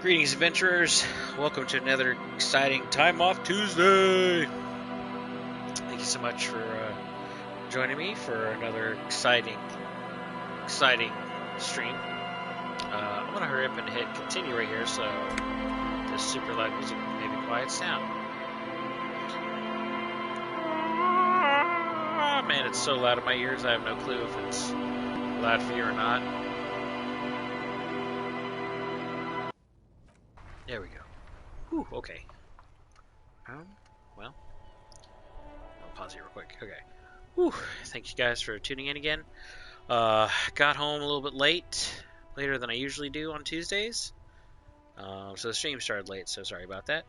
Greetings, adventurers. Welcome to another exciting Time Off Tuesday. Thank you so much for joining me for another exciting stream. I'm going to hurry up and hit continue right here so this super loud music maybe quiets down. Oh, man, it's so loud in my ears, I have no clue if it's loud for you or not. There we go. Whew, okay. Well, I'll pause here real quick. Okay. Whew, thank you guys for tuning in again. Got home a little bit later than I usually do on Tuesdays. So the stream started late, so sorry about that.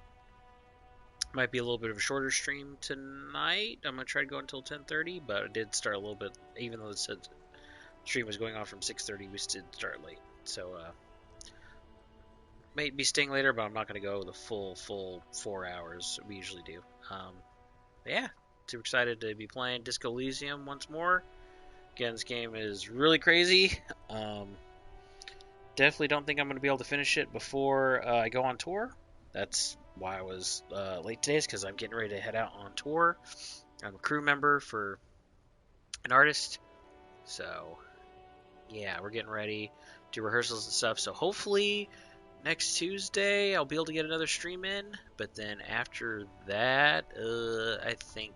Might be a little bit of a shorter stream tonight. I'm going to try to go until 10:30, but it did start a little bit, even though it said the stream was going on from 6:30, we did start late. So, might be staying later, but I'm not going to go the full 4 hours we usually do. Yeah, super excited to be playing Disco Elysium once more. Again, this game is really crazy. Definitely don't think I'm going to be able to finish it before I go on tour. That's why I was late today, is because I'm getting ready to head out on tour. I'm a crew member for an artist, so yeah, we're getting ready to do rehearsals and stuff. So hopefully next Tuesday I'll be able to get another stream in, but then after that, I think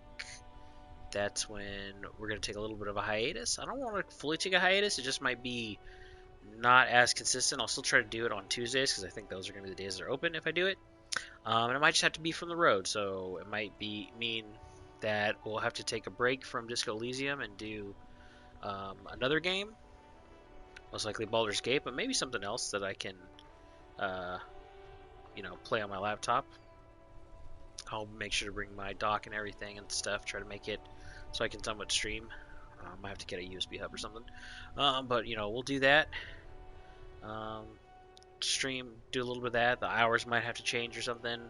that's when we're going to take a little bit of a hiatus. I don't want to fully take a hiatus. It just might be not as consistent. I'll still try to do it on Tuesdays because I think those are going to be the days that are open if I do it. And it might just have to be from the road, so it might mean that we'll have to take a break from Disco Elysium and do another game. Most likely Baldur's Gate, but maybe something else that I can play on my laptop. I'll make sure to bring my dock and everything and stuff, try to make it so I can somewhat stream. I might have to get a USB hub or something. But, we'll do that. Stream, do a little bit of that. The hours might have to change or something.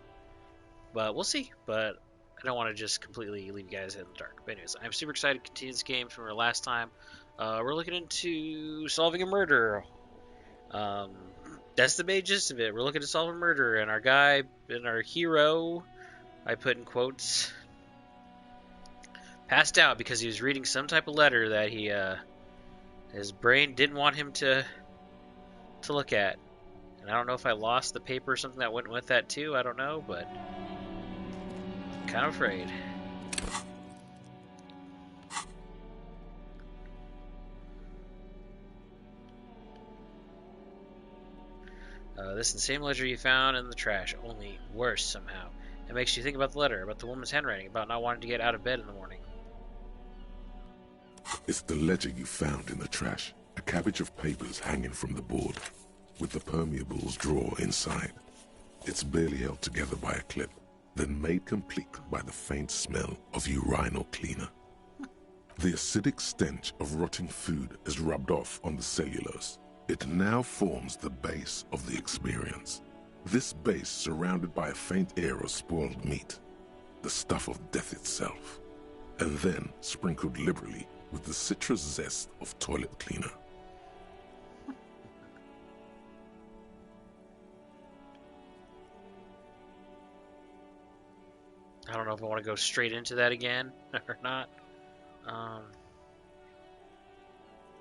But we'll see. But I don't want to just completely leave you guys in the dark. But anyways, I'm super excited to continue this game from our last time. We're looking into solving a murder. That's the main gist of it. We're looking to solve a murder, and our guy, and our hero, I put in quotes, passed out because he was reading some type of letter that his brain didn't want him to look at. And I don't know if I lost the paper or something that went with that too. I don't know, but I'm kind of afraid. This is the same letter you found in the trash, only worse somehow. It makes you think about the letter, about the woman's handwriting, about not wanting to get out of bed in the morning. It's the ledger you found in the trash. A cabbage of papers hanging from the board, with the permeables drawer inside. It's barely held together by a clip, then made complete by the faint smell of urinal cleaner. The acidic stench of rotting food is rubbed off on the cellulose. It now forms the base of the experience. This base surrounded by a faint air of spoiled meat, the stuff of death itself, and then sprinkled liberally with the citrus zest of toilet cleaner. I don't know if I want to go straight into that again or not.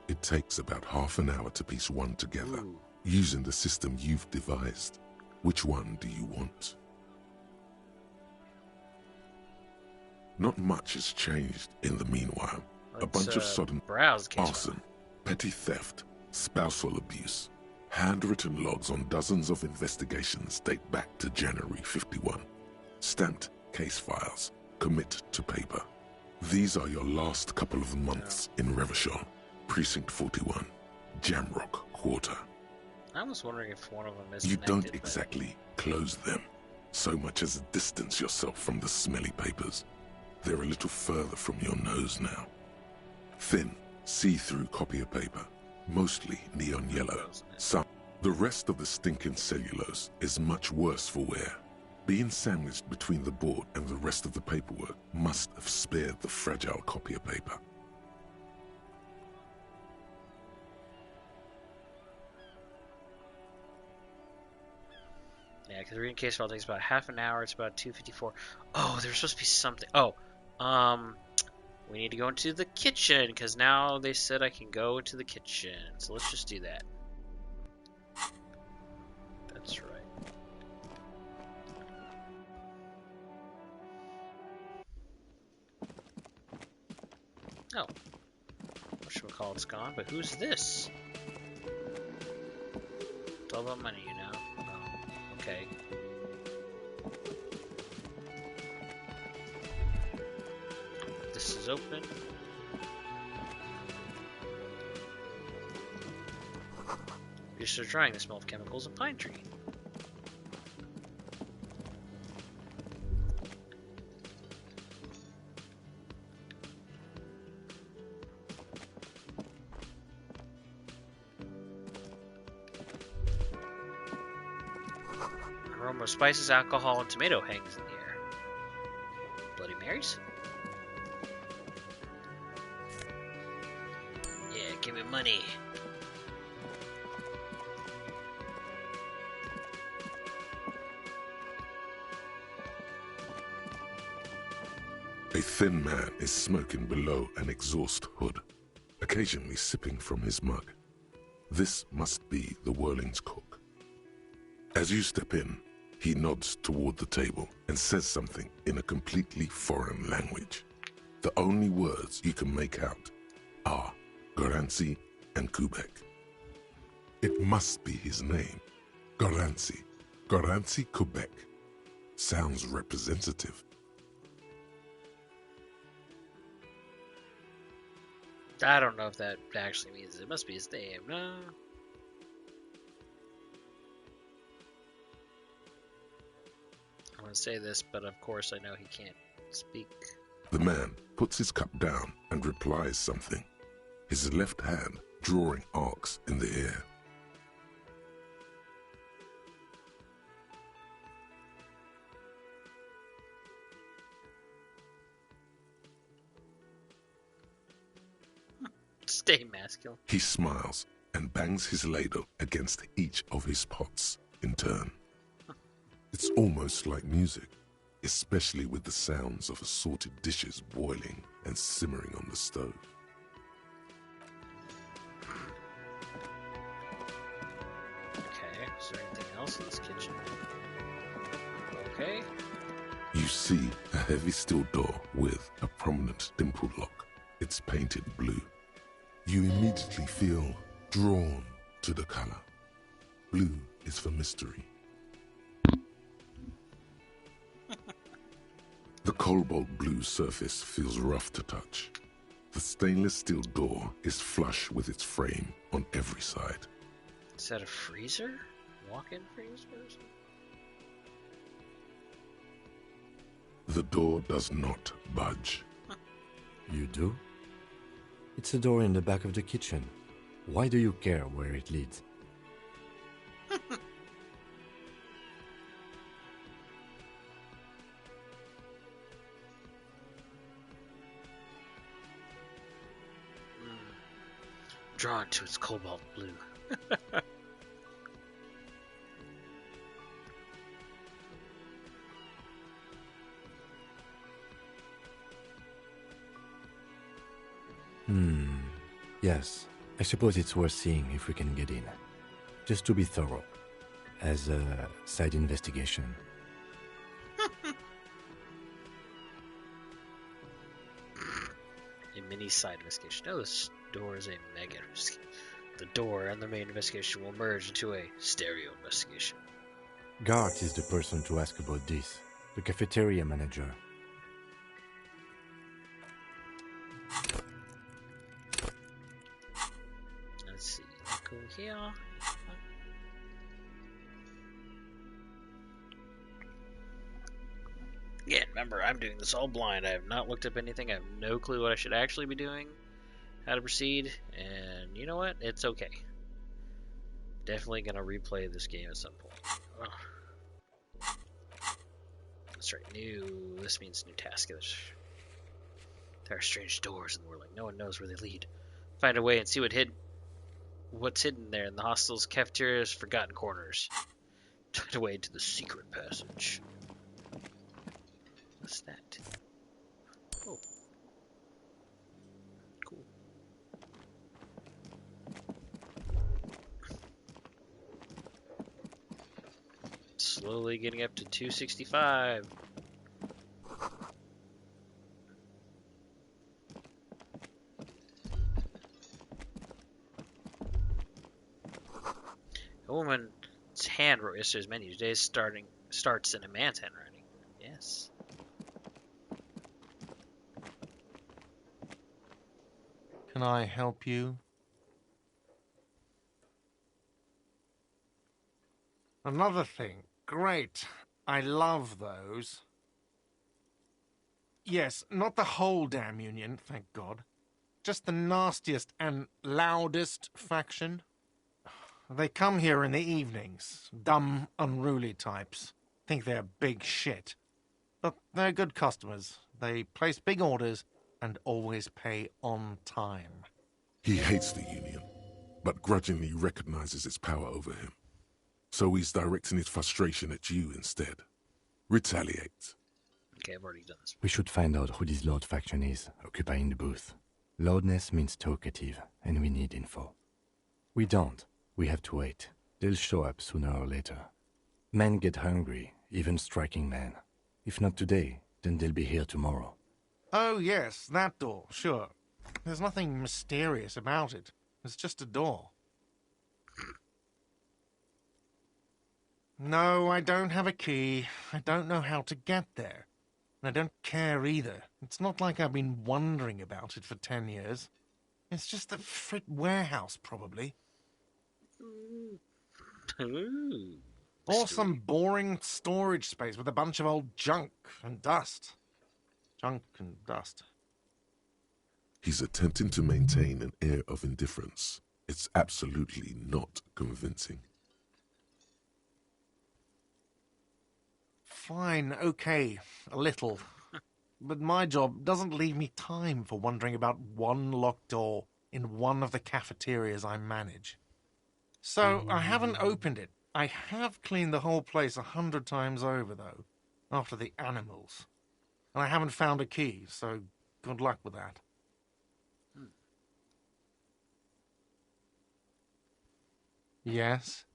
It takes about half an hour to piece one together, Ooh. using the system you've devised. Which one do you want? Not much has changed in the meanwhile. A bunch of sudden arson, petty theft, spousal abuse. Handwritten logs on dozens of investigations date back to January 51. Stamped case files, commit to paper. These are your last couple of months in Revachol, Precinct 41, Jamrock Quarter. I was wondering if one of them is You connected, don't exactly close them, so much as distance yourself from the smelly papers. They're a little further from your nose now. Thin, see-through copier paper, mostly neon yellow. The rest of the stinking cellulose is much worse for wear. Being sandwiched between the board and the rest of the paperwork must have spared the fragile copier paper. Yeah, because reading case file takes about half an hour. It's about 2:54. Oh, there's supposed to be something. Oh, we need to go into the kitchen because now they said I can go into the kitchen. So let's just do that. That's right. Oh, whatchamacallit's gone, but who's this? It's all about money, you know. Okay. This is open. Just are drying the smell of chemicals and pine tree. Aroma of spices, alcohol, and tomato hangs in the air. Bloody Marys? Yeah, give me money. A thin man is smoking below an exhaust hood, occasionally sipping from his mug. This must be the Whirling's cook. As you step in, he nods toward the table and says something in a completely foreign language. The only words you can make out are Garancy and Kubek. It must be his name, Garancy. Garancy Kubek. Sounds representative. I don't know if that actually means it must be his name. No. I want to say this, but of course I know he can't speak. The man puts his cup down and replies something, his left hand drawing arcs in the air. Stay masculine. He smiles and bangs his ladle against each of his pots in turn. It's almost like music, especially with the sounds of assorted dishes boiling and simmering on the stove. Okay, is there anything else in this kitchen? Okay. You see a heavy steel door with a prominent dimple lock. It's painted blue. You immediately feel drawn to the color. Blue is for mystery. The cobalt blue surface feels rough to touch. The stainless steel door is flush with its frame on every side. Is that a freezer? Walk-in freezer or something? The door does not budge. You do? It's a door in the back of the kitchen. Why do you care where it leads? Drawn to its cobalt blue. Yes, I suppose it's worth seeing if we can get in. Just to be thorough. As a side investigation. A mini side investigation. No, this door is a mega investigation. The door and the main investigation will merge into a stereo investigation. Gart is the person to ask about this. The cafeteria manager. Let's see. Go here. Yeah, remember, I'm doing this all blind. I have not looked up anything. I have no clue what I should actually be doing, how to proceed, and you know what? It's okay. Definitely gonna replay this game at some point. Ugh. That's right, new. This means new task. There are strange doors in the world, like no one knows where they lead. Find a way and see what's hidden there in the hostel's cafeteria's forgotten corners. Tucked away into the secret passage. What's that? Oh. Cool. Slowly getting up to 265. A woman's hand wrote yesterday's menu. Today's starts in a man's handwriting. Yes. Can I help you? Another thing. Great. I love those. Yes, not the whole damn union, thank God. Just the nastiest and loudest faction. They come here in the evenings. Dumb, unruly types. Think they're big shit. But they're good customers. They place big orders and always pay on time. He hates the Union, but grudgingly recognizes its power over him. So he's directing his frustration at you instead. Retaliate. Okay, I've already done this. We should find out who this Lord faction is, occupying the booth. Loudness means talkative, and we need info. We don't. We have to wait. They'll show up sooner or later. Men get hungry, even striking men. If not today, then they'll be here tomorrow. Oh, yes, that door, sure. There's nothing mysterious about it. It's just a door. No, I don't have a key. I don't know how to get there. And I don't care either. It's not like I've been wondering about it for 10 years. It's just a frit warehouse, probably. Ooh. Or some boring storage space with a bunch of old junk and dust. Junk and dust. He's attempting to maintain an air of indifference. It's absolutely not convincing. Fine, okay, a little. But my job doesn't leave me time for wondering about one locked door in one of the cafeterias I manage. So I haven't opened it. I have cleaned the whole place 100 times over, though, after the animals. And I haven't found a key, so good luck with that. Yes?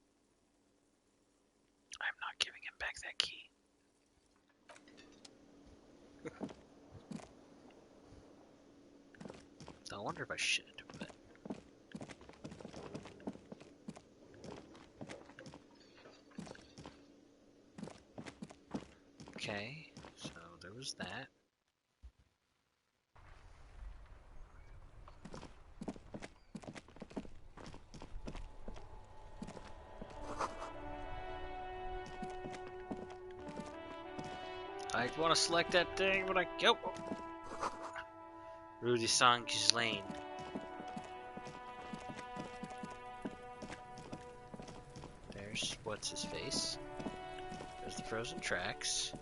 I'm not giving him back that key. I wonder if I should, but... Okay, so there was that. I want to select that thing, but I go. Rudy Sang's Lane. There's what's his face. There's the frozen tracks.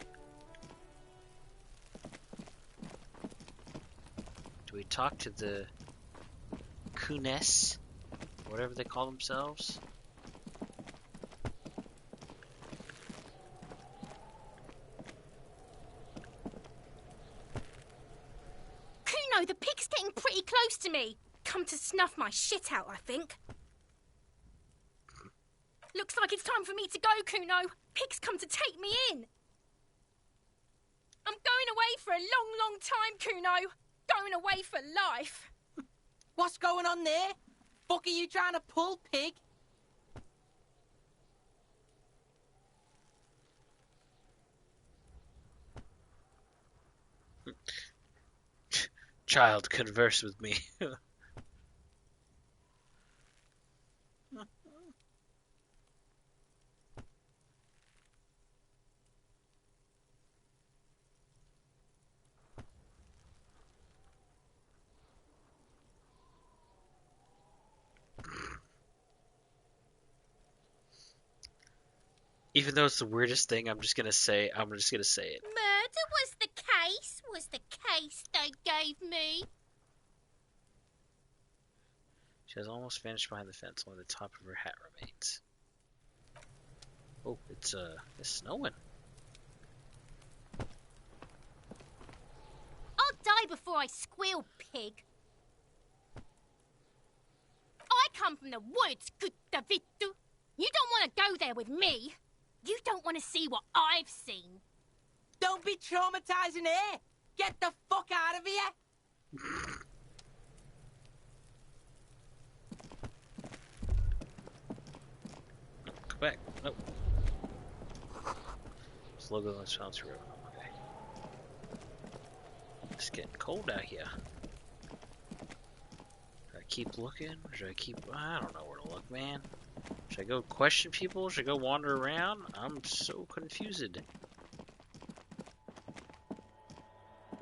Do we talk to the Kunes? Whatever they call themselves? Kuno, the pig's getting pretty close to me. Come to snuff my shit out, I think. Looks like it's time for me to go, Kuno. Pig's come to take me in. I'm going away for a long, long time, Kuno. Going away for life. What's going on there? Fuck are you trying to pull, pig? Child, converse with me. Even though it's the weirdest thing, I'm just gonna say it. Murder was the case they gave me. She has almost vanished behind the fence. Only the top of her hat remains. Oh, it's snowing. I'll die before I squeal, pig. I come from the woods, good Davidu. You don't want to go there with me. You don't want to see what I've seen. Don't be traumatizing here. Get the fuck out of here. Go back. Nope. Logo on Sounds Road. Okay. It's getting cold out here. Should I keep looking? Or should I keep... I don't know where to look, man. Should I go question people? Should I go wander around? I'm so confused.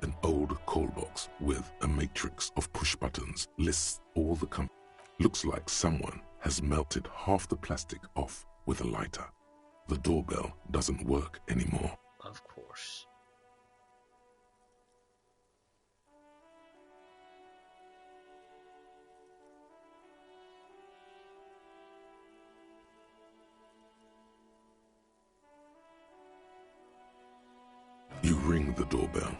An old call box with a matrix of push buttons lists all the companies. Looks like someone has melted half the plastic off with a lighter. The doorbell doesn't work anymore. Of course. You ring the doorbell.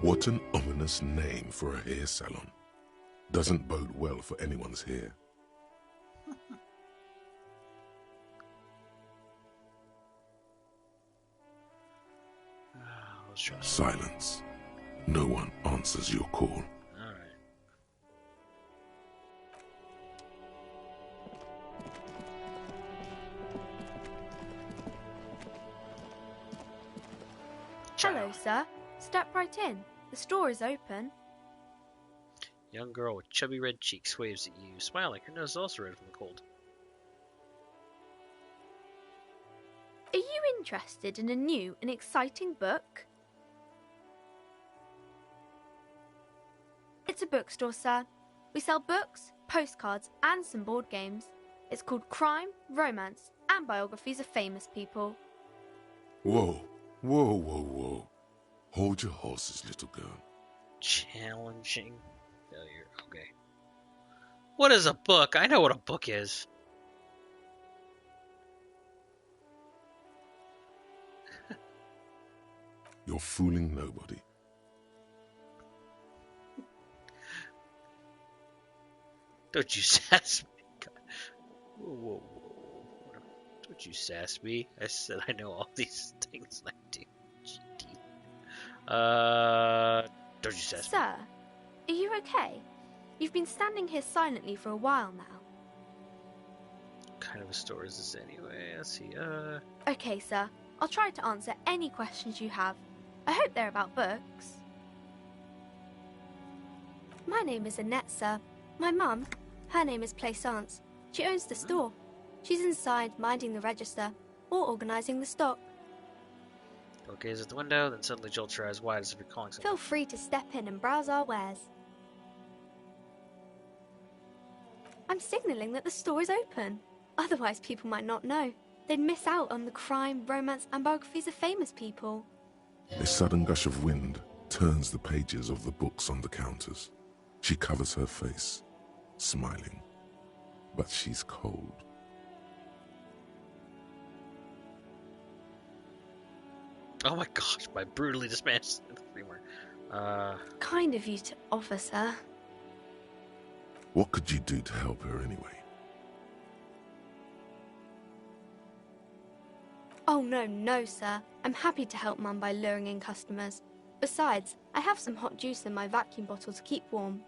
What an ominous name for a hair salon. Doesn't bode well for anyone's hair. Let's try. Silence. No one answers your call. Alright. Hello, sir. Step right in. The store is open. Young girl with chubby red cheeks waves at you, smiling. Her nose is also red from the cold. Are you interested in a new and exciting book? It's a bookstore, sir. We sell books, postcards, and some board games. It's called Crime, Romance, and Biographies of Famous People. Whoa, whoa, whoa, whoa. Hold your horses, little girl. Challenging failure. Okay. What is a book? I know what a book is. You're fooling nobody. Don't you sass me. God. Whoa, whoa, whoa. Don't you sass me. I said I know all these things and I do. Don't you sass me. Sir, are you okay? You've been standing here silently for a while now. What kind of a store is this anyway? Let's see, Okay, sir. I'll try to answer any questions you have. I hope they're about books. My name is Annette, sir. My mum, her name is Plaisance. She owns the store. She's inside minding the register or organising the stock. Don't gaze at the window, then suddenly jolt your eyes wide as if you're calling someone. Feel free to step in and browse our wares. I'm signalling that the store is open. Otherwise, people might not know. They'd miss out on the crime, romance, and biographies of famous people. A sudden gush of wind turns the pages of the books on the counters. She covers her face, smiling. But she's cold. Oh my gosh, my brutally dismantled femur. Kind of you to offer, sir. What could you do to help her anyway? Oh, no, sir. I'm happy to help Mum by luring in customers. Besides, I have some hot juice in my vacuum bottle to keep warm.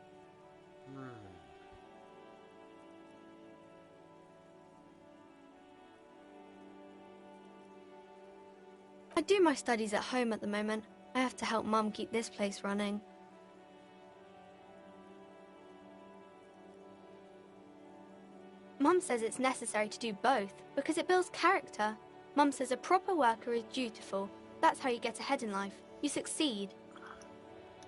I do my studies at home at the moment. I have to help Mum keep this place running. Mum says it's necessary to do both because it builds character. Mum says a proper worker is dutiful. That's how you get ahead in life. You succeed.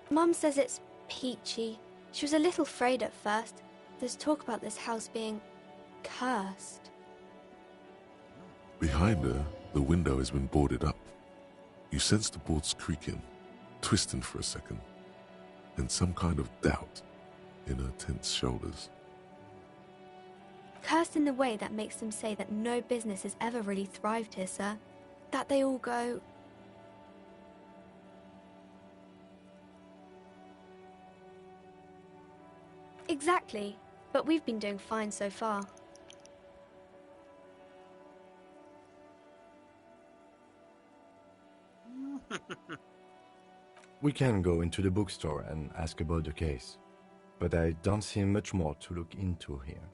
Mum says it's peachy. She was a little afraid at first. There's talk about this house being cursed. Behind her, the window has been boarded up. You sense the boards creaking, twisting for a second, and some kind of doubt in her tense shoulders. Cursed in the way that makes them say that no business has ever really thrived here, sir. That they all go... Exactly, but we've been doing fine so far. We can go into the bookstore and ask about the case, but I don't see much more to look into here.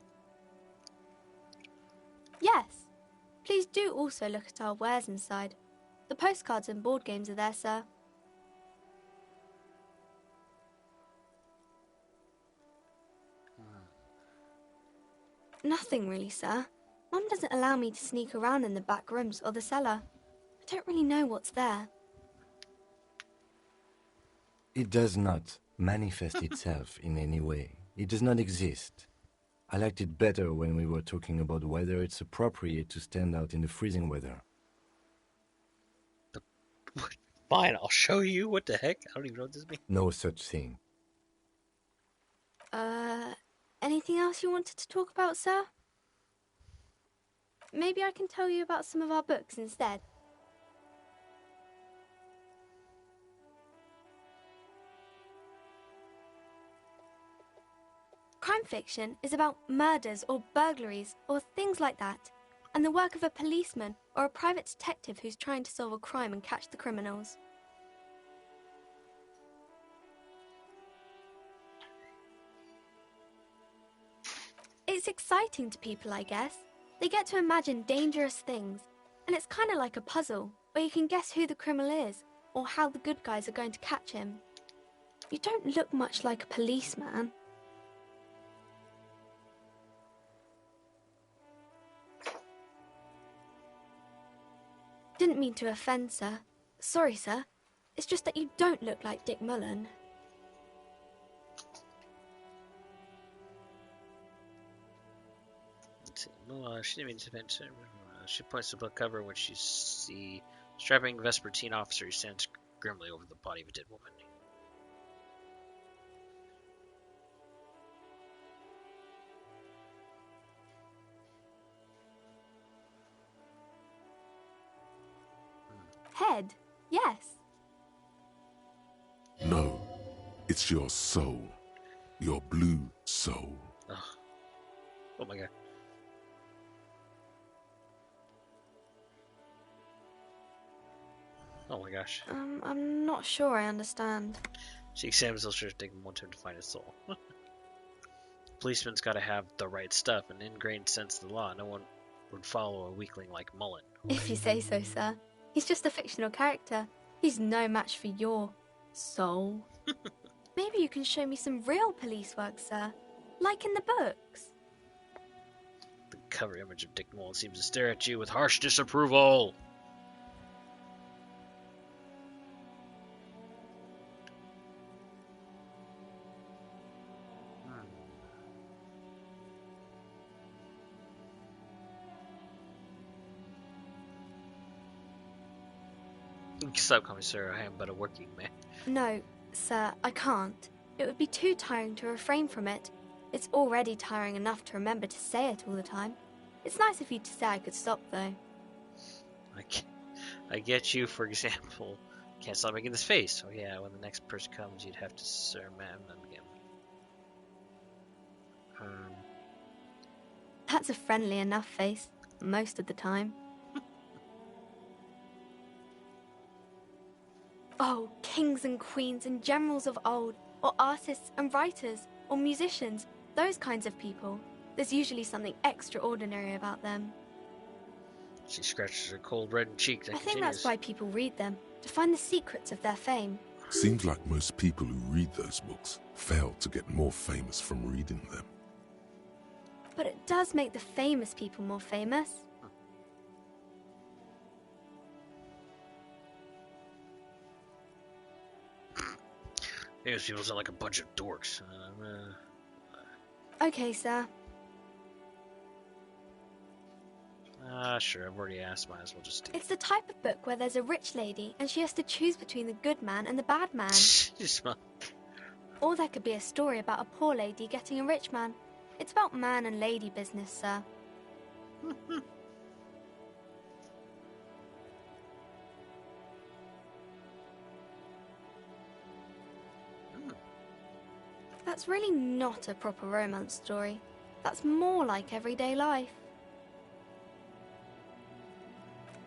Yes. Please do also look at our wares inside. The postcards and board games are there, sir. Nothing really, sir. Mum doesn't allow me to sneak around in the back rooms or the cellar. I don't really know what's there. It does not manifest itself in any way. It does not exist. I liked it better when we were talking about whether it's appropriate to stand out in the freezing weather. Fine, I'll show you. What the heck? I don't even know what this means. No such thing. Anything else you wanted to talk about, sir? Maybe I can tell you about some of our books instead. Crime fiction is about murders or burglaries or things like that, and the work of a policeman or a private detective who's trying to solve a crime and catch the criminals. It's exciting to people, I guess. They get to imagine dangerous things, and it's kind of like a puzzle, where you can guess who the criminal is, or how the good guys are going to catch him. You don't look much like a policeman. Didn't mean to offend, sir. Sorry, sir. It's just that you don't look like Dick Mullen. Well, she didn't mean to offend. She points to the book cover when she sees the strapping Vespertine officer who stands grimly over the body of a dead woman. Head, yes. No, it's your soul. Your blue soul. Oh my god. Oh my gosh. I'm not sure I understand. She examines the illustrator, taking one turn to find his soul. Policeman's gotta have the right stuff, an ingrained sense of the law. No one would follow a weakling like Mullen. If you say so, sir. He's just a fictional character. He's no match for your soul. Maybe you can show me some real police work, sir. Like in the books. The cover image of Dick Mullen seems to stare at you with harsh disapproval. Stop calling me sir, I am but a working man. No, sir, I can't. It would be too tiring to refrain from it. It's already tiring enough to remember to say it all the time. It's nice of you to say I could stop, though. I get you, for example. Can't stop making this face. Oh yeah, when the next person comes, you'd have to sir, ma'am, them again. That's a friendly enough face, most of the time. Oh, kings and queens and generals of old, or artists and writers, or musicians, those kinds of people. There's usually something extraordinary about them. She scratches her cold red cheek and I think continues. that's why people read them, to find the secrets of their fame. Seems like most people who read those books fail to get more famous from reading them. But it does make the famous people more famous. These people sound like a bunch of dorks. Okay, sir. Sure, I've already asked. Might as well just do it. It's the type of book where there's a rich lady and she has to choose between the good man and the bad man. You smell. Or there could be a story about a poor lady getting a rich man. It's about man and lady business, sir. That's really not a proper romance story. That's more like everyday life.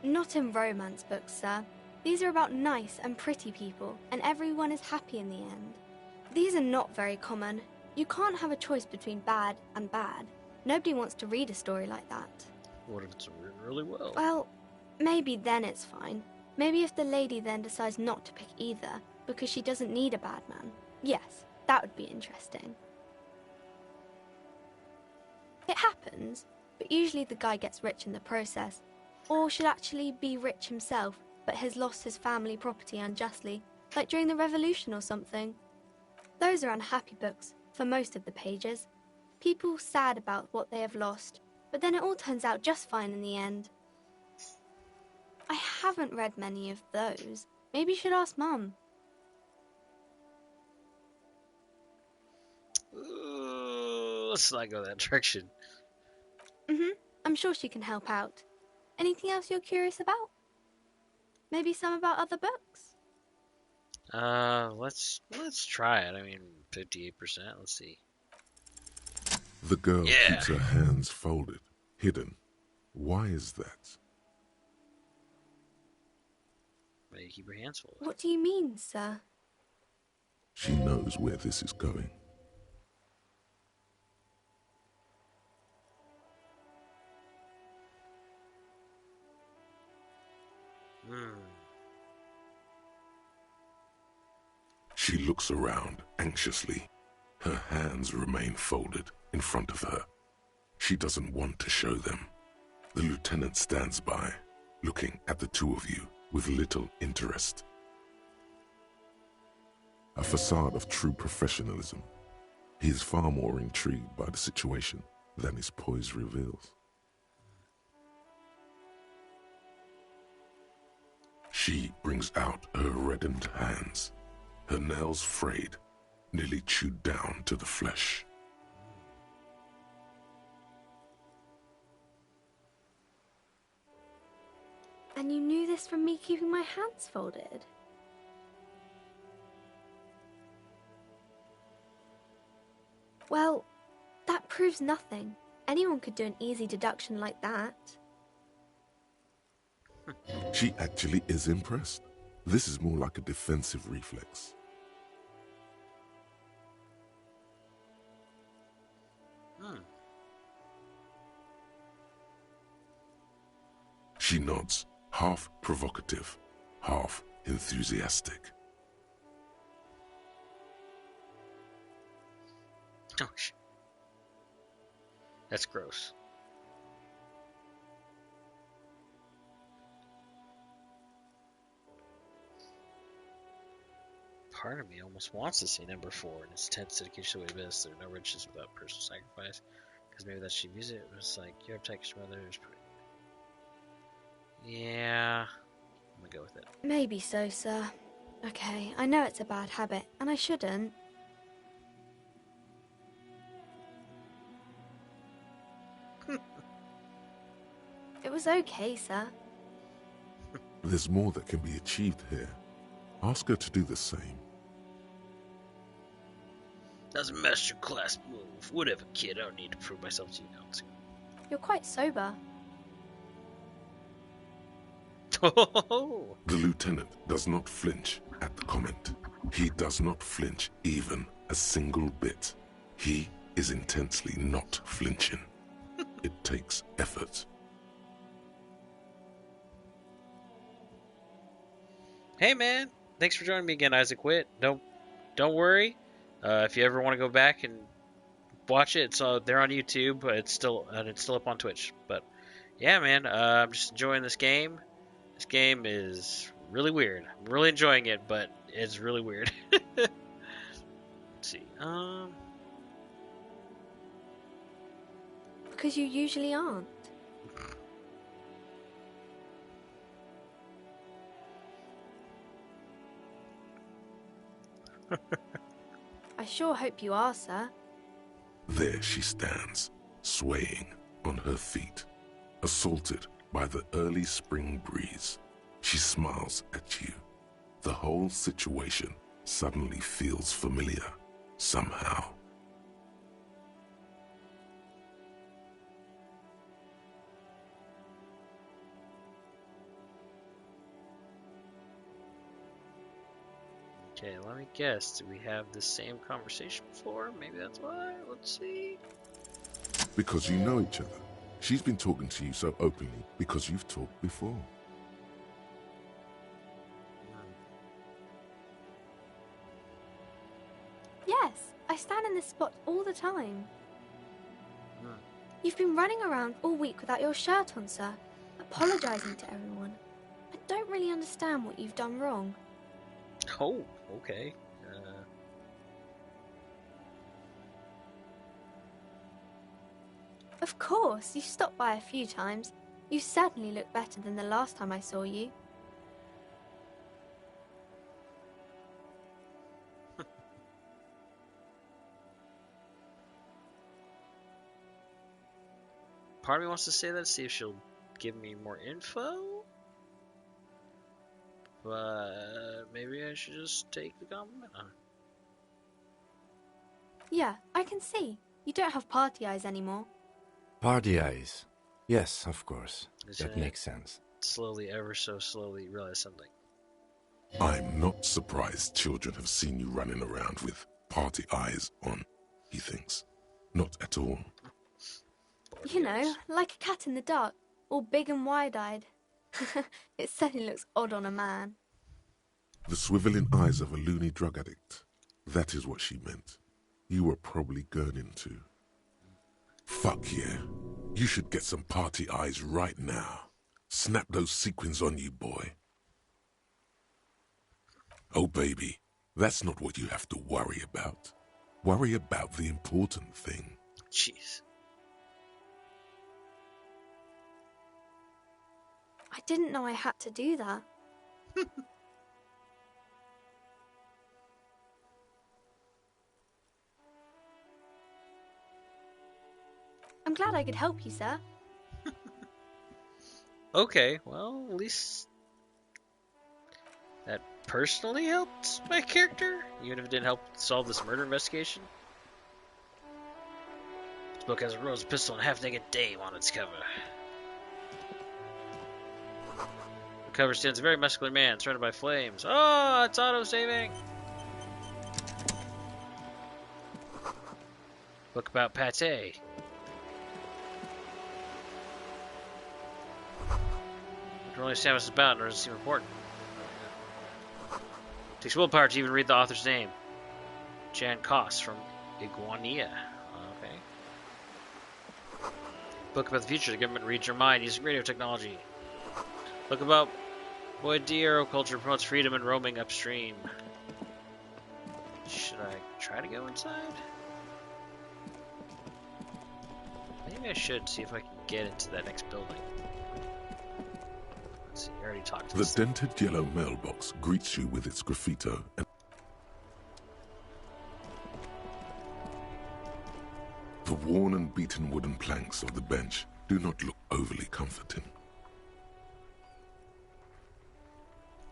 Not in romance books, sir. These are about nice and pretty people, and everyone is happy in the end. These are not very common. You can't have a choice between bad and bad. Nobody wants to read a story like that. What if it's written really well? Well, maybe then it's fine. Maybe if the lady then decides not to pick either, because she doesn't need a bad man. Yes, that would be interesting. It happens, but usually the guy gets rich in the process, or should actually be rich himself, but has lost his family property unjustly, like during the revolution or something. Those are unhappy books, for most of the pages. People sad about what they have lost, but then it all turns out just fine in the end. I haven't read many of those. Maybe you should ask Mum. Let's not go that direction. I'm sure she can help out. Anything else you're curious about? Maybe some about other books? Let's try it. I mean, 58%. Let's see. The girl Yeah. keeps her hands folded, hidden. Why is that? Why do you keep your hands full? What do you mean, sir? She knows where this is going. She looks around anxiously. Her hands remain folded in front of her. She doesn't want to show them. The lieutenant stands by, looking at the two of you with little interest. A facade of true professionalism. He is far more intrigued by the situation than his poise reveals. She brings out her reddened hands, her nails frayed, nearly chewed down to the flesh. And you knew this from me keeping my hands folded? Well, that proves nothing. Anyone could do an easy deduction like that. She actually is impressed. This is more like a defensive reflex. She nods, half provocative, half enthusiastic. Oh, shit. That's gross. Part of me almost wants to say number 4 and its tense dedication to the abyss. There are no riches without personal sacrifice. Because maybe that she views it as like, you have taken from others. Yeah, I'm gonna go with it. Maybe so, sir. Okay, I know it's a bad habit, and I shouldn't. It was okay, sir. There's more that can be achieved here. Ask her to do the same. That's a masterclass move. Whatever, kid. I don't need to prove myself to you now. You're quite sober. Oh, The lieutenant does not flinch at the comment. He does not flinch even a single bit. He is intensely not flinching. It takes effort. hey man, thanks for joining me again, Isaac Witt. Don't worry. If you ever want to go back and watch it, it's there on YouTube, but it's still up on Twitch. But yeah, man, I'm just enjoying this game. This game is really weird. I'm really enjoying it, but it's really weird. Let's see. Because you usually aren't. I sure hope you are, sir. There she stands, swaying on her feet, assaulted by the early spring breeze. She smiles at you. The whole situation suddenly feels familiar, somehow. Okay, let me guess. Did we have the same conversation before? Maybe that's why. Let's see. Because you know each other. She's been talking to you so openly because you've talked before. Yes, I stand in this spot all the time. Hmm. You've been running around all week without your shirt on, sir, apologising to everyone. I don't really understand what you've done wrong. Oh, okay. Of course, you've stopped by a few times. You certainly look better than the last time I saw you. Part of me wants to say that, see if she'll give me more info. But maybe I should just take the compliment. Yeah, I can see. You don't have party eyes anymore. Party eyes. Yes, of course. Isn't That it? makes sense. Slowly, ever so slowly, realize something. I'm not surprised children have seen you running around with party eyes on, he thinks. Not at all. You know, like a cat in the dark, all big and wide-eyed. It certainly looks odd on a man. The swiveling eyes of a loony drug addict. That is what she meant. You were probably gurning too. Fuck yeah. You should get some party eyes right now. Snap those sequins on you, boy. Oh, baby, that's not what you have to worry about. Worry about the important thing. Jeez. I didn't know I had to do that. I'm glad I could help you, sir. Okay, well, at least that personally helped my character, even if it didn't help solve this murder investigation. This book has a rose pistol and a half-naked dame on its cover. The cover stands a very muscular man surrounded by flames. Oh, it's auto-saving! Book about pate. I don't understand what it's about, nor does it seem important. It takes willpower to even read the author's name. Jan Koss from Iguania. Okay. Book about the future. The government reads your mind using radio technology. Book about Boydiero culture promotes freedom and roaming upstream. Should I try to go inside? Maybe I should see if I can get into that next building. Let's see, I already talked to The this thing. dented yellow mailbox greets you with its graffito and the worn and beaten wooden planks of the bench do not look overly comforting.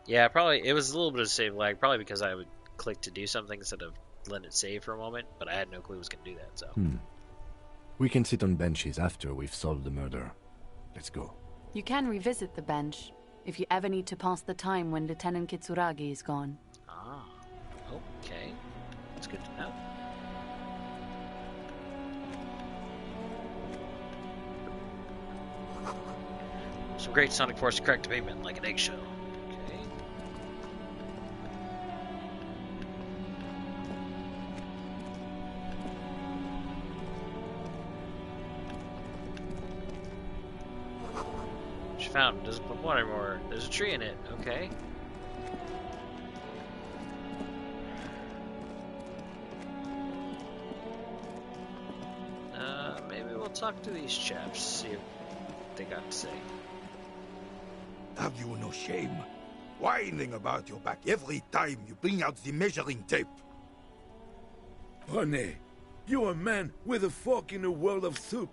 Yeah, probably it was a little bit of save lag, probably because I would click to do something instead of letting it save for a moment, but I had no clue it was going to do that, so. We can sit on benches after we've solved the murder. Let's go. You can revisit the bench if you ever need to pass the time when Lieutenant Kitsuragi is gone. Ah, okay. That's good to know. Some great sonic force to crack the pavement like an eggshell. Okay. She found it. Doesn't put water anymore. There's a tree in it. Okay. Maybe we'll talk to these chaps, see what they got to say. Have you no shame? Whining about your back every time you bring out the measuring tape. René, You're a man with a fork in a world of soup.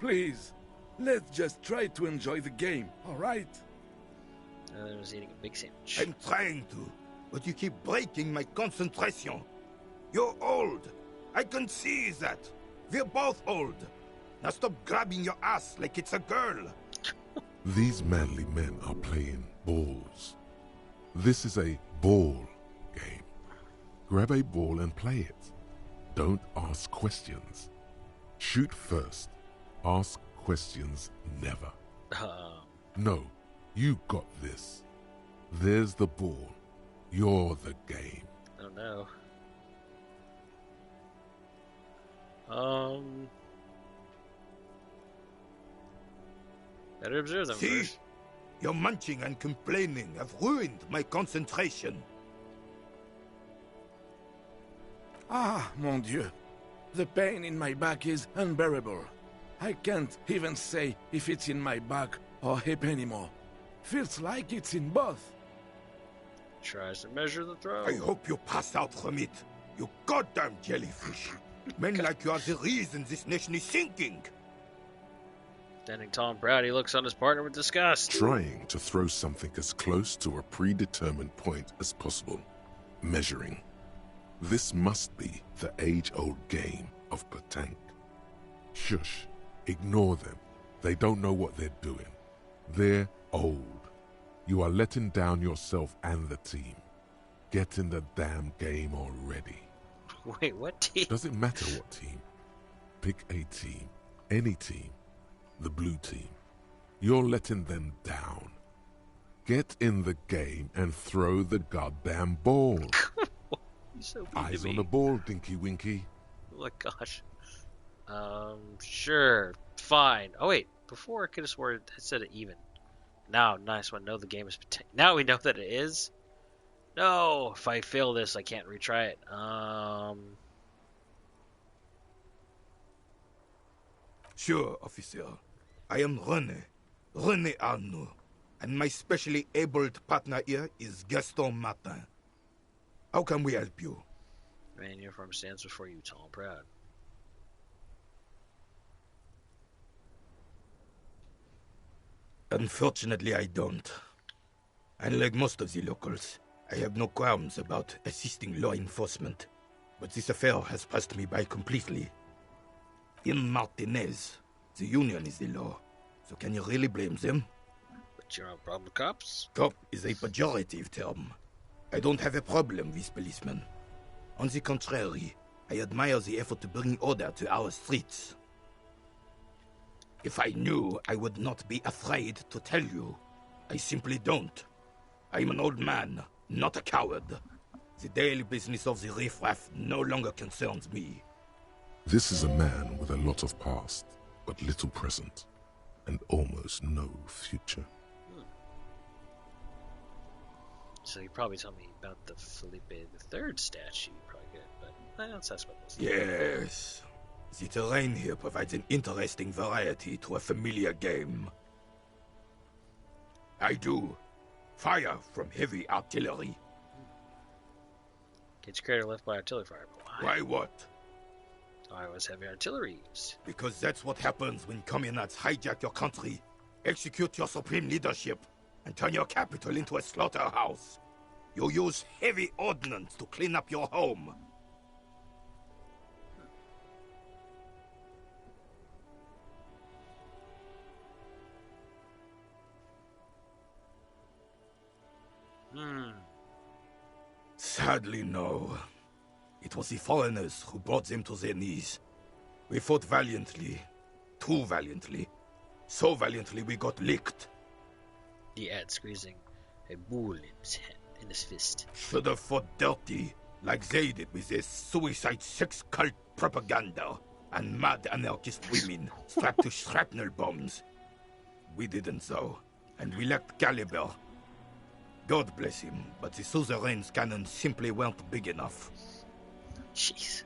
Please, let's just try to enjoy the game, alright? I was eating a big sandwich. I'm trying to, but you keep breaking my concentration. You're old. I can see that. We're both old. Now stop grabbing your ass like it's a girl. These manly men are playing balls. This is a ball game. Grab a ball and play it. Don't ask questions. Shoot first. Ask questions never. No, you got this. There's the ball. You're the game. Oh no. Better observe them See? first. Your munching and complaining have ruined my concentration. Ah, mon Dieu. The pain in my back is unbearable. I can't even say if it's in my back or hip anymore. Feels like it's in both. Tries to measure the throw. I hope you pass out from it, you goddamn jellyfish. Men like you are the reason this nation is sinking. Standing tall and proud, he looks on his partner with disgust. Trying to throw something as close to a predetermined point as possible. Measuring. This must be the age-old game of petanque. Shush. Ignore them. They don't know what they're doing. They're old. You are letting down yourself and the team. Get in the damn game already. Wait, what team? Doesn't matter what team. Pick a team. Any team. The blue team. You're letting them down. Get in the game and throw the goddamn ball. He's so mean Eyes to on me. the ball, Dinky Winky. Oh my gosh. Sure. Fine. Oh wait, before I could have swore it said it even. Now, nice one. Know the game is. Now we know that it is. No, if I fail this, I can't retry it. Sure, officer. I am René Arnaud, and my specially abled partner here is Gaston Martin. How can we help you? Man, uniform stands before you, tall and proud. Unfortunately, I don't. Unlike most of the locals, I have no qualms about assisting law enforcement, but this affair has passed me by completely. In Martinez, the union is the law, so can you really blame them? But you don't have a problem with cops? Cop is a pejorative term. I don't have a problem with policemen. On the contrary, I admire the effort to bring order to our streets. If I knew, I would not be afraid to tell you. I simply don't. I am an old man, not a coward. The daily business of the riffraff no longer concerns me. This is a man with a lot of past, but little present, and almost no future. So you probably tell me about the Felipe III statue. Probably good, but that's what this. Yes. The terrain here provides an interesting variety to a familiar game. I do. Fire from heavy artillery. Gets crater left by artillery fire. But why? Why what? Why was heavy artillery used? Because that's what happens when communards hijack your country, execute your supreme leadership, and turn your capital into a slaughterhouse. You use heavy ordnance to clean up your home. Sadly, no. It was the foreigners who brought them to their knees. We fought valiantly. Too valiantly. So valiantly we got licked. He adds, squeezing a bull in his hand, in his fist. Should have fought dirty, like they did with their suicide sex cult propaganda and mad anarchist women strapped to shrapnel bombs. We didn't though, and we lacked caliber. God bless him, but the suzerain's cannons simply weren't big enough. Jeez.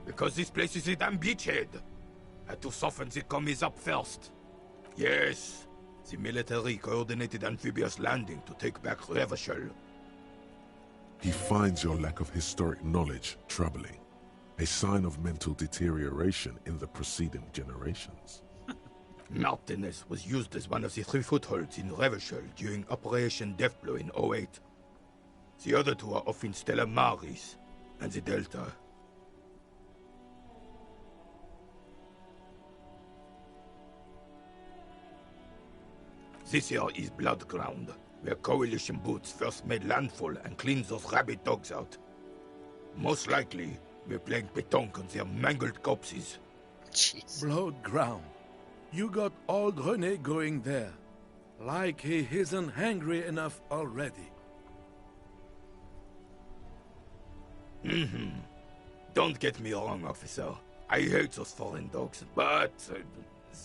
Because this place is a damn beachhead. Had to soften the commies up first. Yes, the military coordinated amphibious landing to take back Revachol. He finds your lack of historic knowledge troubling, a sign of mental deterioration in the preceding generations. Martinez was used as one of the 3 footholds in Revachol during Operation Deathblow in 08. The other 2 are off in Stella Maris and the Delta. This here is Blood Ground, where Coalition boots first made landfall and cleaned those rabid dogs out. Most likely, we're playing pétanque on their mangled corpses. Jeez. Blood ground. You got old René going there. Like he isn't hungry enough already. Don't get me wrong, officer. I hate those foreign dogs, but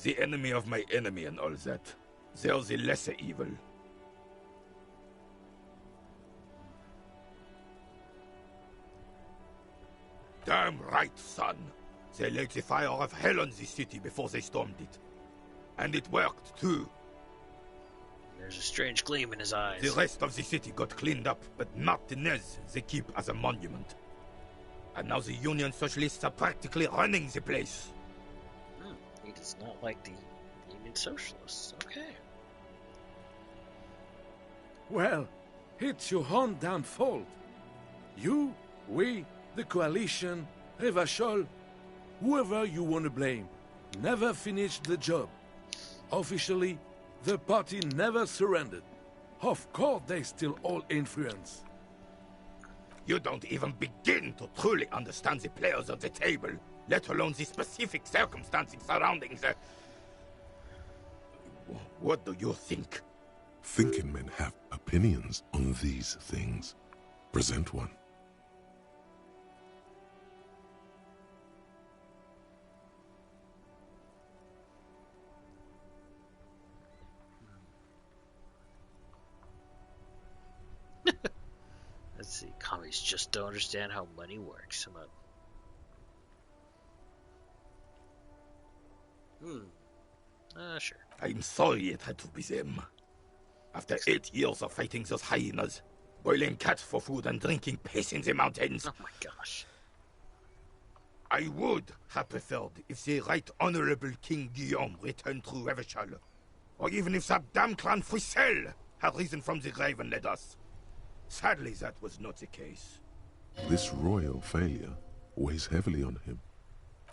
the enemy of my enemy and all that. They're the lesser evil. Damn right, son. They lit the fire of hell on the city before they stormed it. And it worked, too. There's a strange gleam in his eyes. The rest of the city got cleaned up, but Martinez they keep as a monument. And now the Union Socialists are practically running the place. He does not like the Union Socialists. Okay. Well, it's your own damn fault. You, we, the Coalition, Revachol, whoever you want to blame, never finished the job. Officially, the party never surrendered. Of course they still hold influence. You don't even begin to truly understand the players at the table, let alone the specific circumstances surrounding the... What do you think? Thinking men have opinions on these things. Present one. Let's see. Commies just don't understand how money works. Sure. I'm sorry it had to be them. After 8 years of fighting those hyenas, boiling cats for food and drinking piss in the mountains. Oh my gosh. I would have preferred if the Right Honorable King Guillaume returned through Revachol, or even if that damn clan Frissel had risen from the grave and led us. Sadly, that was not the case. This royal failure weighs heavily on him.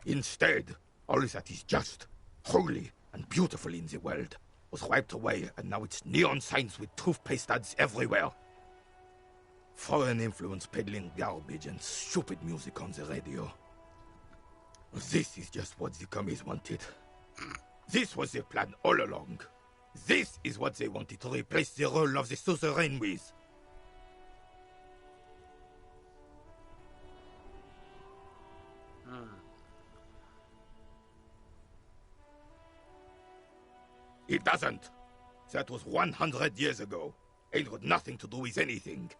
Instead, all that is just, holy, and beautiful in the world was wiped away, and now it's neon signs with toothpaste ads everywhere. Foreign influence peddling garbage and stupid music on the radio. This is just what the commies wanted. This was their plan all along. This is what they wanted to replace the role of the suzerain with. It doesn't. That was 100 years ago. Ain't got nothing to do with anything.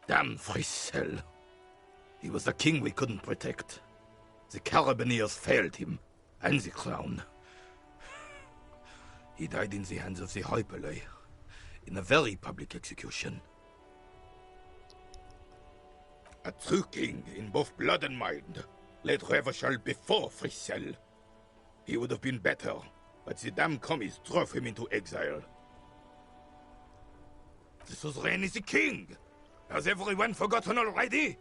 Damn Frissel. He was the king we couldn't protect. The Carabineers failed him, and the crown. He died in the hands of the Hyperlay, in a very public execution. A true king in both blood and mind led Revachol before Frissel. He would have been better, but the damn commies drove him into exile. The suzerain is the king! Has everyone forgotten already?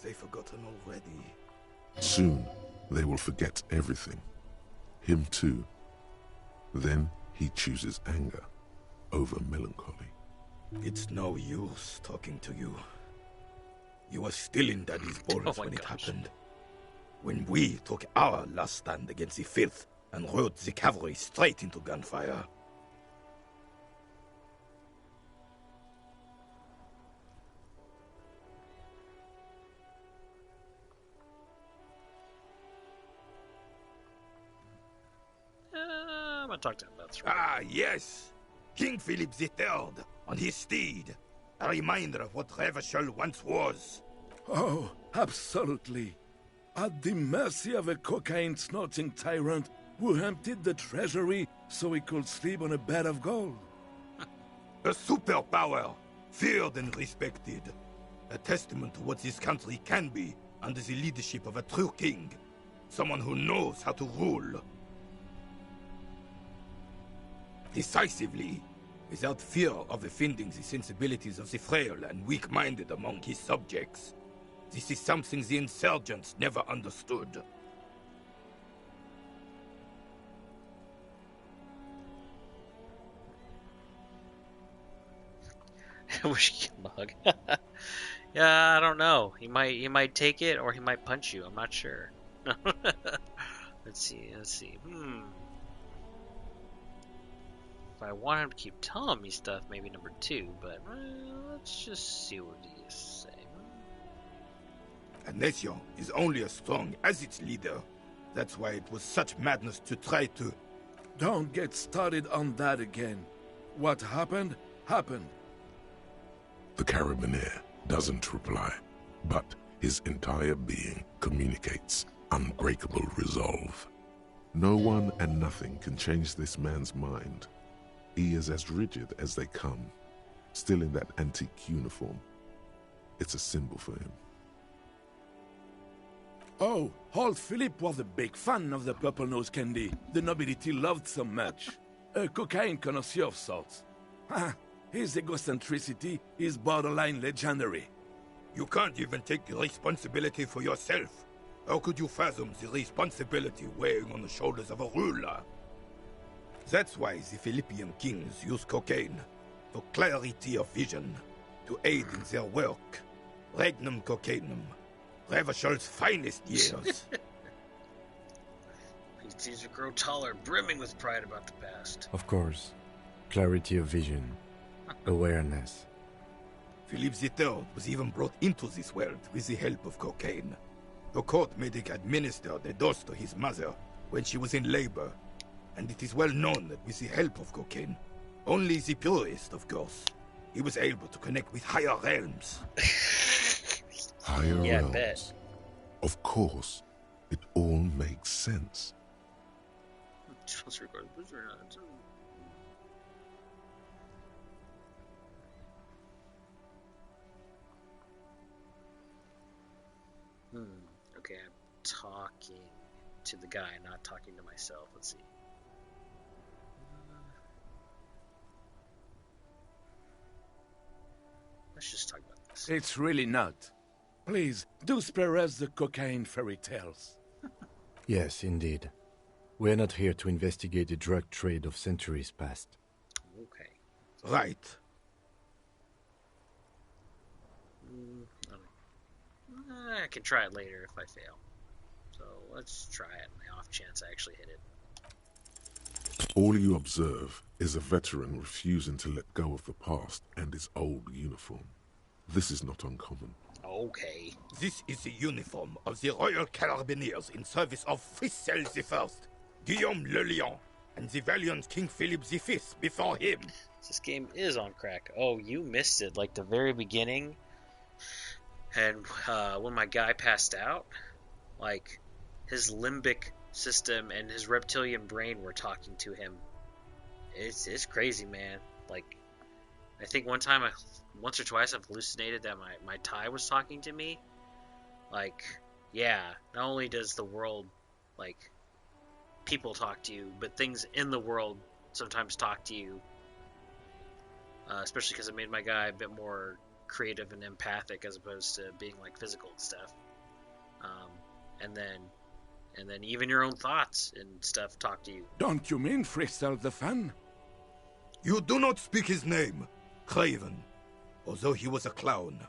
They've forgotten already. Soon, they will forget everything. Him too. Then he chooses anger over melancholy. It's no use talking to you. You were still in Daddy's balls when it happened. When we took our last stand against the filth and rode the cavalry straight into gunfire. I'm gonna talk to him about 3. Ah, yes! King Philip III on his steed. A reminder of what Revachol once was. Oh, absolutely. at the mercy of a cocaine-snorting tyrant who emptied the treasury so he could sleep on a bed of gold. A superpower, feared and respected. A testament to what this country can be under the leadership of a true king. Someone who knows how to rule. Decisively, without fear of offending the sensibilities of the frail and weak-minded among his subjects. This is something the insurgents never understood. I wish he could hug. Yeah, I don't know. He might take it or he might punch you. I'm not sure. Let's see. If I want him to keep telling me stuff, maybe number 2, but let's just see what he has to say. A nation is only as strong as its leader. That's why it was such madness to try to... Don't get started on that again. What happened, happened. The Carabiner doesn't reply, but his entire being communicates unbreakable resolve. No one and nothing can change this man's mind. He is as rigid as they come, still in that antique uniform. It's a symbol for him. Oh, old Philip was a big fan of the purple nose candy the nobility loved so much. A cocaine connoisseur of sorts. His egocentricity is borderline legendary. You can't even take the responsibility for yourself. How could you fathom the responsibility weighing on the shoulders of a ruler? That's why the Philippian kings use cocaine, for clarity of vision, to aid in their work. Regnum cocainum, Revachol's finest years. He seems to grow taller, brimming with pride about the past. Of course. Clarity of vision. Awareness. Philippe III was even brought into this world with the help of cocaine. The court made him administer the dose to his mother when she was in labor, and it is well known that with the help of cocaine, only the purest, of course, he was able to connect with higher realms. Higher Yeah, I realms. bet. Of course, it all makes sense. Okay, I'm talking to the guy, not talking to myself. Let's see. Let's just talk about this. It's really not. Please, do spare us the cocaine fairy tales. Yes, indeed. We're not here to investigate the drug trade of centuries past. Okay. Right. I can try it later if I fail. So let's try it on the off chance I actually hit it. All you observe is a veteran refusing to let go of the past and his old uniform. This is not uncommon. Okay. This is the uniform of the Royal Carabineers in service of Frissel I, Guillaume le Lion, and the valiant King Philip V before him. This game is on crack. Oh, you missed it, like the very beginning. And when my guy passed out, like his limbic system and his reptilian brain were talking to him. It's crazy, man. Like, I think once or twice I've hallucinated that my Thai was talking to me. Like, yeah, not only does the world, like, people talk to you, but things in the world sometimes talk to you. Especially because it made my guy a bit more creative and empathic as opposed to being like physical and stuff. And then even your own thoughts and stuff talk to you. Don't you mean Frissel the fan? You do not speak his name, Craven, although he was a clown.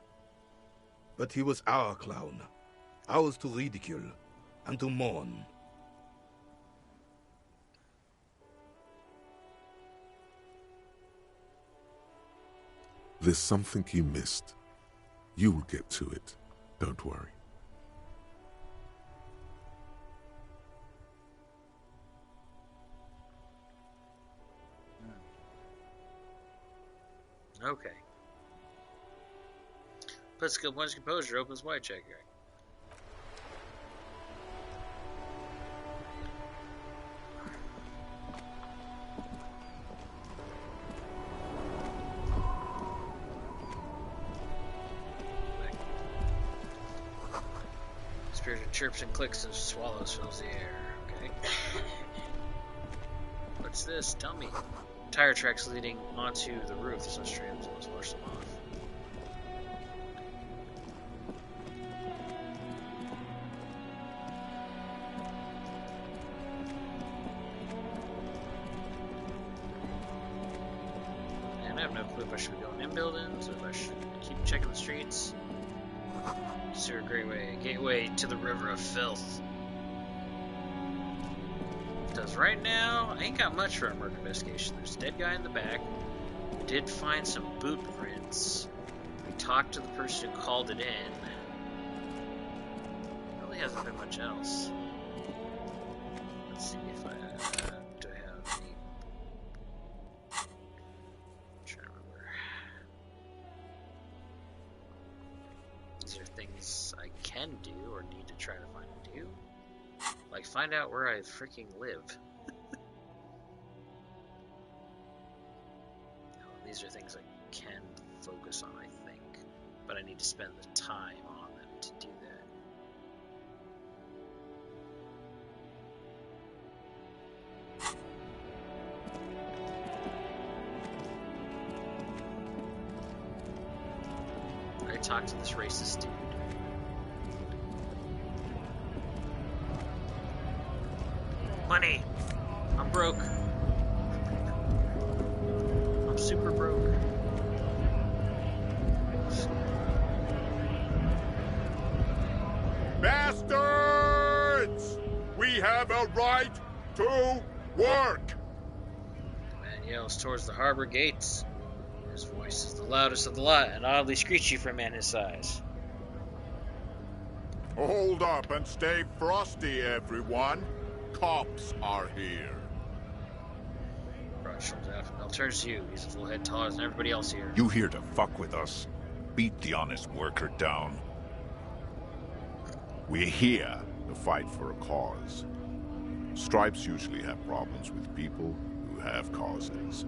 But he was our clown, ours to ridicule and to mourn. There's something you missed. You will get to it. Don't worry. Okay. Puts good one's composure, opens wide check. Heard the chirps and clicks of swallows fills the air. Okay. What's this? Tell me. Tire tracks leading onto the roof, so streams. Let's wash them off. And I have no clue if I should be going in buildings or if I should keep checking the streets. Sewer gateway to the river of filth. Because right now, I ain't got much for a murder investigation. There's a dead guy in the back. We did find some boot prints. We talked to the person who called it in. Really hasn't been much else. Let's see if I do I have any. I'm trying to remember. These are things I can do or need to try to find and do. Like, find out where I freaking live. These are things I can focus on, I think. But I need to spend the time on them to do that. I talked to this racist dude. Money! I'm broke. I'm super broke. Bastards! We have a right to work! The man yells towards the harbor gates. His voice is the loudest of the lot and oddly screechy for a man his size. Hold up and stay frosty, everyone. Cops are here. Broad shoulders Asphodel turns to you. He's a full head taller than everybody else here. You here to fuck with us? Beat the honest worker down. We're here to fight for a cause. Stripes usually have problems with people who have causes.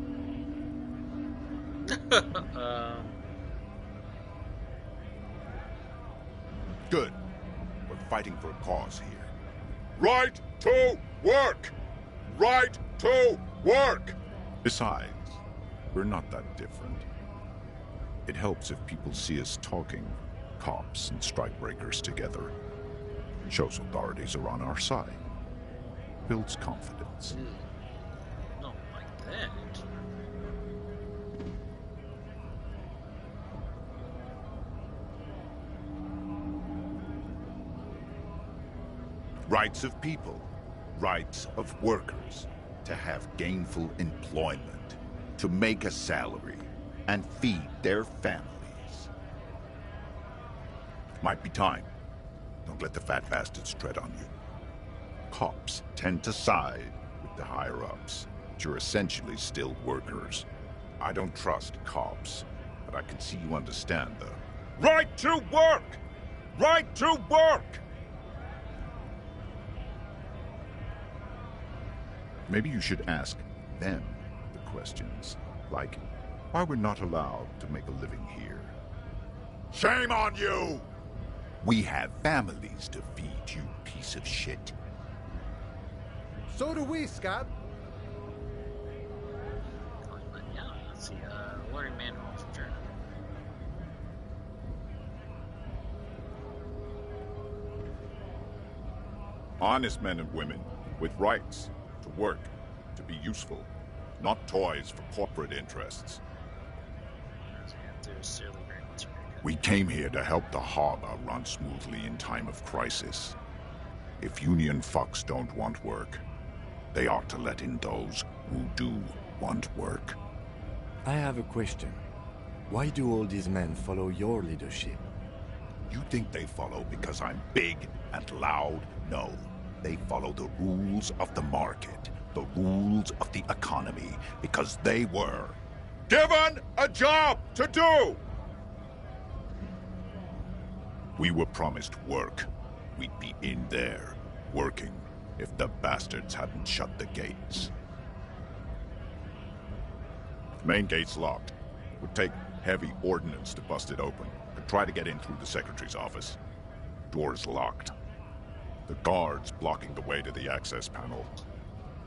Good. We're fighting for a cause here. Right to work! Right to work! Besides, we're not that different. It helps if people see us talking, cops and strikebreakers together. It shows authorities are on our side. Builds confidence. Not like that. Rights of people, rights of workers, to have gainful employment, to make a salary, and feed their families. Might be time. Don't let the fat bastards tread on you. Cops tend to side with the higher-ups, but you're essentially still workers. I don't trust cops, but I can see you understand the... Right to work! Right to work! Maybe you should ask them the questions, like why we're not allowed to make a living here. Shame on you! We have families to feed, you piece of shit. So do we, Scott. Yeah, let's see, learning manual from German. Honest men and women with rights to work, to be useful, not toys for corporate interests. We came here to help the harbor run smoothly in time of crisis. If union fucks don't want work, they ought to let in those who do want work. I have a question. Why do all these men follow your leadership? You think they follow because I'm big and loud? No. They follow the rules of the market, the rules of the economy, because they were given a job to do! We were promised work. We'd be in there, working, if the bastards hadn't shut the gates. Main gate's locked. Would take heavy ordnance to bust it open. Could try to get in through the secretary's office. Door's locked. The guards blocking the way to the access panel.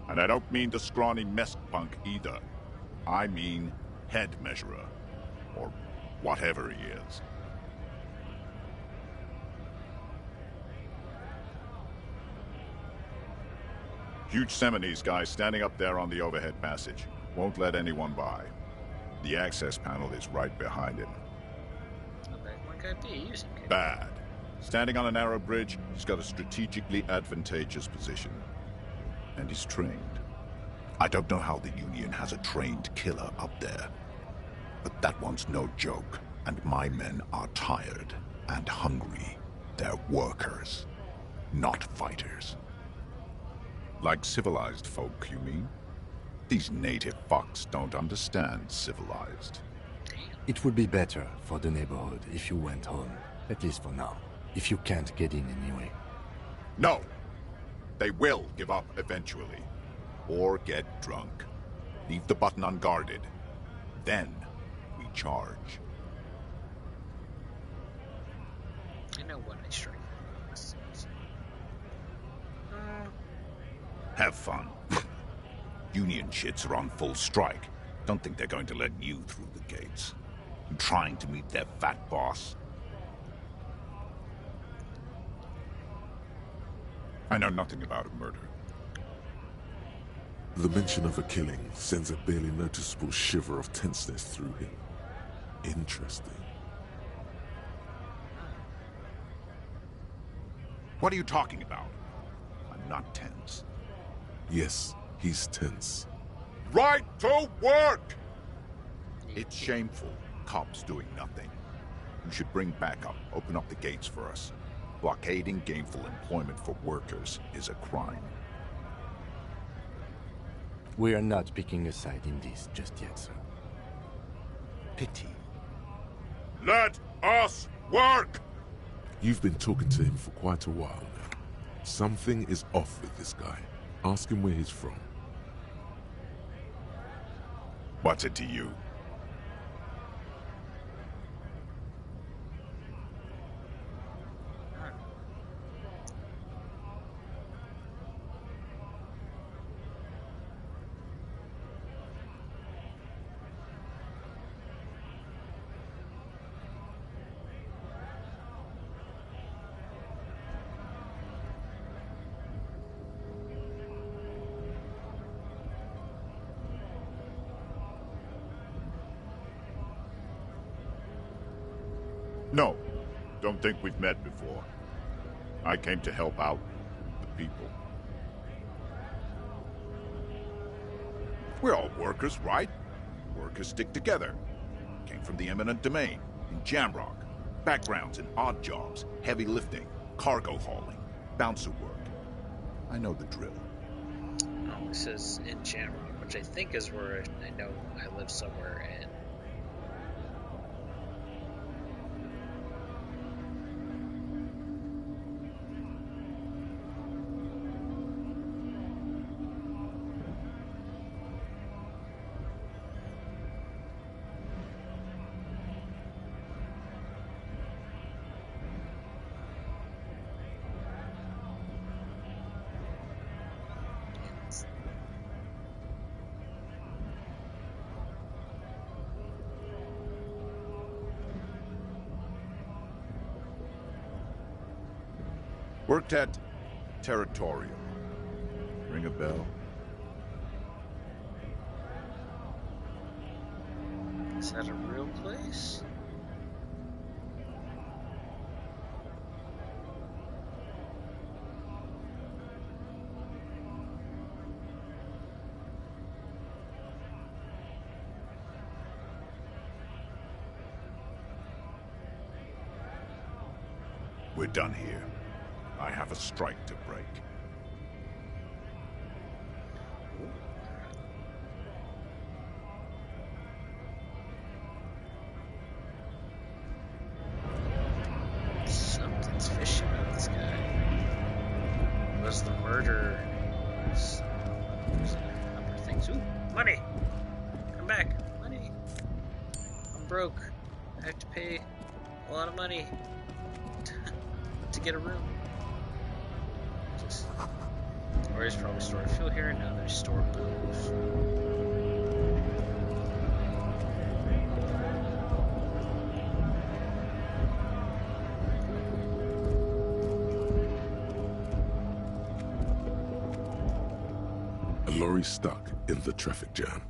And I don't mean the scrawny mess punk either. I mean head measurer. Or whatever he is. Huge Seminese guy standing up there on the overhead passage. Won't let anyone by. The access panel is right behind him. Bad. Standing on a narrow bridge, he's got a strategically advantageous position. And he's trained. I don't know how the Union has a trained killer up there. But that one's no joke. And my men are tired and hungry. They're workers, not fighters. Like civilized folk, you mean? These native fucks don't understand civilized. It would be better for the neighborhood if you went home, at least for now, if you can't get in anyway. No! They will give up eventually. Or get drunk. Leave the button unguarded. Then, we charge. I know what I strike. Have fun. Union shits are on full strike. Don't think they're going to let you through the gates. You trying to meet their fat boss? I know nothing about a murder. The mention of a killing sends a barely noticeable shiver of tenseness through him. Interesting. What are you talking about? I'm not tense. Yes, he's tense. Right to work! It's shameful. Cops doing nothing. You should bring backup. Open up the gates for us. Blockading gainful employment for workers is a crime. We are not picking a side in this just yet, sir. Pity. Let us work! You've been talking to him for quite a while now. Something is off with this guy. Ask him where he's from. What's it to you? No, don't think we've met before. I came to help out the people. We're all workers, right? Workers stick together. Came from the eminent domain, in Jamrock. Backgrounds in odd jobs, heavy lifting, cargo hauling, bouncer work. I know the drill. Oh, this is in Jamrock, which I think is where I know I live somewhere in. Worked at Territorial. Ring a bell? Is that a real place? We're done here. I have a strike to break. Something's fishy about this guy. Was the murder? There's a number of things. Ooh, money! Come back, money! I'm broke. I have to pay a lot of money to get a room. boxes. Or he's probably stored fuel here. No, there's stored booze. A lorry stuck in the traffic jam.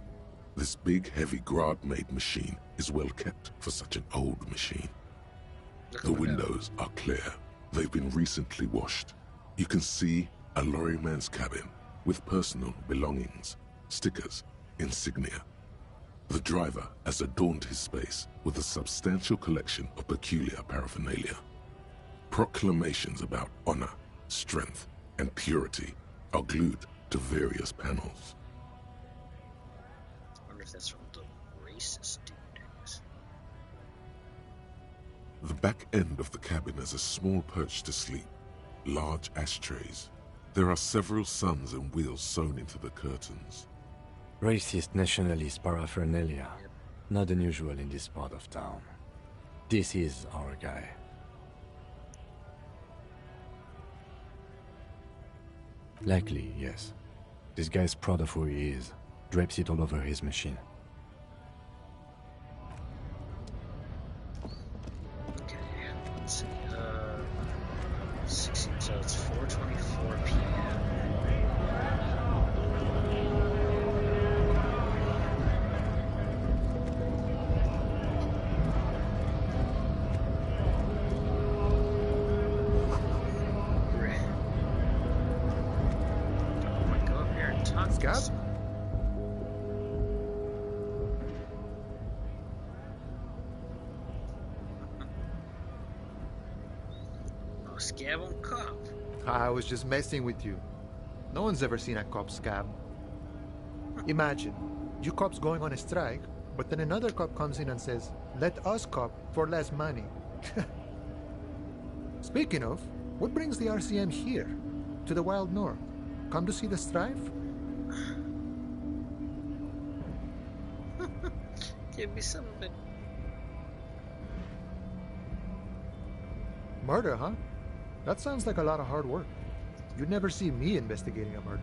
This big, heavy Grad-made machine is well kept for such an old machine. The windows are clear. They've been recently washed. You can see a lorryman's cabin with personal belongings, stickers, insignia. The driver has adorned his space with a substantial collection of peculiar paraphernalia. Proclamations about honor, strength, and purity are glued to various panels. I wonder if that's from the racist dude. The back end of the cabin has a small perch to sleep, large ashtrays. There are several suns and wheels sewn into the curtains. Racist nationalist paraphernalia. Not unusual in this part of town. This is our guy. Likely, yes. This guy's proud of who he is. Drapes it all over his machine. Okay, let's see. 16, so it's 4:24 p.m. Scab? Oh, scab on cop. I was just messing with you. No one's ever seen a cop scab. Imagine, you cops going on a strike, but then another cop comes in and says, let us cop for less money. Speaking of, what brings the RCM here? To the Wild North? Come to see the strife? Give me some of it. Murder, huh? That sounds like a lot of hard work. You'd never see me investigating a murder.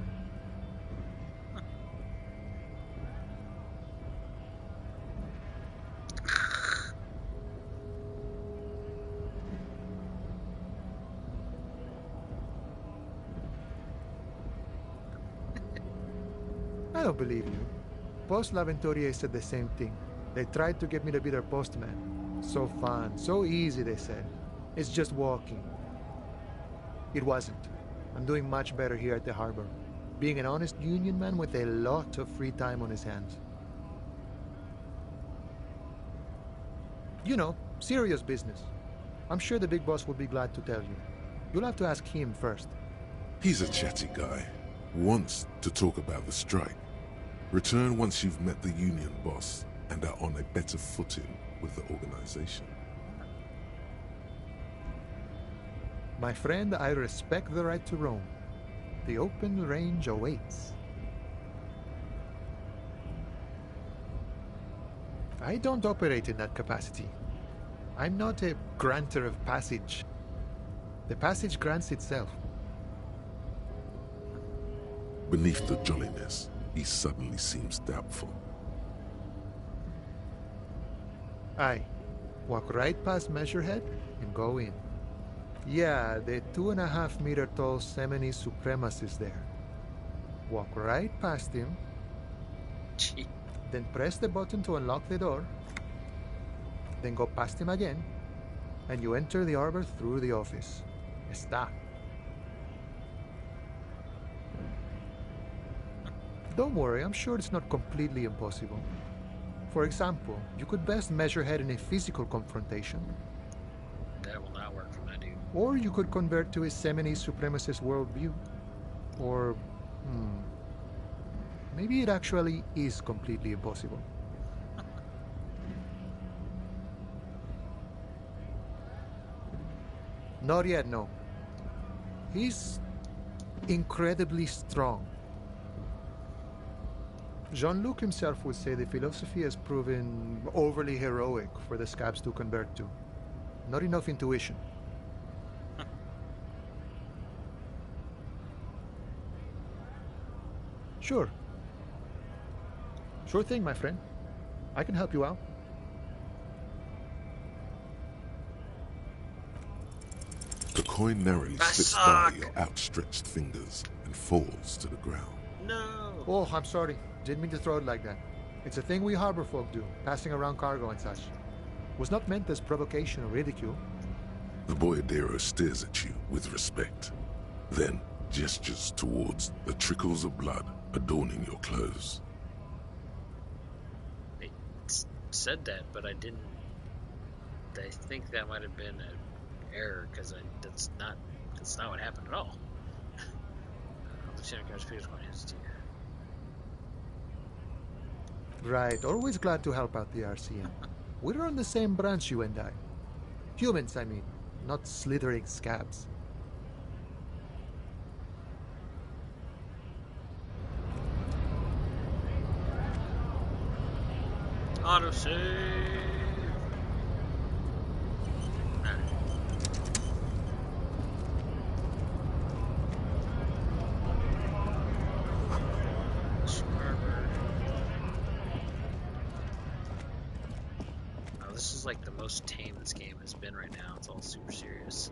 I don't believe you. Post L'Aventurier said the same thing. They tried to get me to be their postman. So fun, so easy, they said. It's just walking. It wasn't. I'm doing much better here at the harbor. Being an honest union man with a lot of free time on his hands. You know, serious business. I'm sure the big boss will be glad to tell you. You'll have to ask him first. He's a chatty guy. Wants to talk about the strike. Return once you've met the union boss and are on a better footing with the organization. My friend, I respect the right to roam. The open range awaits. I don't operate in that capacity. I'm not a granter of passage. The passage grants itself. Beneath the jolliness, he suddenly seems doubtful. Aye. Walk right past Measurehead and go in. Yeah, the 2.5 meter tall Semini Supremacist is there. Walk right past him. Gee. Then press the button to unlock the door. Then go past him again. And you enter the arbor through the office. Está. Don't worry, I'm sure it's not completely impossible. For example, you could best measure head in a physical confrontation. That will not work for my dude. Or you could convert to a Semini supremacist worldview. Or, maybe it actually is completely impossible. Not yet, no. He's incredibly strong. Jean-Luc himself would say the philosophy has proven overly heroic for the scabs to convert to. Not enough intuition. Sure. Sure thing, my friend. I can help you out. The coin narrowly slips by your outstretched fingers and falls to the ground. No! Oh, I'm sorry. Didn't mean to throw it like that. It's a thing we harbor folk do, passing around cargo and such. Was not meant as provocation or ridicule. The boyadero stares at you with respect, then gestures towards the trickles of blood adorning your clothes. I said that, but I didn't. I think that might have been an error, because that's not what happened at all. Right, always glad to help out the RCM. We're on the same branch, you and I. Humans, I mean, not slithering scabs. Autosave! This is like the most tame this game has been right now. It's all super serious.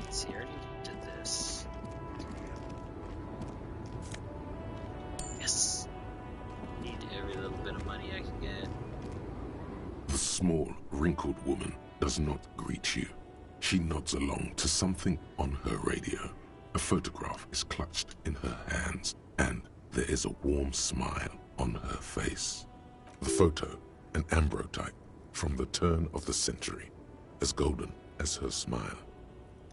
Let's see, I already did this. Yes! Need every little bit of money I can get. The small, wrinkled woman does not greet you. She nods along to something on her radio. A photograph is clutched in her hands, and there is a warm smile on her face. The photo, an ambrotype from the turn of the century, as golden as her smile.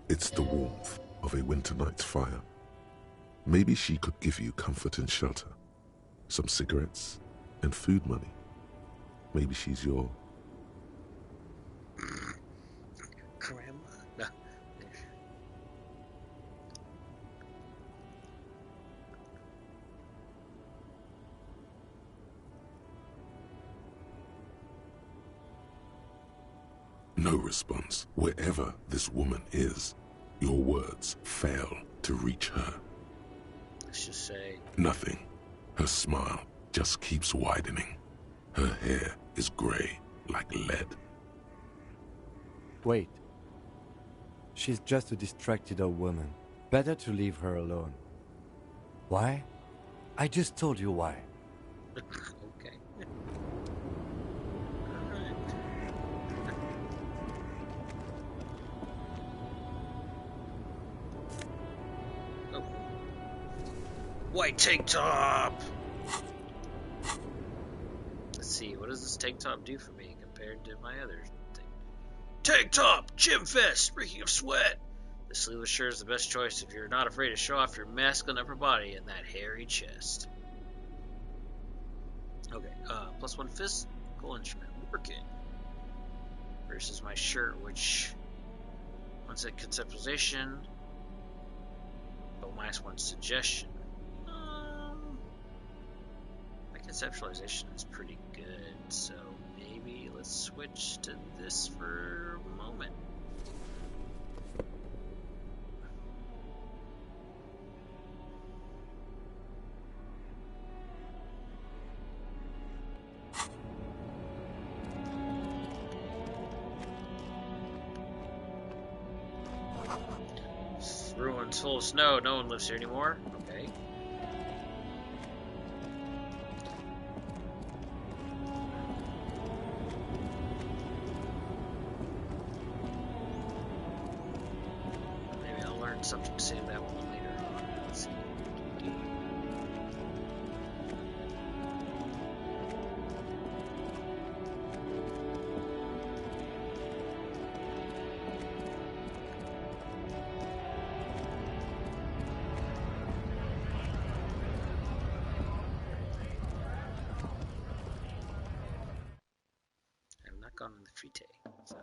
It's the warmth of a winter night's fire. Maybe she could give you comfort and shelter, some cigarettes and food money. Maybe she's your... Grandma? No. No response. Wherever this woman is, your words fail to reach her. Let's just say... Nothing. Her smile just keeps widening. Her hair is gray like lead. Wait. She's just a distracted old woman. Better to leave her alone. Why? I just told you why. Okay. Oh. White tank top! Let's see, what does this tank top do for me compared to my other thing? Tank top! Gym vest! Reeking of sweat! The sleeveless shirt is the best choice if you're not afraid to show off your masculine upper body and that hairy chest. Okay, +1 physical instrument working. Versus my shirt, which once at conceptualization, but -1 suggestion. My conceptualization is pretty good, so maybe let's switch to this for a moment. Ruins full of snow. No one lives here anymore. Okay. Maybe I'll learn something to save that one later on. Let's see. On the Frite, so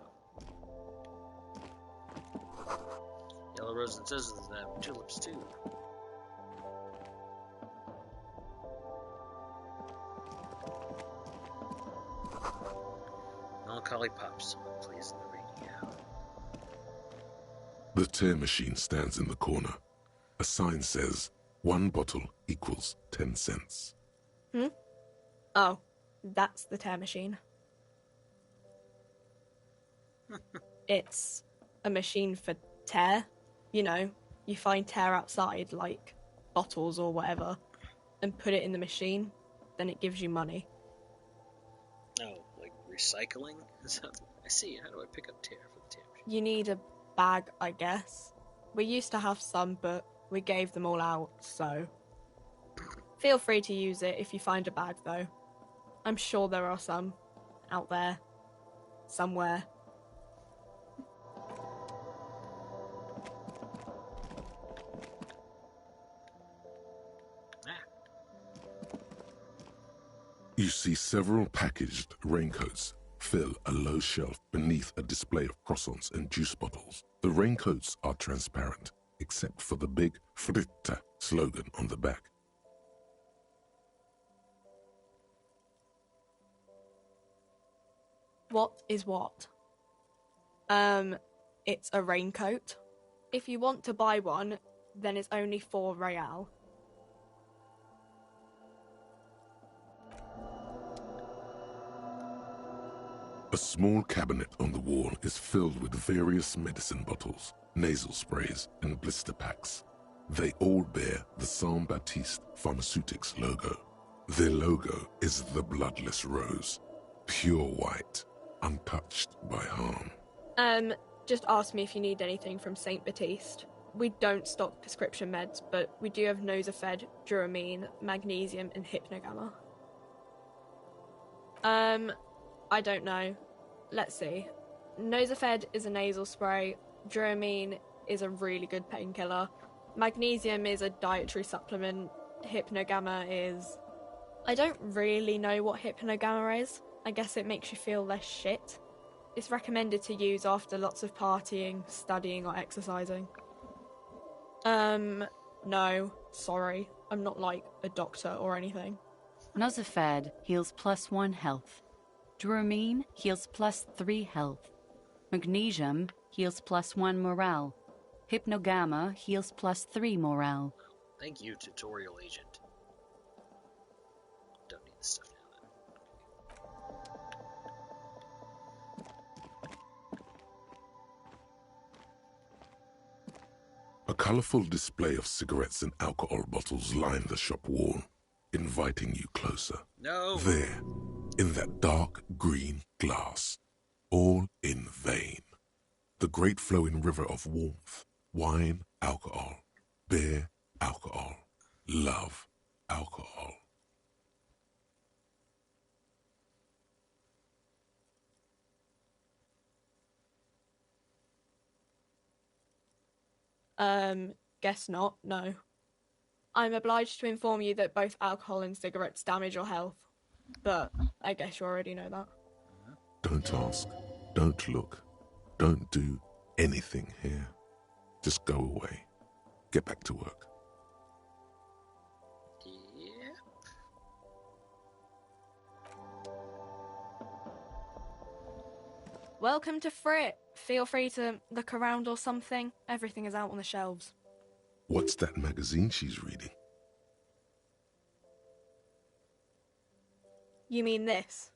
yellow roses and scissors and tulips too. Melancholy pops, someone plays on the radio. The tear machine stands in the corner. A sign says, 1 bottle equals 10 cents. Oh, that's the tear machine. It's a machine for tear. You know, you find tear outside, like bottles or whatever, and put it in the machine, then it gives you money. Oh, like recycling? I see. How do I pick up tear for the tear machine? You need a bag, I guess. We used to have some, but we gave them all out, so... Feel free to use it if you find a bag, though. I'm sure there are some out there. Somewhere. You see several packaged raincoats fill a low shelf beneath a display of croissants and juice bottles. The raincoats are transparent, except for the big Fritta slogan on the back. What is what? It's a raincoat. If you want to buy one, then it's only 4 real. A small cabinet on the wall is filled with various medicine bottles, nasal sprays, and blister packs. They all bear the Saint-Baptiste Pharmaceutics logo. Their logo is the bloodless rose, pure white, untouched by harm. Just ask me if you need anything from Saint Baptiste. We don't stock prescription meds, but we do have Nosafed, Duramine, Magnesium, and Hypnogamma. I don't know. Let's see. Nosafed is a nasal spray. Duramine is a really good painkiller. Magnesium is a dietary supplement. Hypnogamma is... I don't really know what Hypnogamma is. I guess it makes you feel less shit. It's recommended to use after lots of partying, studying, or exercising. No, sorry. I'm not like a doctor or anything. Nosafed heals +1 health. Duramine heals +3 health. Magnesium heals +1 morale. Hypnogamma heals +3 morale. Thank you, tutorial agent. Don't need this stuff now then. A colorful display of cigarettes and alcohol bottles line the shop wall, inviting you closer. No! There, in that dark green glass, all in vain. The great flowing river of warmth, wine, alcohol, beer, alcohol, love, alcohol. Guess not, no. I'm obliged to inform you that both alcohol and cigarettes damage your health. But I guess you already know that. Don't ask, don't look, don't do anything here. Just go away. Get back to work. Yeah. Welcome to Frit. Feel free to look around or something. Everything is out on the shelves. What's that magazine she's reading? You mean this?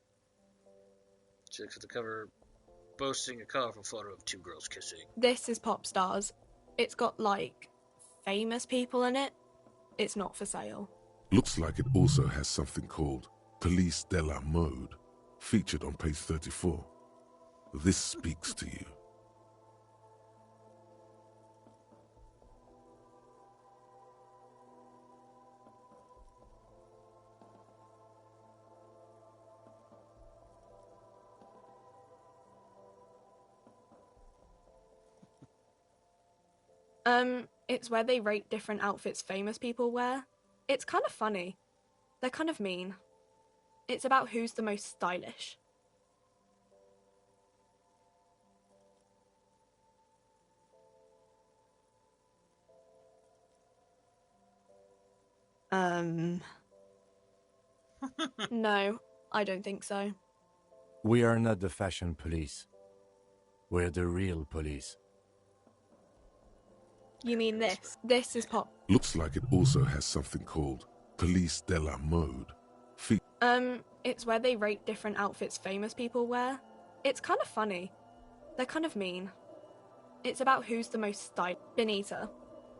She looks at the cover, boasting a colorful photo of 2 girls kissing. This is Pop Stars. It's got, like, famous people in it. It's not for sale. Looks like it also has something called Police de la Mode, featured on page 34. This speaks to you. It's where they rate different outfits famous people wear. It's kind of funny. They're kind of mean. It's about who's the most stylish. No, I don't think so. We are not the fashion police. We're the real police. You mean this? This is pop. Looks like it also has something called Police de la Mode. It's where they rate different outfits famous people wear. It's kind of funny. They're kind of mean. It's about who's the most stylish. Benita.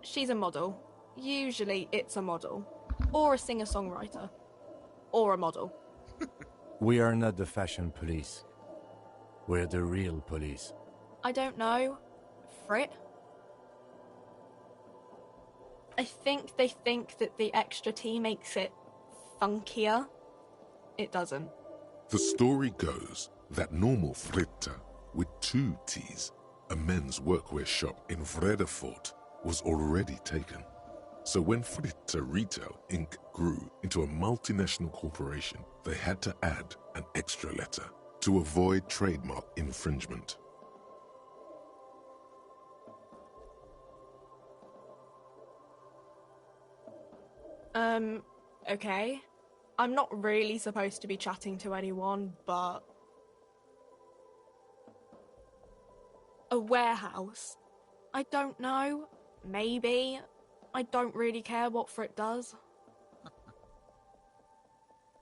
She's a model. Usually it's a model. Or a singer-songwriter. Or a model. We are not the fashion police. We're the real police. I don't know. Frit? I think they think that the extra T makes it funkier. It doesn't. The story goes that normal Fritta, with 2 T's, a men's workwear shop in Vredefort, was already taken. So when Fritta Retail Inc. grew into a multinational corporation, they had to add an extra letter to avoid trademark infringement. Okay. I'm not really supposed to be chatting to anyone, but... A warehouse? I don't know. Maybe. I don't really care what Frit does.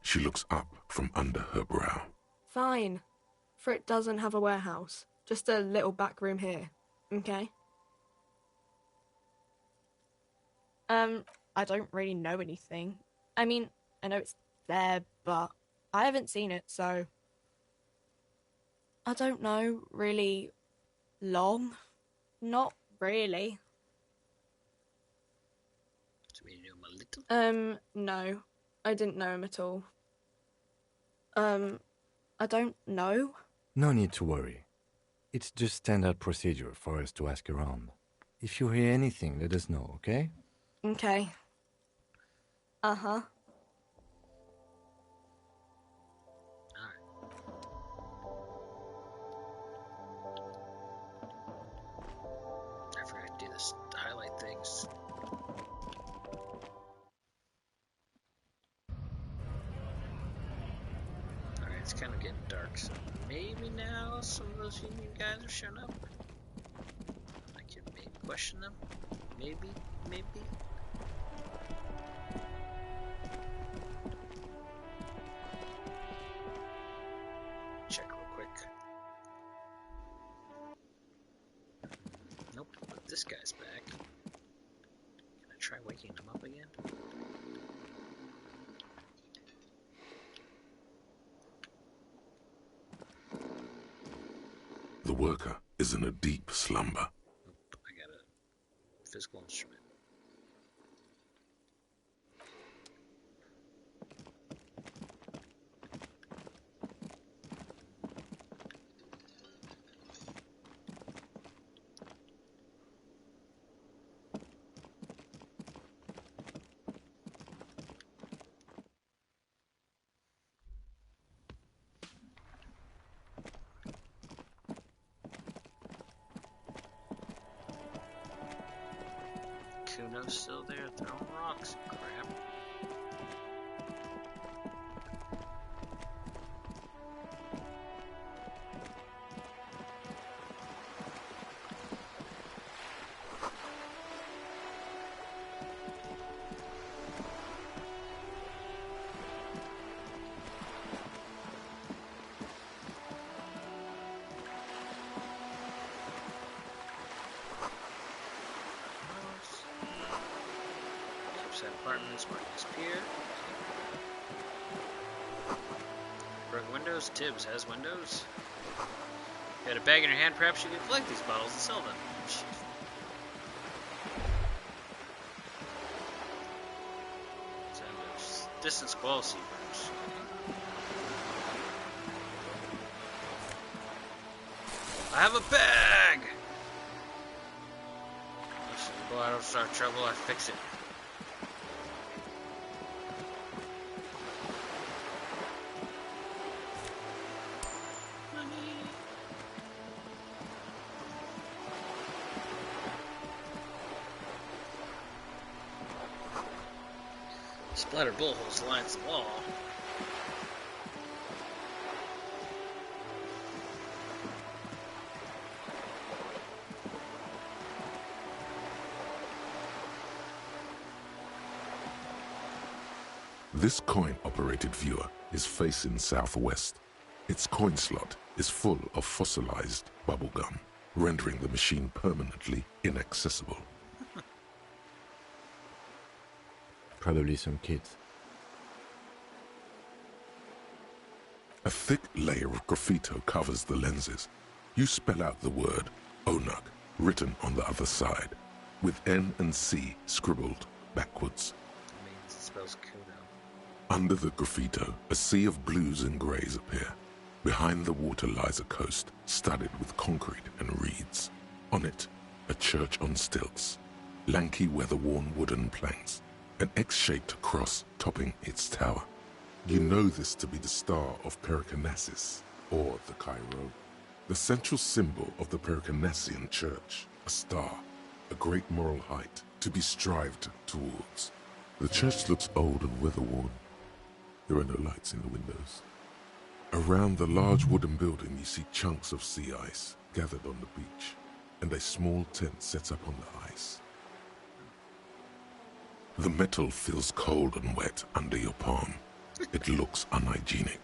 She looks up from under her brow. Fine. Frit doesn't have a warehouse. Just a little back room here. Okay? I don't really know anything. I mean, I know it's there, but I haven't seen it, so... I don't know, really... long? Not really. Do we know him a little? No. I didn't know him at all. I don't know. No need to worry. It's just standard procedure for us to ask around. If you hear anything, let us know, okay? Okay. Uh-huh. I forgot to do this to highlight things. Alright, it's kind of getting dark, so maybe now some of those Union guys are showing up. I can maybe question them. Maybe. Check real quick. Nope, but this guy's back. Can I try waking him up again? The worker is in a deep slumber. Nope, I got a physical instrument. Kuno's still there throwing rocks and crap. Apartments might disappear. Broken windows. Tibbs has windows. You got a bag in your hand, perhaps you could collect these bottles and sell them. Distance coil seepers. I have a bag! Listen, boy, I don't start trouble, I fix it. Splatter bullholes lines the wall. This coin-operated viewer is facing southwest. Its coin slot is full of fossilized bubblegum, rendering the machine permanently inaccessible. Probably some kids. A thick layer of graffito covers the lenses. You spell out the word Onug, written on the other side, with N and C scribbled backwards. It means it spells Kuno. Under the graffito, a sea of blues and greys appear. Behind the water lies a coast, studded with concrete and reeds. On it, a church on stilts, lanky weather-worn wooden planks, an X-shaped cross topping its tower. You know this to be the Star of Pericanasis, or the Cairo, the central symbol of the Pericanassian Church, a star, a great moral height to be strived towards. The church looks old and weather-worn. There are no lights in the windows. Around the large wooden building you see chunks of sea ice gathered on the beach, and a small tent set up on the ice. The metal feels cold and wet under your palm. It looks unhygienic.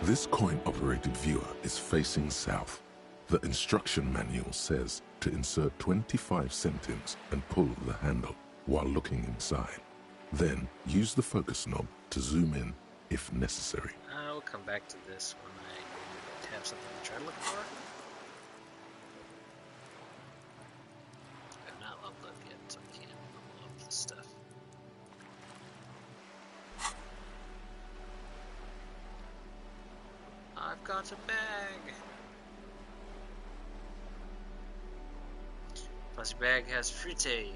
This coin-operated viewer is facing south. The instruction manual says to insert 25 centimes and pull the handle while looking inside. Then use the focus knob to zoom in if necessary. I'll come back to this when I have something to try to look for. I've not leveled up yet, so I can't level up this stuff. I've got a bag! Plastic bag has frite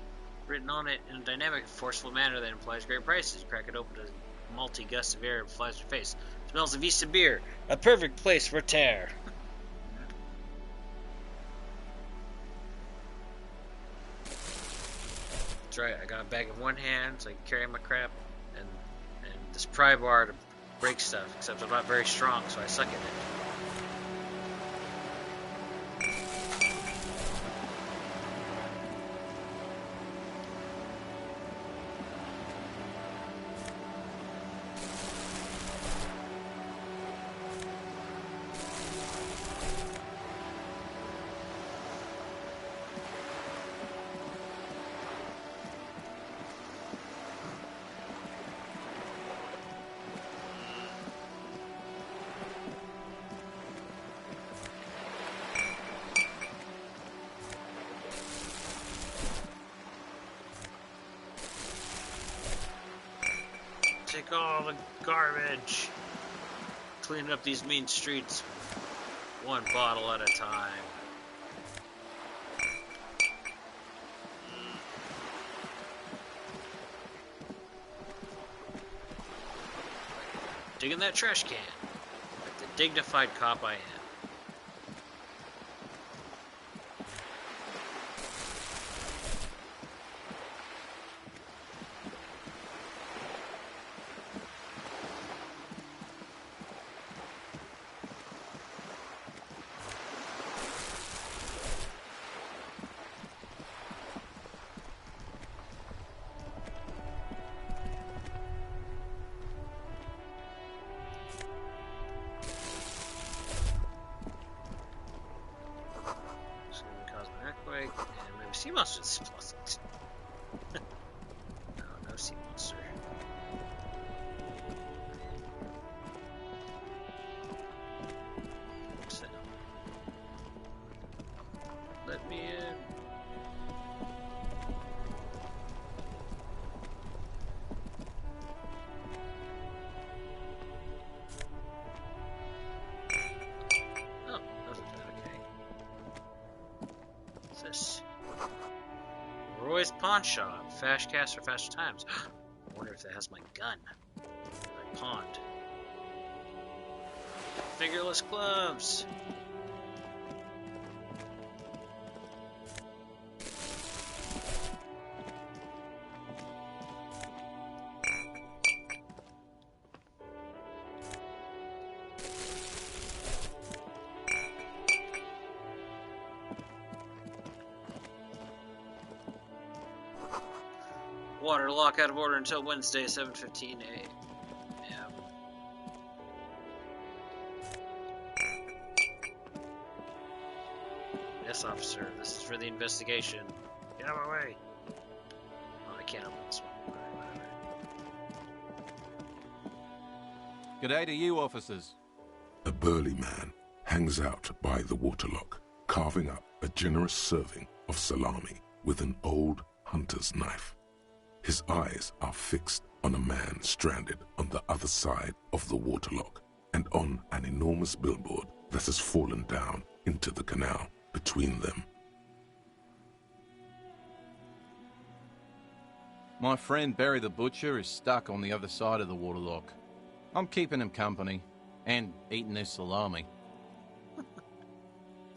written on it in a dynamic, forceful manner that implies great prices. You crack it open, a malty gust of air flies in your face. It smells of Vista beer, a perfect place for tear. That's right, I got a bag in one hand so I can carry my crap, and this pry bar to break stuff, except I'm not very strong, so I suck at it. Take all the garbage. Clean up these mean streets one bottle at a time. Digging that trash can like the dignified cop I am. Sea monsters pleasant. No sea monster. So, let me in. Oh, okay. What's this? Roy's Pawn Shop. Fast cash for faster times. I wonder if that has my gun. I pawned. Fingerless gloves. Water lock out of order until Wednesday, 7:15 a.m. Yes, officer. This is for the investigation. Get out of my way. Oh, I can't open this one. G'day to you, officers. A burly man hangs out by the waterlock, carving up a generous serving of salami with an old hunter's knife. His eyes are fixed on a man stranded on the other side of the waterlock and on an enormous billboard that has fallen down into the canal between them. My friend Barry the Butcher is stuck on the other side of the waterlock. I'm keeping him company and eating his salami.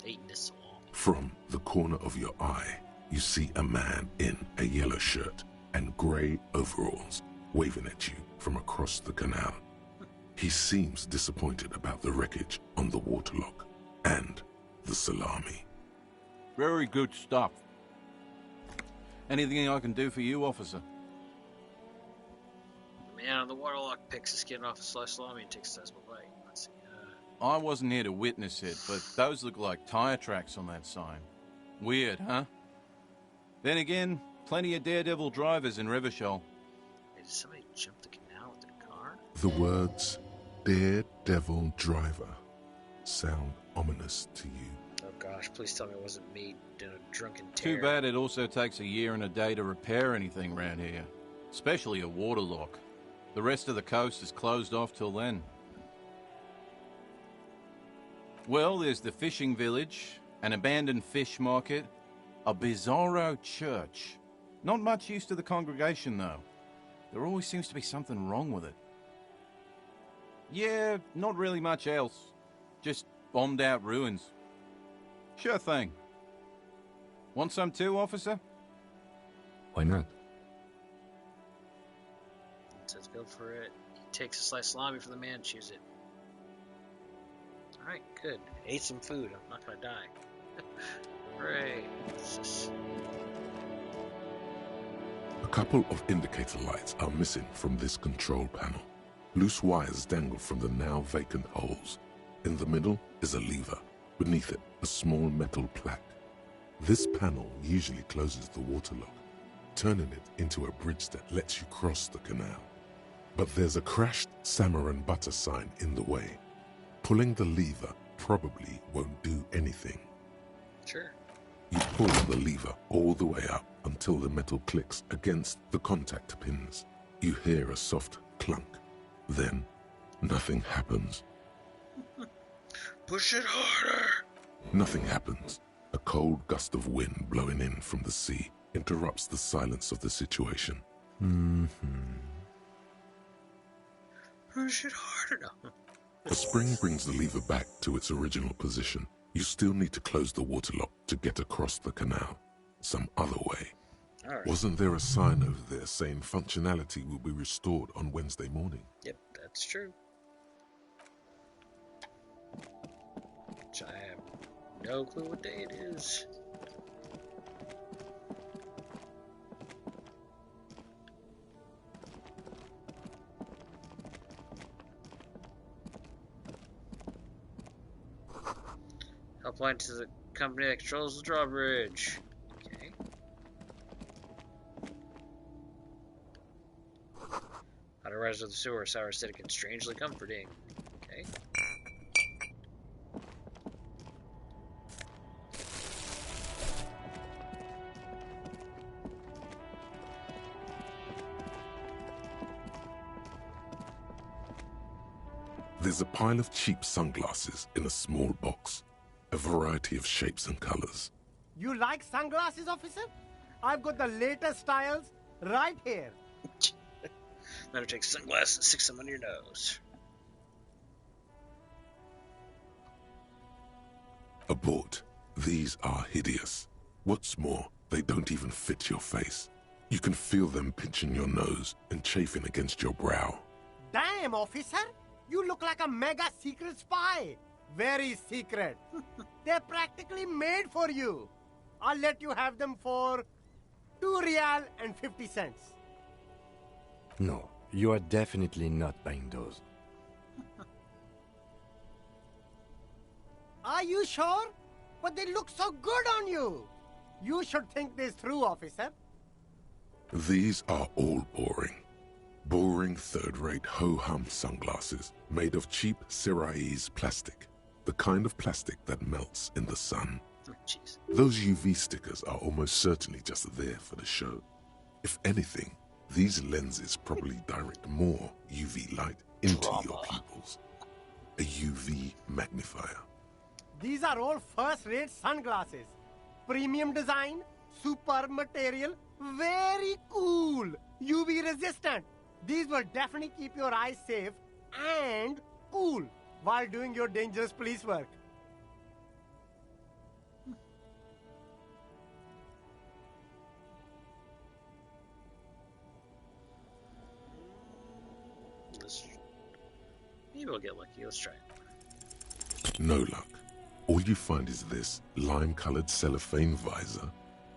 Eating this salami. From the corner of your eye, you see a man in a yellow shirt and grey overalls waving at you from across the canal. He seems disappointed about the wreckage on the waterlock and the salami. Very good stuff. Anything I can do for you, officer? The man on the waterlock picks the skin off a sliced salami and takes a sizable bite. Let's see. I wasn't here to witness it, but those look like tire tracks on that sign. Weird, huh? Then again, plenty of daredevil drivers in Revachol. Hey, did somebody jump the canal with their car? The words daredevil driver sound ominous to you. Oh gosh, please tell me it wasn't me in a drunken terror. Too bad it also takes a year and a day to repair anything round here. Especially a waterlock. The rest of the coast is closed off till then. Well, there's the fishing village, an abandoned fish market, a bizarro church. Not much use to the congregation, though. There always seems to be something wrong with it. Yeah, not really much else. Just bombed out ruins. Sure thing. Want some too, officer? Why not? Says go for it. He takes a slice of salami from the man and chews it. Alright, good. Ate some food. I'm not gonna die. Hooray. A couple of indicator lights are missing from this control panel. Loose wires dangle from the now vacant holes. In the middle is a lever. Beneath it, a small metal plaque. This panel usually closes the waterlock, turning it into a bridge that lets you cross the canal. But there's a crashed salmon and butter sign in the way. Pulling the lever probably won't do anything. Sure. You pull the lever all the way up until the metal clicks against the contact pins. You hear a soft clunk. Then, nothing happens. Push it harder. Nothing happens. A cold gust of wind blowing in from the sea interrupts the silence of the situation. Push it harder. No. A spring brings the lever back to its original position. You still need to close the waterlock to get across the canal. Some other way. Right. Wasn't there a sign over there saying functionality will be restored on Wednesday morning? Yep, that's true. Which I have no clue what day it is. Helpline to the company that controls the drawbridge. Okay. How to rise to the sewer, sour, acidic, and strangely comforting. Okay. There's a pile of cheap sunglasses in a small box. A variety of shapes and colors. You like sunglasses, officer? I've got the latest styles right here. Better take sunglasses and stick them under your nose. Abort. These are hideous. What's more, they don't even fit your face. You can feel them pinching your nose and chafing against your brow. Damn, officer! You look like a mega secret spy. Very secret. They're practically made for you. I'll let you have them for 2 real and 50 cents. No, you are definitely not buying those. Are you sure? But they look so good on you. You should think this through, officer. These are all boring. Boring third-rate ho-hum sunglasses made of cheap Syrahese plastic. The kind of plastic that melts in the sun. Oh, jeez. Those UV stickers are almost certainly just there for the show. If anything, these lenses probably direct more UV light into your pupils. A UV magnifier. These are all first-rate sunglasses. Premium design, superb material, very cool, UV resistant. These will definitely keep your eyes safe and cool while doing your dangerous police work. Maybe we'll get lucky. Let's try it. No luck. All you find is this lime-colored cellophane visor,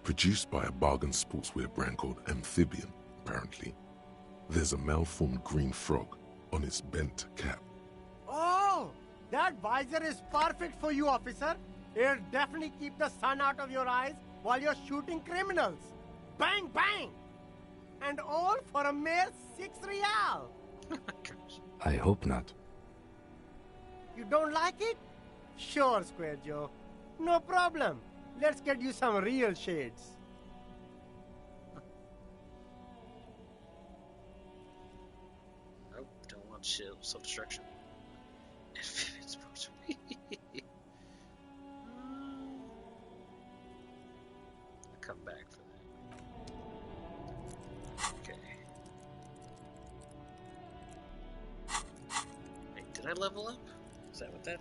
produced by a bargain sportswear brand called Amphibian, apparently. There's a malformed green frog on its bent cap. Oh, that visor is perfect for you, officer. It'll definitely keep the sun out of your eyes while you're shooting criminals. Bang, bang! And all for a mere 6 real. I hope not. You don't like it? Sure, Square Joe. No problem. Let's get you some real shades. Nope, don't want shit. Self-destruction. It's supposed to be. I'll come back for that. Okay. Wait, did I level up? Is that what that?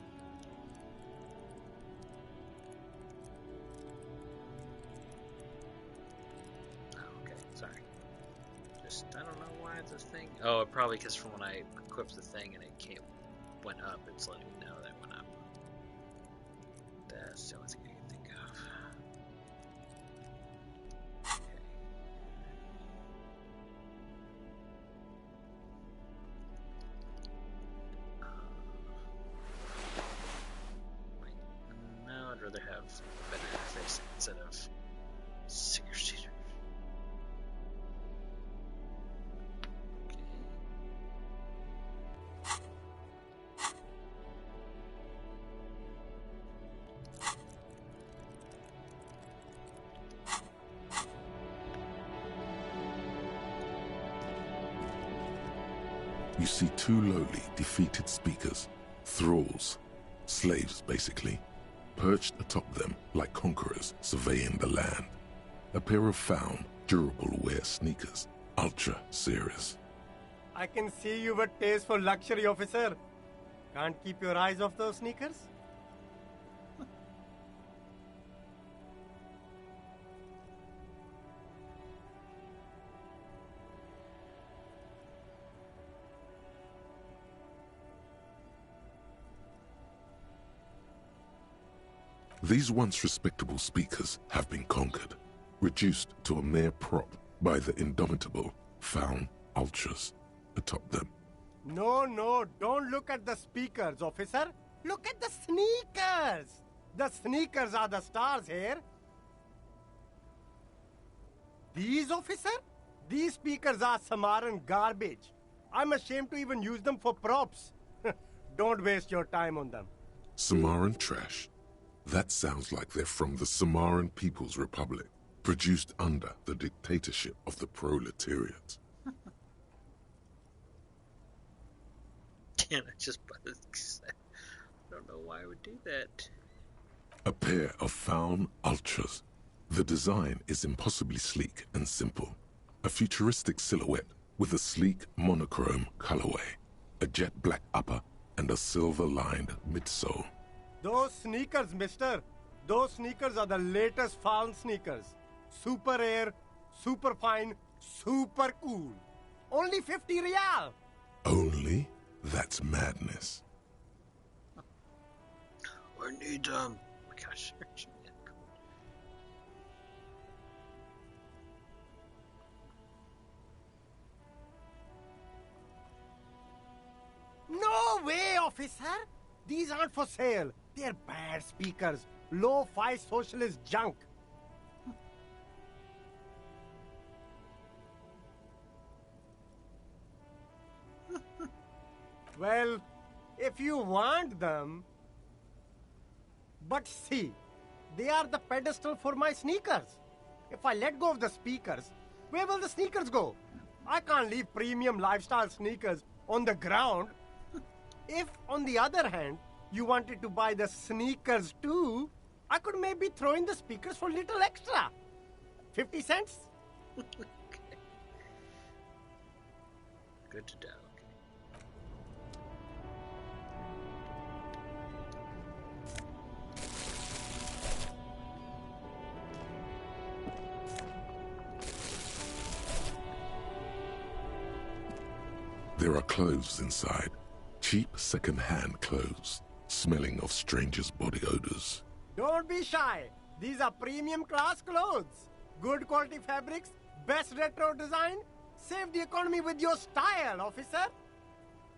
I don't know why this thing. Oh, probably because from when I equipped the thing and it went up, it's letting me know that it went up. That's the only thing I can think of. Okay. Wait, no, I'd rather have a better interface instead of sticker shooter. You see two lowly, defeated speakers, thralls, slaves basically, perched atop them like conquerors surveying the land. A pair of found, durable wear sneakers, ultra serious. I can see you with taste for luxury, officer. Can't keep your eyes off those sneakers? These once respectable speakers have been conquered, reduced to a mere prop by the indomitable found ultras atop them. No, don't look at the speakers, officer. Look at the sneakers. The sneakers are the stars here. These, officer? These speakers are Samaran garbage. I'm ashamed to even use them for props. Don't waste your time on them. Samaran trash. That sounds like they're from the Samaran People's Republic, produced under the dictatorship of the proletariat. Damn, I just bought this. I don't know why I would do that. A pair of found ultras. The design is impossibly sleek and simple. A futuristic silhouette with a sleek monochrome colorway, a jet black upper, and a silver-lined midsole. Those sneakers, mister. Those sneakers are the latest found sneakers. Super air, super fine, super cool. Only 50 real. Only? That's madness. I need, oh my gosh. officer. These aren't for sale. They're bad speakers. Lo-fi socialist junk. Well, if you want them... But see, they are the pedestal for my sneakers. If I let go of the speakers, where will the sneakers go? I can't leave premium lifestyle sneakers on the ground. If, on the other hand, you wanted to buy the sneakers too, I could maybe throw in the speakers for a little extra. 50 cents? Good to know. There are clothes inside. Cheap second-hand clothes, smelling of strangers' body odors. Don't be shy. These are premium class clothes. Good quality fabrics, best retro design. Save the economy with your style, officer.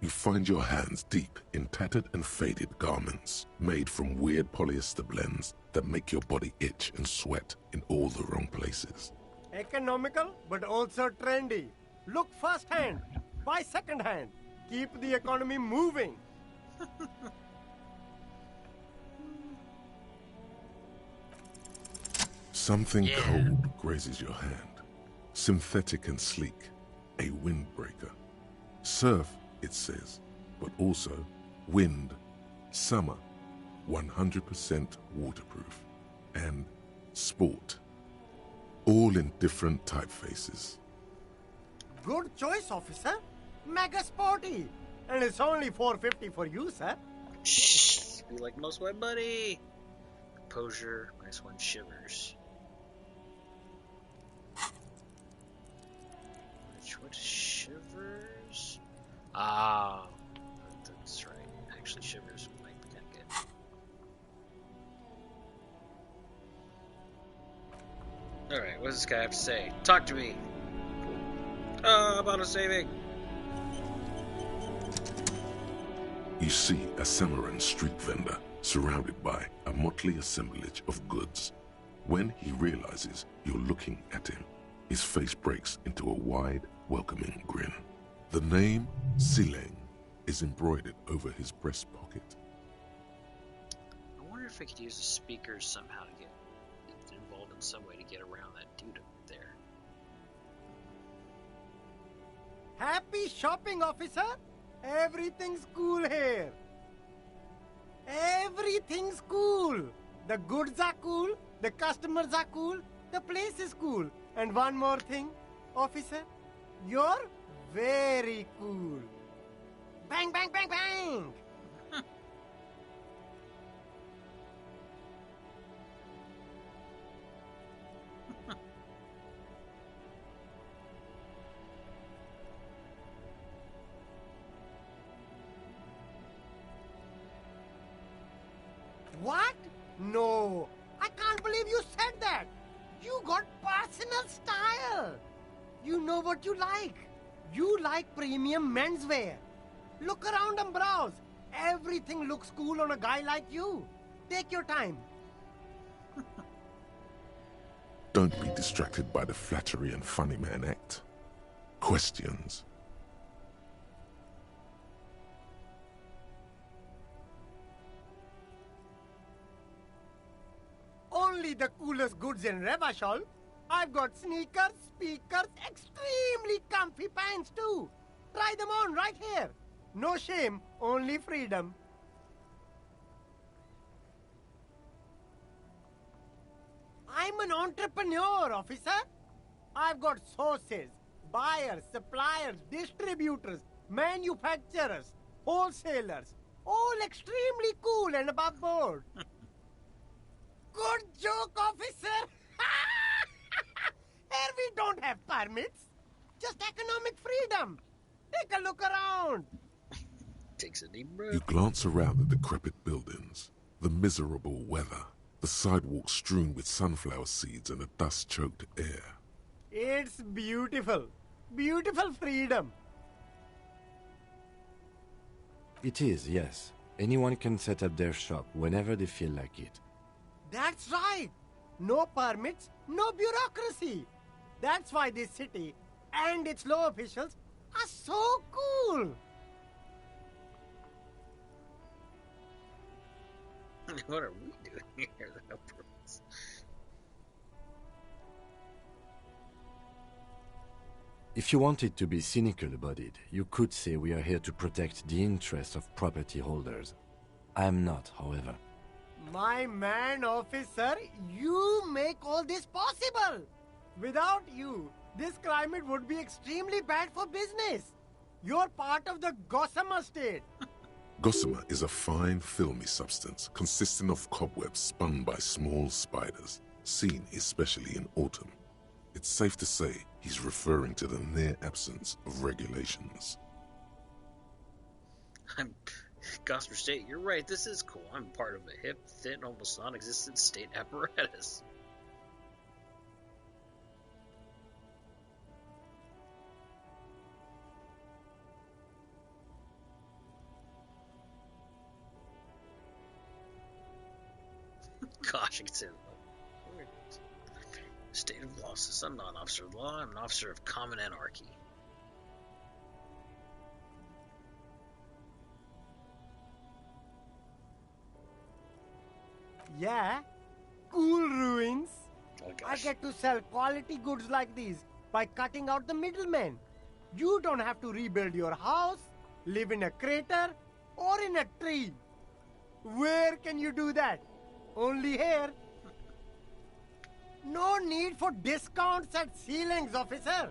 You find your hands deep in tattered and faded garments made from weird polyester blends that make your body itch and sweat in all the wrong places. Economical, but also trendy. Look first-hand, buy second-hand. Keep the economy moving. Something cold grazes your hand. Synthetic and sleek. A windbreaker. Surf, it says, but also wind, summer, 100% waterproof, and sport. All in different typefaces. Good choice, officer. Mega sporty. And it's only $4.50 for you, sir. Shh, be like most white buddy. Composure, -1 shivers. What shivers? Ah, that's right. Actually, shivers might be kind of good. Alright, what does this guy have to say? Talk to me! About a saving! You see a Samaran street vendor surrounded by a motley assemblage of goods. When he realizes you're looking at him, his face breaks into a wide, welcoming grin. The name Sileng is embroidered over his breast pocket. I wonder if I could use the speakers somehow to get involved in some way to get around that dude up there. Happy shopping, officer. Everything's cool here. Everything's cool. The goods are cool, the customers are cool, the place is cool. And one more thing, officer, you're very cool. Bang, bang, bang, bang! What? No, I can't believe you said that. You got personal style. You know what you like. You like premium menswear. Look around and browse. Everything looks cool on a guy like you. Take your time. Don't be distracted by the flattery and funny man act. Questions. Only the coolest goods in Revachol. I've got sneakers, speakers, extremely comfy pants too. Try them on right here. No shame, only freedom. I'm an entrepreneur, officer. I've got sources, buyers, suppliers, distributors, manufacturers, wholesalers, all extremely cool and above board. Good joke, officer. Here we don't have permits, just economic freedom. Take a look around. Takes a deep breath. You glance around the decrepit buildings, the miserable weather, the sidewalks strewn with sunflower seeds and a dust-choked air. It's beautiful. Beautiful freedom. It is, yes. Anyone can set up their shop whenever they feel like it. That's right. No permits, no bureaucracy. That's why this city and its law officials are so cool. What are we doing here? No purpose. If you wanted to be cynical about it, you could say we are here to protect the interests of property holders. I am not, however. My man, officer, you make all this possible. Without you, this climate would be extremely bad for business. You're part of the Gossamer state. Gossamer is a fine, filmy substance consisting of cobwebs spun by small spiders, seen especially in autumn. It's safe to say he's referring to the near absence of regulations. Gossamer State, you're right, this is cool. I'm part of a hip, thin, almost non-existent state apparatus. Gosh, I can say that. State of losses. I'm not an officer of law, I'm an officer of common anarchy. Yeah, cool ruins. Oh, I gosh. get to sell quality goods like these by cutting out the middlemen. You don't have to rebuild your house, live in a crater, or in a tree. Where can you do that? Only here. No need for discounts at ceilings, officer.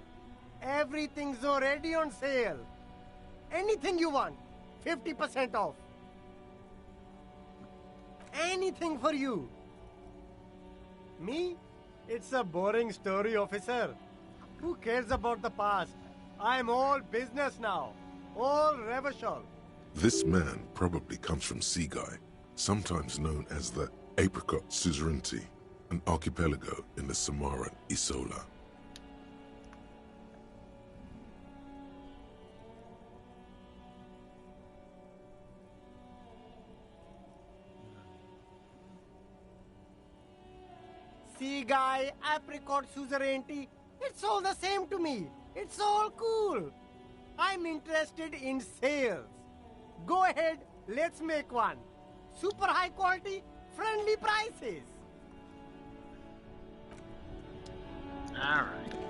Everything's already on sale. Anything you want, 50% off. Anything for you. Me? It's a boring story, officer. Who cares about the past? I'm all business now. All Revachol. This man probably comes from Seaguy, sometimes known as the Apricot Suzerainty, an archipelago in the Samaran Isola. Sea guy, apricot suzerainty, it's all the same to me. It's all cool. I'm interested in sales. Go ahead, let's make one. Super high quality, friendly prices. All right.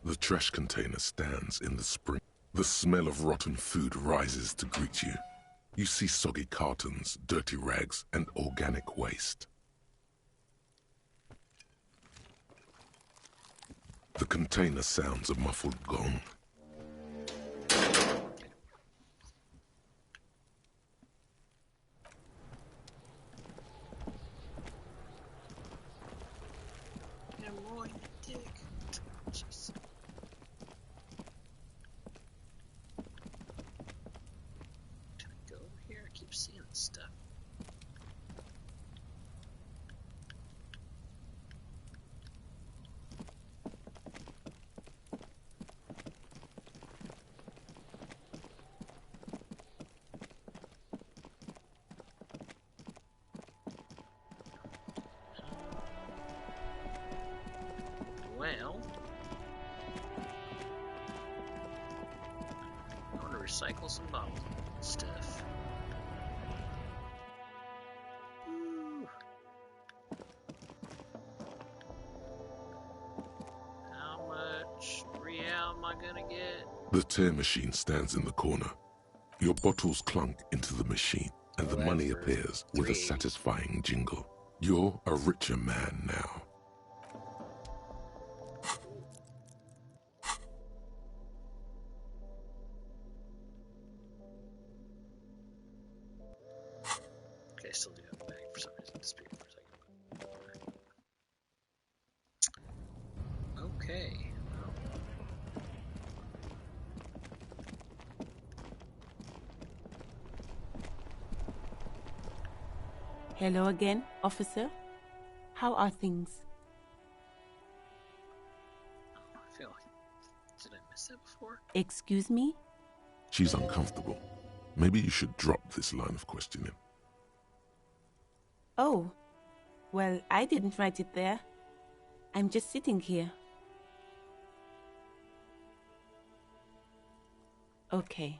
The trash container stands in the spring. The smell of rotten food rises to greet you. You see soggy cartons, dirty rags, and organic waste. The container sounds a muffled gong. Well, I want to recycle some bottle stuff. Ooh. How much real am I gonna get? The tear machine stands in the corner. Your bottles clunk into the machine, and the money appears with a satisfying jingle. You're a richer man now. Okay, still do have a bag for some reason. Disappeared for a second. Okay. Hello again, officer. How are things? I feel like... Did I miss that before? Excuse me? She's uncomfortable. Maybe you should drop this line of questioning. Oh, well, I didn't write it there. I'm just sitting here. Okay.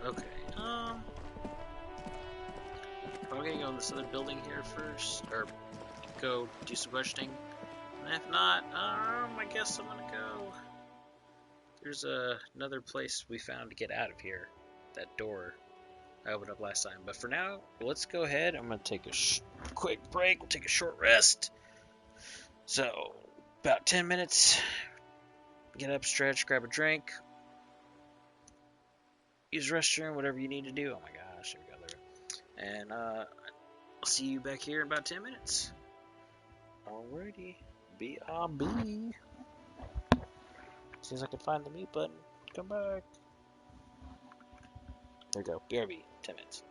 Okay, I'm gonna go in this other building here first, or go do some questioning. And if not, I guess I'm gonna go. There's another place we found to get out of here. That door I opened up last time. But for now, let's go ahead. I'm gonna take a quick break. We'll take a short rest. So, about 10 minutes. Get up, stretch, grab a drink. Use the restroom, whatever you need to do. Oh my gosh, there we go there. And I'll see you back here in about 10 minutes. Alrighty. BRB. As soon as I can find the mute button, come back. There we go. BRB. 10 minutes.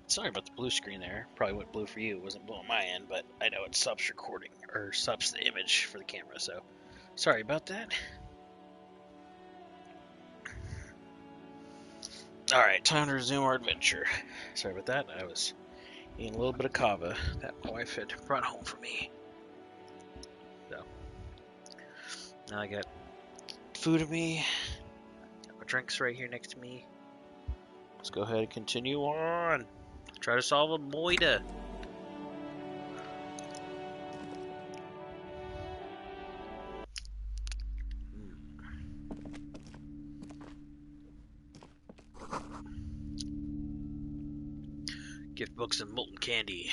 sorry about the blue screen there. Probably went blue for you. It wasn't blue on my end, but I know it stops recording, or stops the image for the camera, so sorry about that. Alright, time to resume our adventure. Sorry about that. I was eating a little bit of kava that my wife had brought home for me. So, now I got food of me. Got my drinks right here next to me. Let's go ahead and continue on. Try to solve a moida. Gift books and molten candy.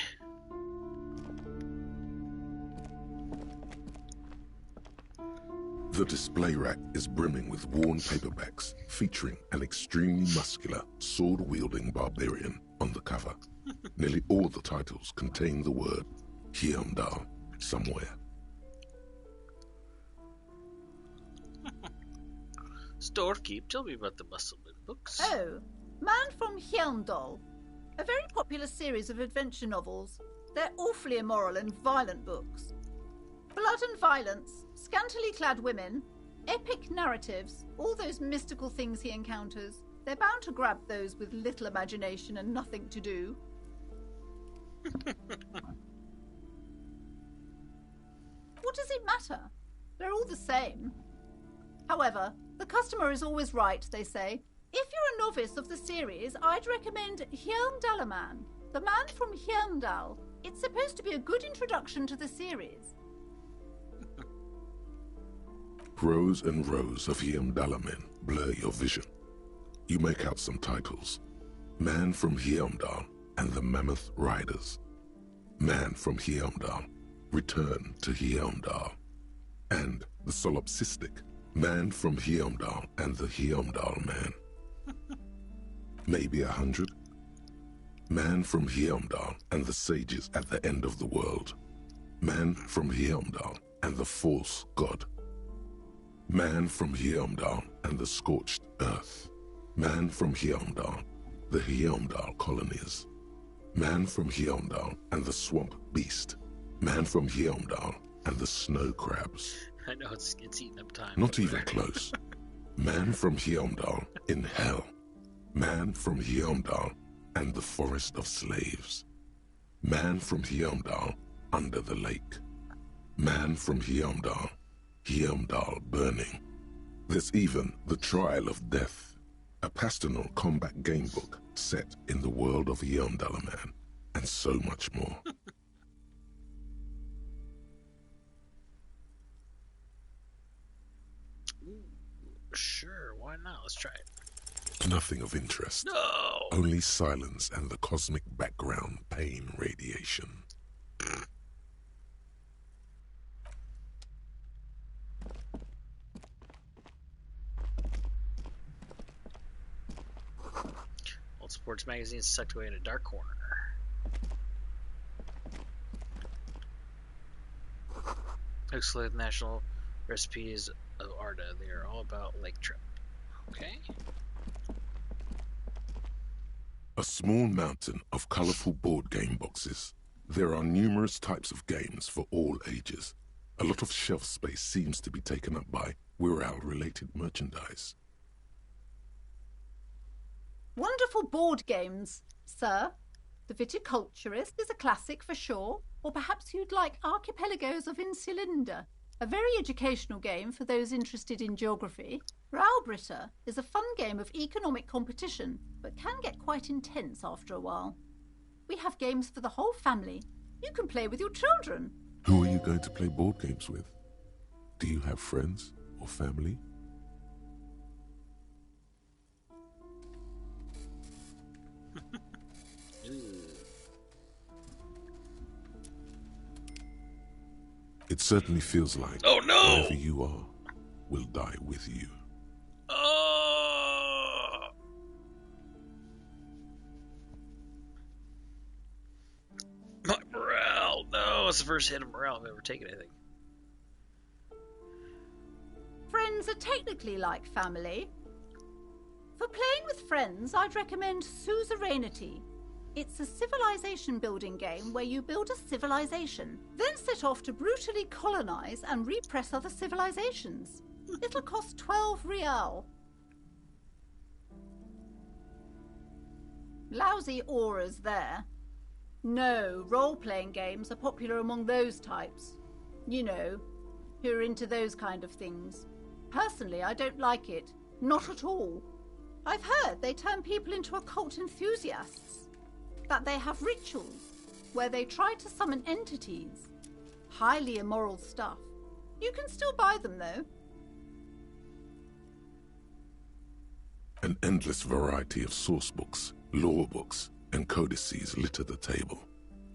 The display rack is brimming with worn paperbacks featuring an extremely muscular, sword-wielding barbarian on the cover. Nearly all the titles contain the word Hyundai somewhere. Storekeep, tell me about the Muscleman books. Oh, Man from Hyundai. A very popular series of adventure novels. They're awfully immoral and violent books. Blood and violence, scantily clad women, epic narratives, all those mystical things he encounters. They're bound to grab those with little imagination and nothing to do. What does it matter? They're all the same. However, the customer is always right, they say. If you're a novice of the series, I'd recommend Hyundalaman, the man from Hyundal. It's supposed to be a good introduction to the series. Rows and rows of Hyundalamen blur your vision. You make out some titles. Man from Hyundal and the Mammoth Riders. Man from Hyundal, Return to Hyundal. And the solipsistic Man from Hyundal and the Hyundal Man. Maybe 100. Man from Hyundal and the sages at the end of the world. Man from Hyundal and the false god. Man from Hyundal and the scorched earth. Man from Hyundal, the Hyundal colonies. Man from Hyundal and the swamp beast. Man from Hyundal and the snow crabs. I know it's eating up time. Not even close. Man from Hyundal in hell. Man from Hyundal and the forest of slaves. Man from Hyundal under the lake. Man from Hyundal, Hyundal burning. There's even the Trial of Death, a pastoral combat game book set in the world of Hyundalaman, and so much more. Sure, why not? Let's try it. Nothing of interest. No! Only silence and the cosmic background pain radiation. Old sports magazine sucked away in a dark corner. Exclude national recipes of Arda. They are all about lake trip. Okay. A small mountain of colorful board game boxes. There are numerous types of games for all ages. A lot of shelf space seems to be taken up by Wirral-related merchandise. Wonderful board games, sir. The Viticulturist is a classic for sure, or perhaps you'd like Archipelagos of Insulinda, a very educational game for those interested in geography. Raubritta is a fun game of economic competition, but can get quite intense after a while. We have games for the whole family. You can play with your children. Who are you going to play board games with? Do you have friends or family? It certainly feels like oh, no! wherever you are will die with you. Oh! My morale! No, it's the first hit of morale I've ever taken, I think. Friends are technically like family. For playing with friends, I'd recommend Suzerainty. It's a civilization building game where you build a civilization, then set off to brutally colonize and repress other civilizations. It'll cost 12 real. Lousy auras there. No, role-playing games are popular among those types. You know, who are into those kind of things. Personally, I don't like it. Not at all. I've heard they turn people into occult enthusiasts. That they have rituals where they try to summon entities. Highly immoral stuff. You can still buy them, though. An endless variety of source books, lore books, and codices litter the table.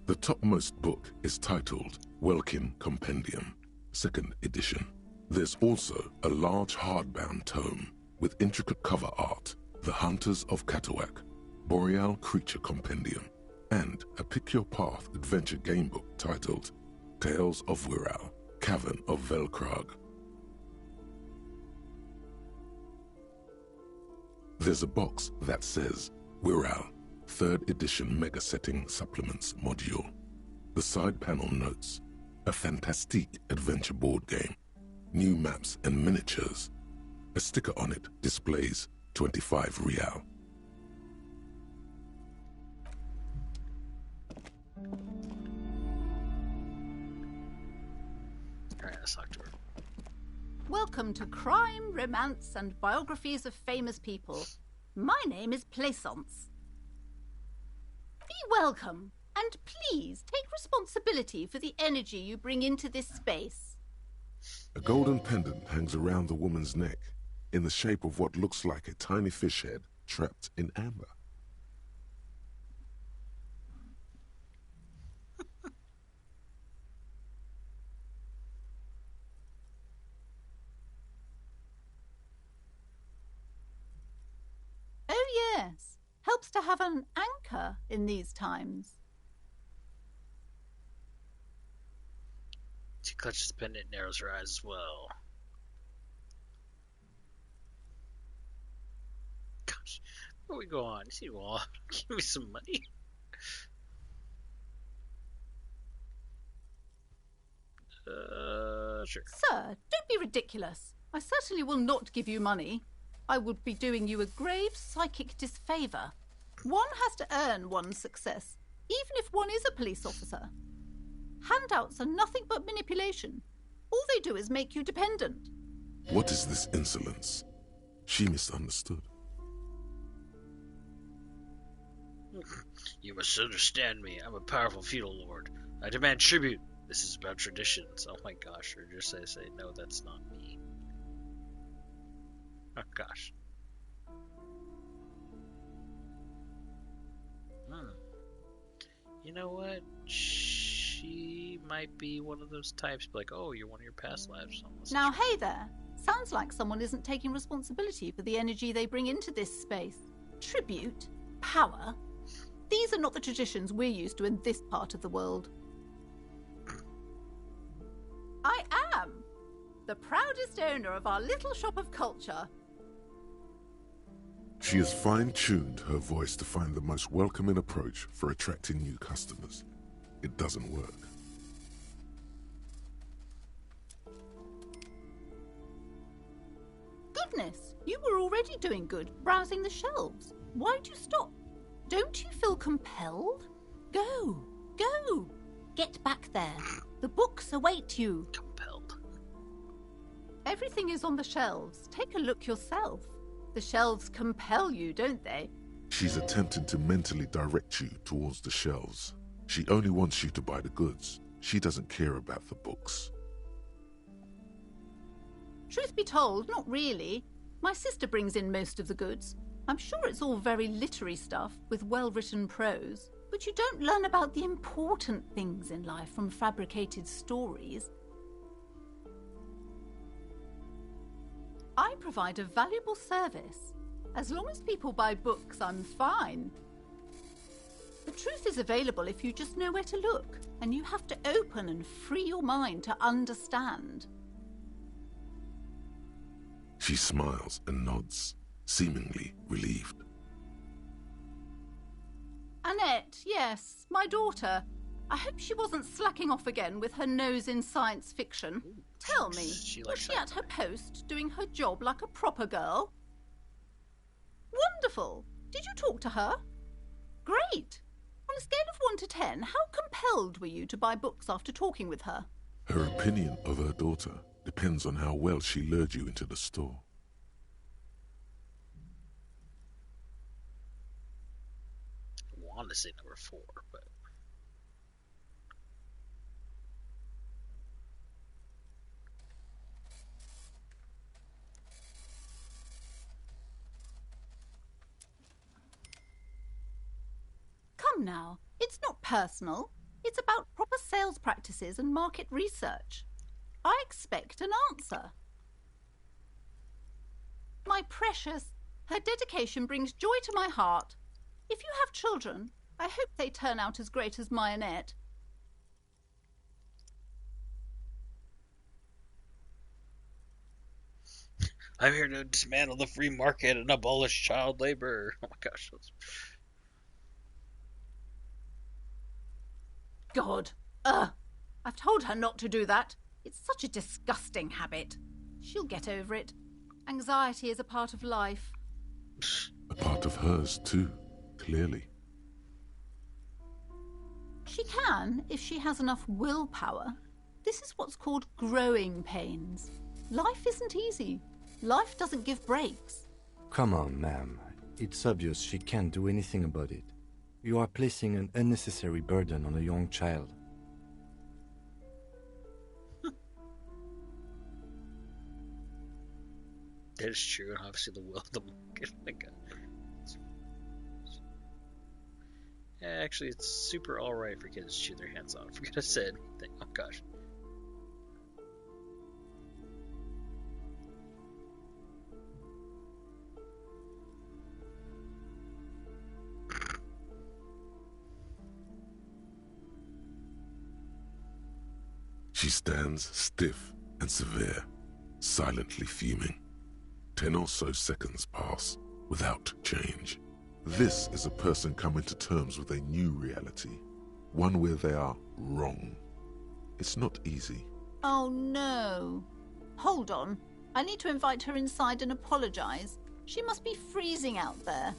The topmost book is titled Welkin Compendium, 2nd edition. There's also a large hardbound tome with intricate cover art, The Hunters of Katawak, Boreal Creature Compendium, and a Pick-Your-Path adventure gamebook titled Tales of Wirral, Cavern of Velkrag. There's a box that says Wirral, 3rd edition Mega Setting Supplements module. The side panel notes, a fantastique adventure board game, new maps and miniatures. A sticker on it displays 25 real. Alright, let's talk to her. Welcome to Crime, Romance, and Biographies of Famous People. My name is Plaisance. Be welcome, and please take responsibility for the energy you bring into this space. A golden pendant hangs around the woman's neck, in the shape of what looks like a tiny fish head trapped in amber. Oh yes, helps to have an anchor in these times. She clutches the pendant and narrows her eyes as well. Gosh, where we go on? You see, well, give me some money. Sure. Sir, don't be ridiculous. I certainly will not give you money. I would be doing you a grave psychic disfavour. One has to earn one's success, even if one is a police officer. Handouts are nothing but manipulation. All they do is make you dependent. What is this insolence? She misunderstood. You must understand me. I'm a powerful feudal lord. I demand tribute. This is about traditions. Oh my gosh, or just say, no, that's not me. Oh gosh. You know what? She might be one of those types, like, oh, you're one of your past lives. Now, hey there. Sounds like someone isn't taking responsibility for the energy they bring into this space. Tribute? Power? These are not the traditions we're used to in this part of the world. I am the proudest owner of our little shop of culture. She has fine-tuned her voice to find the most welcoming approach for attracting new customers. It doesn't work. Goodness, you were already doing good, browsing the shelves. Why'd you stop? Don't you feel compelled? Go, go, get back there. The books await you. Compelled. Everything is on the shelves. Take a look yourself. The shelves compel you, don't they? She's attempting to mentally direct you towards the shelves. She only wants you to buy the goods. She doesn't care about the books. Truth be told, not really. My sister brings in most of the goods. I'm sure it's all very literary stuff with well-written prose, but you don't learn about the important things in life from fabricated stories. I provide a valuable service. As long as people buy books, I'm fine. The truth is available if you just know where to look, and you have to open and free your mind to understand. She smiles and nods, seemingly relieved. Annette, yes, my daughter. I hope she wasn't slacking off again with her nose in science fiction. Tell me, was she at her post, doing her job like a proper girl? Wonderful. Did you talk to her? Great. On a scale of 1 to 10, how compelled were you to buy books after talking with her? Her opinion of her daughter depends on how well she lured you into the store. I want to say number 4, but... Come now, it's not personal. It's about proper sales practices and market research. I expect an answer. My precious, her dedication brings joy to my heart. If you have children, I hope they turn out as great as my Annette. I'm here to dismantle the free market and abolish child labor. Oh my gosh. God. I've told her not to do that. It's such a disgusting habit. She'll get over it. Anxiety is a part of life. A part of hers, too, clearly. She can, if she has enough willpower. This is what's called growing pains. Life isn't easy. Life doesn't give breaks. Come on, ma'am. It's obvious she can't do anything about it. You are placing an unnecessary burden on a young child. That is true, and obviously the will of the market. Yeah, actually, it's super alright for kids to chew their hands off. I forget I said anything. Oh gosh. She stands stiff and severe, silently fuming. 10 or so seconds pass without change. This is a person coming to terms with a new reality, one where they are wrong. It's not easy. Oh no. Hold on. I need to invite her inside and apologize. She must be freezing out there.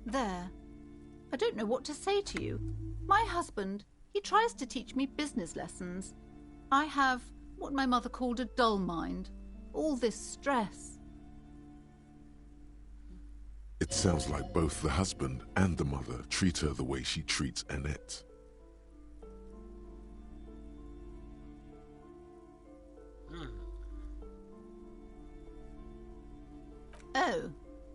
There. I don't know what to say to you. My husband, he tries to teach me business lessons. I have what my mother called a dull mind. All this stress. It sounds like both the husband and the mother treat her the way she treats Annette. Oh,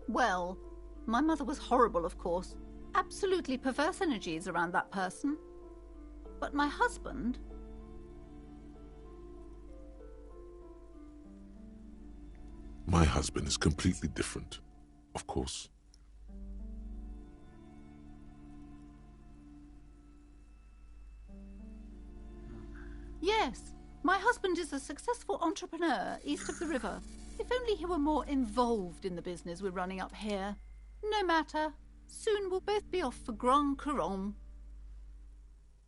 well, my mother was horrible, of course. Absolutely perverse energies around that person. But my husband... My husband is completely different, of course. Yes, my husband is a successful entrepreneur east of the river. If only he were more involved in the business we're running up here. No matter. Soon we'll both be off for Grand Couronne.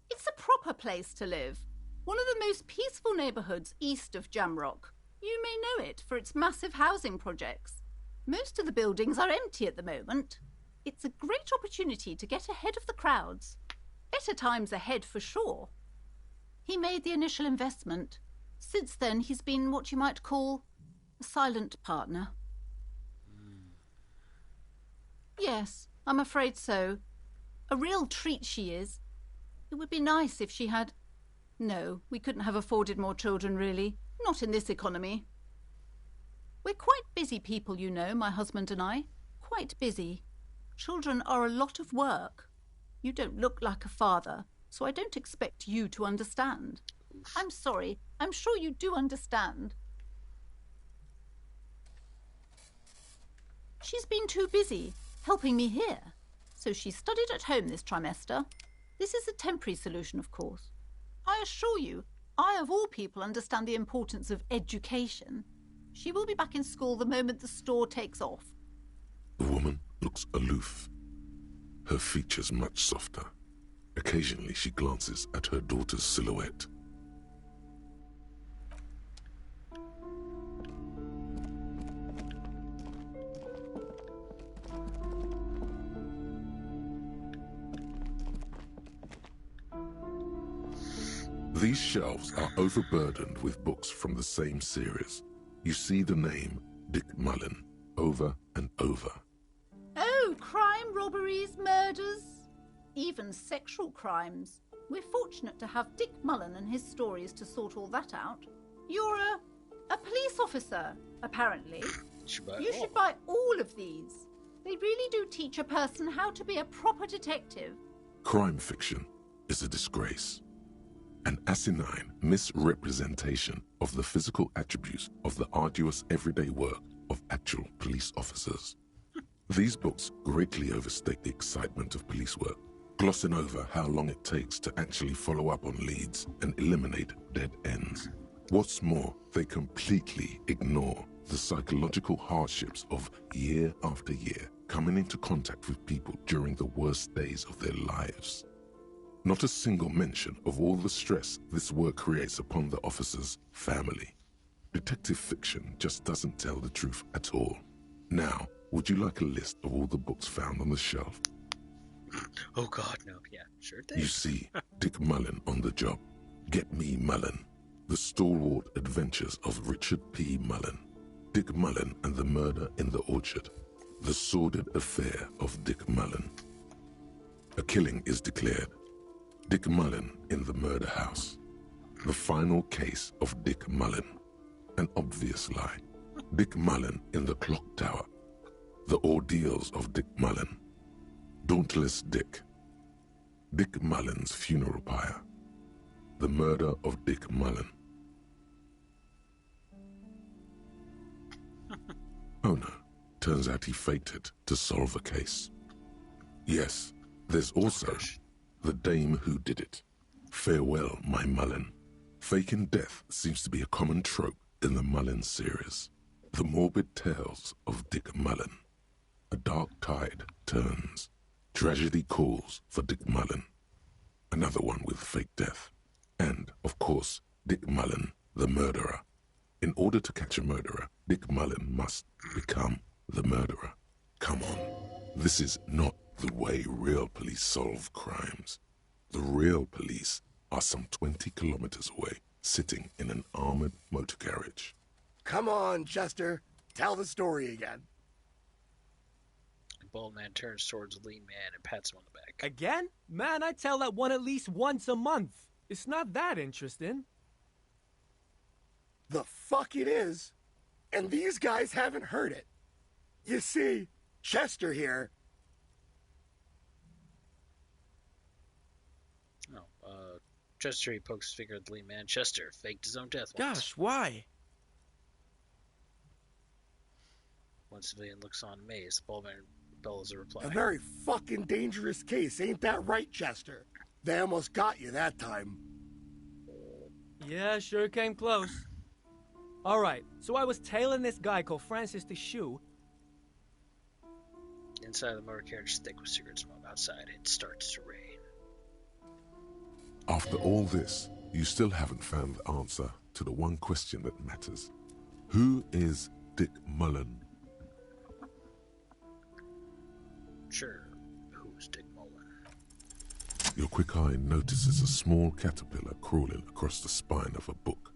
It's a proper place to live. One of the most peaceful neighbourhoods east of Jamrock. You may know it for its massive housing projects. Most of the buildings are empty at the moment. It's a great opportunity to get ahead of the crowds. Better times ahead for sure. He made the initial investment. Since then, he's been what you might call a silent partner. Yes, I'm afraid so. A real treat she is. It would be nice if she had... No, we couldn't have afforded more children, really. Not in this economy. We're quite busy people, you know, my husband and I. Quite busy. Children are a lot of work. You don't look like a father, so I don't expect you to understand. I'm sorry. I'm sure you do understand. She's been too busy helping me here, so she studied at home this trimester. This is a temporary solution, of course. I assure you, I of all people understand the importance of education. She will be back in school the moment the store takes off. The woman looks aloof, her features much softer. Occasionally she glances at her daughter's silhouette. These shelves are overburdened with books from the same series. You see the name Dick Mullen over and over. Oh, crime, robberies, murders, even sexual crimes. We're fortunate to have Dick Mullen and his stories to sort all that out. You're a police officer, apparently. You should buy all of these. They really do teach a person how to be a proper detective. Crime fiction is a disgrace. An asinine misrepresentation of the physical attributes of the arduous everyday work of actual police officers. These books greatly overstate the excitement of police work, glossing over how long it takes to actually follow up on leads and eliminate dead ends. What's more, they completely ignore the psychological hardships of year after year coming into contact with people during the worst days of their lives. Not a single mention of all the stress this work creates upon the officer's family. Detective fiction just doesn't tell the truth at all. Now, would you like a list of all the books found on the shelf? Oh God, no. Yeah, sure thing. You see Dick Mullen on the job. Get Me Mullen. The Stalwart Adventures of Richard P. Mullen. Dick Mullen and the Murder in the Orchard. The Sordid Affair of Dick Mullen. A killing is declared. Dick Mullen in the Murder House. The Final Case of Dick Mullen. An obvious lie. Dick Mullen in the Clock Tower. The Ordeals of Dick Mullen. Dauntless Dick. Dick Mullen's Funeral Pyre. The Murder of Dick Mullen. Oh no, turns out he faked it to solve a case. Yes, there's also The Dame Who Did It. Farewell, My Mullen. Faking death seems to be a common trope in the Mullen series. The morbid tales of Dick Mullen. A dark tide turns. Tragedy calls for Dick Mullen. Another one with fake death. And, of course, Dick Mullen, the murderer. In order to catch a murderer, Dick Mullen must become the murderer. Come on, this is not the way real police solve crimes. The real police are some 20 kilometers away, sitting in an armored motor carriage. Come on, Chester. Tell the story again. The bald man turns towards the lean man and pats him on the back. Again? Man, I tell that one at least once a month. It's not that interesting. The fuck it is. And these guys haven't heard it. You see, Chester here... Chester, he pokes his finger at the lean man. Chester faked his own death once. Gosh, why? One civilian looks on amazed. The bald man bellows a reply. A very fucking dangerous case, ain't that right, Chester? They almost got you that time. Yeah, sure came close. Alright, so I was tailing this guy called Francis the Shoe. Inside the motor carriage, thick with cigarette smoke. Outside, it starts to rain. After all this, you still haven't found the answer to the one question that matters. Who is Dick Mullen? Sure, who's Dick Mullen? Your quick eye notices a small caterpillar crawling across the spine of a book.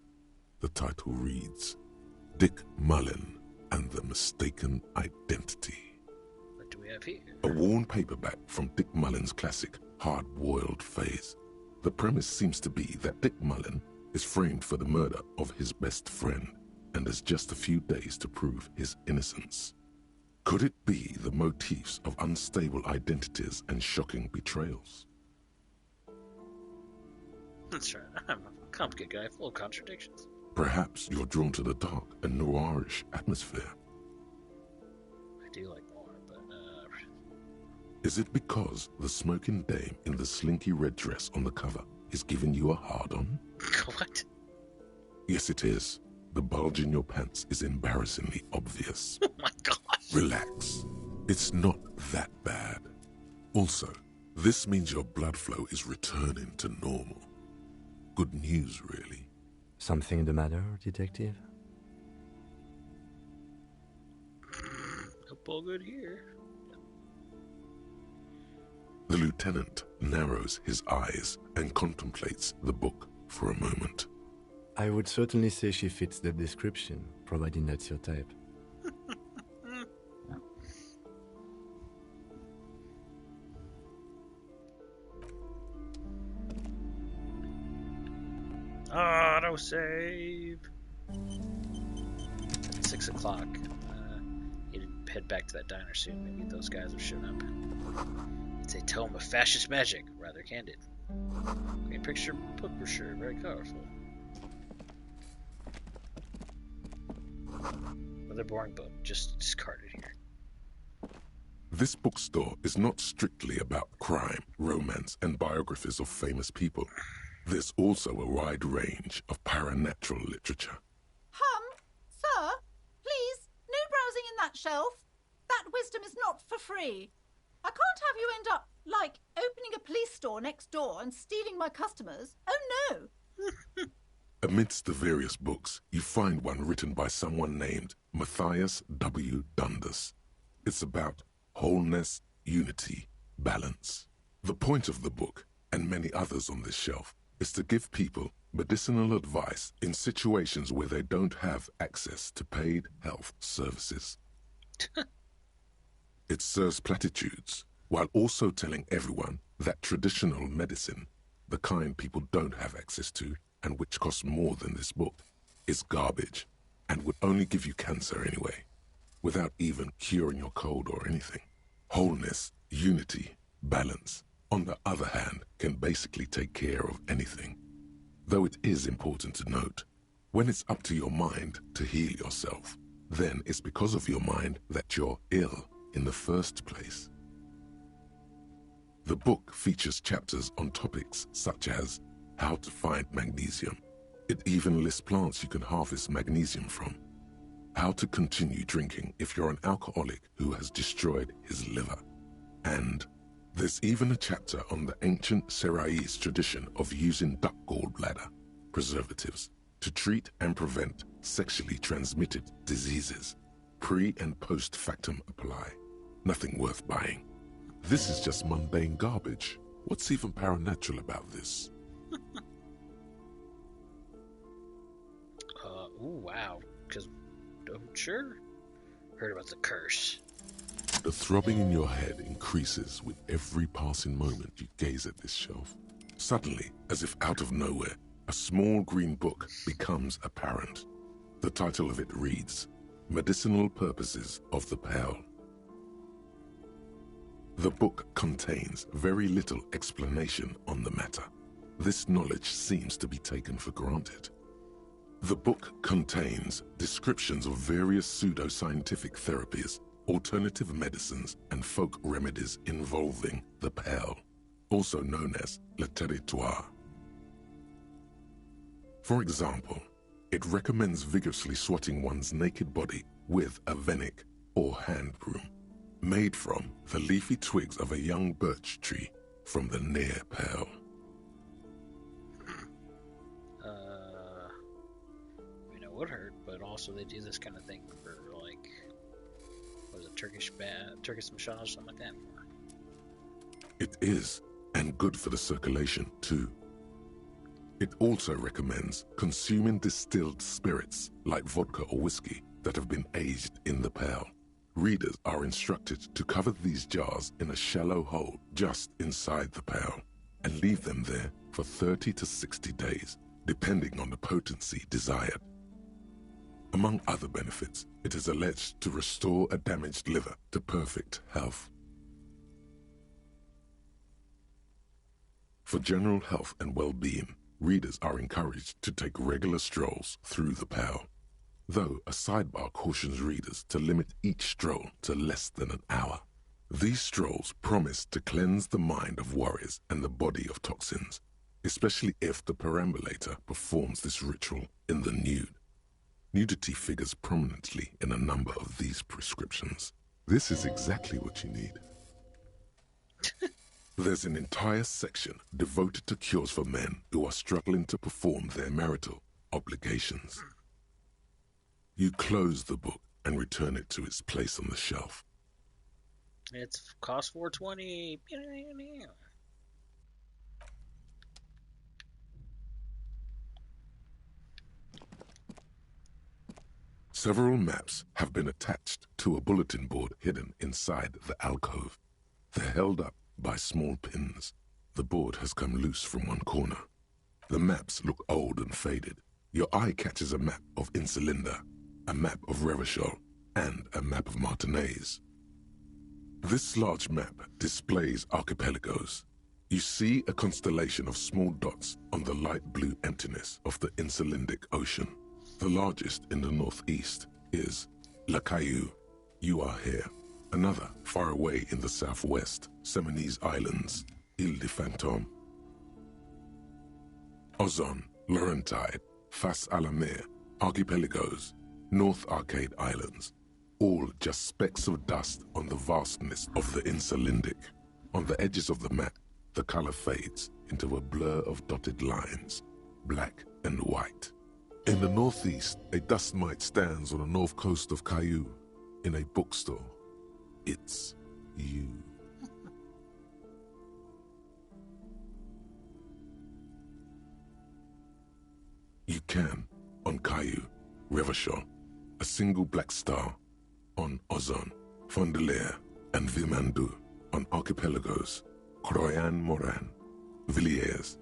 The title reads, Dick Mullen and the Mistaken Identity. What do we have here? A worn paperback from Dick Mullen's classic Hard-Boiled Phase. The premise seems to be that Dick Mullen is framed for the murder of his best friend and has just a few days to prove his innocence. Could it be the motifs of unstable identities and shocking betrayals? That's right. I'm a complicated guy full of contradictions. Perhaps you're drawn to the dark and noirish atmosphere. I do like noir, but Is it because the smoking dame in the slinky red dress on the cover is giving you a hard-on? What? Yes, it is. The bulge in your pants is embarrassingly obvious. Oh my gosh. Relax. It's not that bad. Also, this means your blood flow is returning to normal. Good news, really. Something the matter, detective? Hope all good here. The lieutenant narrows his eyes and contemplates the book for a moment. I would certainly say she fits the description, providing that's your type. Autosave. 6 o'clock. You'd head back to that diner soon. Maybe those guys have shown up. It's a tome of fascist magic, rather candid. Great picture book for sure, very colorful. Another boring book, just discarded here. This bookstore is not strictly about crime, romance, and biographies of famous people. There's also a wide range of paranatural literature. Sir, please, no browsing in that shelf. That wisdom is not for free. I can't have you end up, like, opening a police store next door and stealing my customers. Oh, no. Amidst the various books, you find one written by someone named Matthias W. Dundas. It's about wholeness, unity, balance. The point of the book, and many others on this shelf, is to give people medicinal advice in situations where they don't have access to paid health services. It serves platitudes, while also telling everyone that traditional medicine, the kind people don't have access to, and which costs more than this book, is garbage, and would only give you cancer anyway, without even curing your cold or anything. Wholeness, unity, balance, on the other hand, can basically take care of anything. Though it is important to note, when it's up to your mind to heal yourself, then it's because of your mind that you're ill in the first place. The book features chapters on topics such as how to find magnesium. It even lists plants you can harvest magnesium from. How to continue drinking if you're an alcoholic who has destroyed his liver. And there's even a chapter on the ancient Seraïs tradition of using duck gallbladder, preservatives, to treat and prevent sexually transmitted diseases. Pre- and post-factum apply. Nothing worth buying. This is just mundane garbage. What's even paranatural about this? Ooh, wow. Because, sure. Heard about the curse. The throbbing in your head increases with every passing moment you gaze at this shelf. Suddenly, as if out of nowhere, a small green book becomes apparent. The title of it reads, Medicinal Purposes of the Pearl. The book contains very little explanation on the matter. This knowledge seems to be taken for granted. The book contains descriptions of various pseudoscientific therapies, alternative medicines, and folk remedies involving the pearl, also known as le territoire. For example, it recommends vigorously swatting one's naked body with a venik, or hand broom, made from the leafy twigs of a young birch tree from the near pearl. Would hurt, but also they do this kind of thing for, like, what is it, Turkish massage or something like that. It is, and good for the circulation too. It also recommends consuming distilled spirits like vodka or whiskey that have been aged in the pearl. Readers are instructed to cover these jars in a shallow hole just inside the pearl and leave them there for 30 to 60 days, depending on the potency desired. Among other benefits, it is alleged to restore a damaged liver to perfect health. For general health and well-being, readers are encouraged to take regular strolls through the pearl, though a sidebar cautions readers to limit each stroll to less than an hour. These strolls promise to cleanse the mind of worries and the body of toxins, especially if the perambulator performs this ritual in the nude. Nudity figures prominently in a number of these prescriptions. This is exactly what you need. There's an entire section devoted to cures for men who are struggling to perform their marital obligations. You close the book and return it to its place on the shelf. It's cost $4.20. Several maps have been attached to a bulletin board hidden inside the alcove. They're held up by small pins. The board has come loose from one corner. The maps look old and faded. Your eye catches a map of Insulinda, a map of Revachol, and a map of Martinaise. This large map displays archipelagos. You see a constellation of small dots on the light blue emptiness of the Insulindic Ocean. The largest in the northeast is La Caillou. You are here. Another far away in the southwest, Seminese Islands, Ile de Fantôme. Ozon, Laurentide, Fas à la Mer, Archipelagos, North Arcade Islands, all just specks of dust on the vastness of the Insulindic. On the edges of the map, the color fades into a blur of dotted lines, black and white. In the northeast, a dust mite stands on the north coast of Caillou, in a bookstore. It's you. You can, on Caillou, Revachol, a single black star, on Ozon, Fondelier, and Vilmandu, on archipelagos, Croyan Moran, Villiers,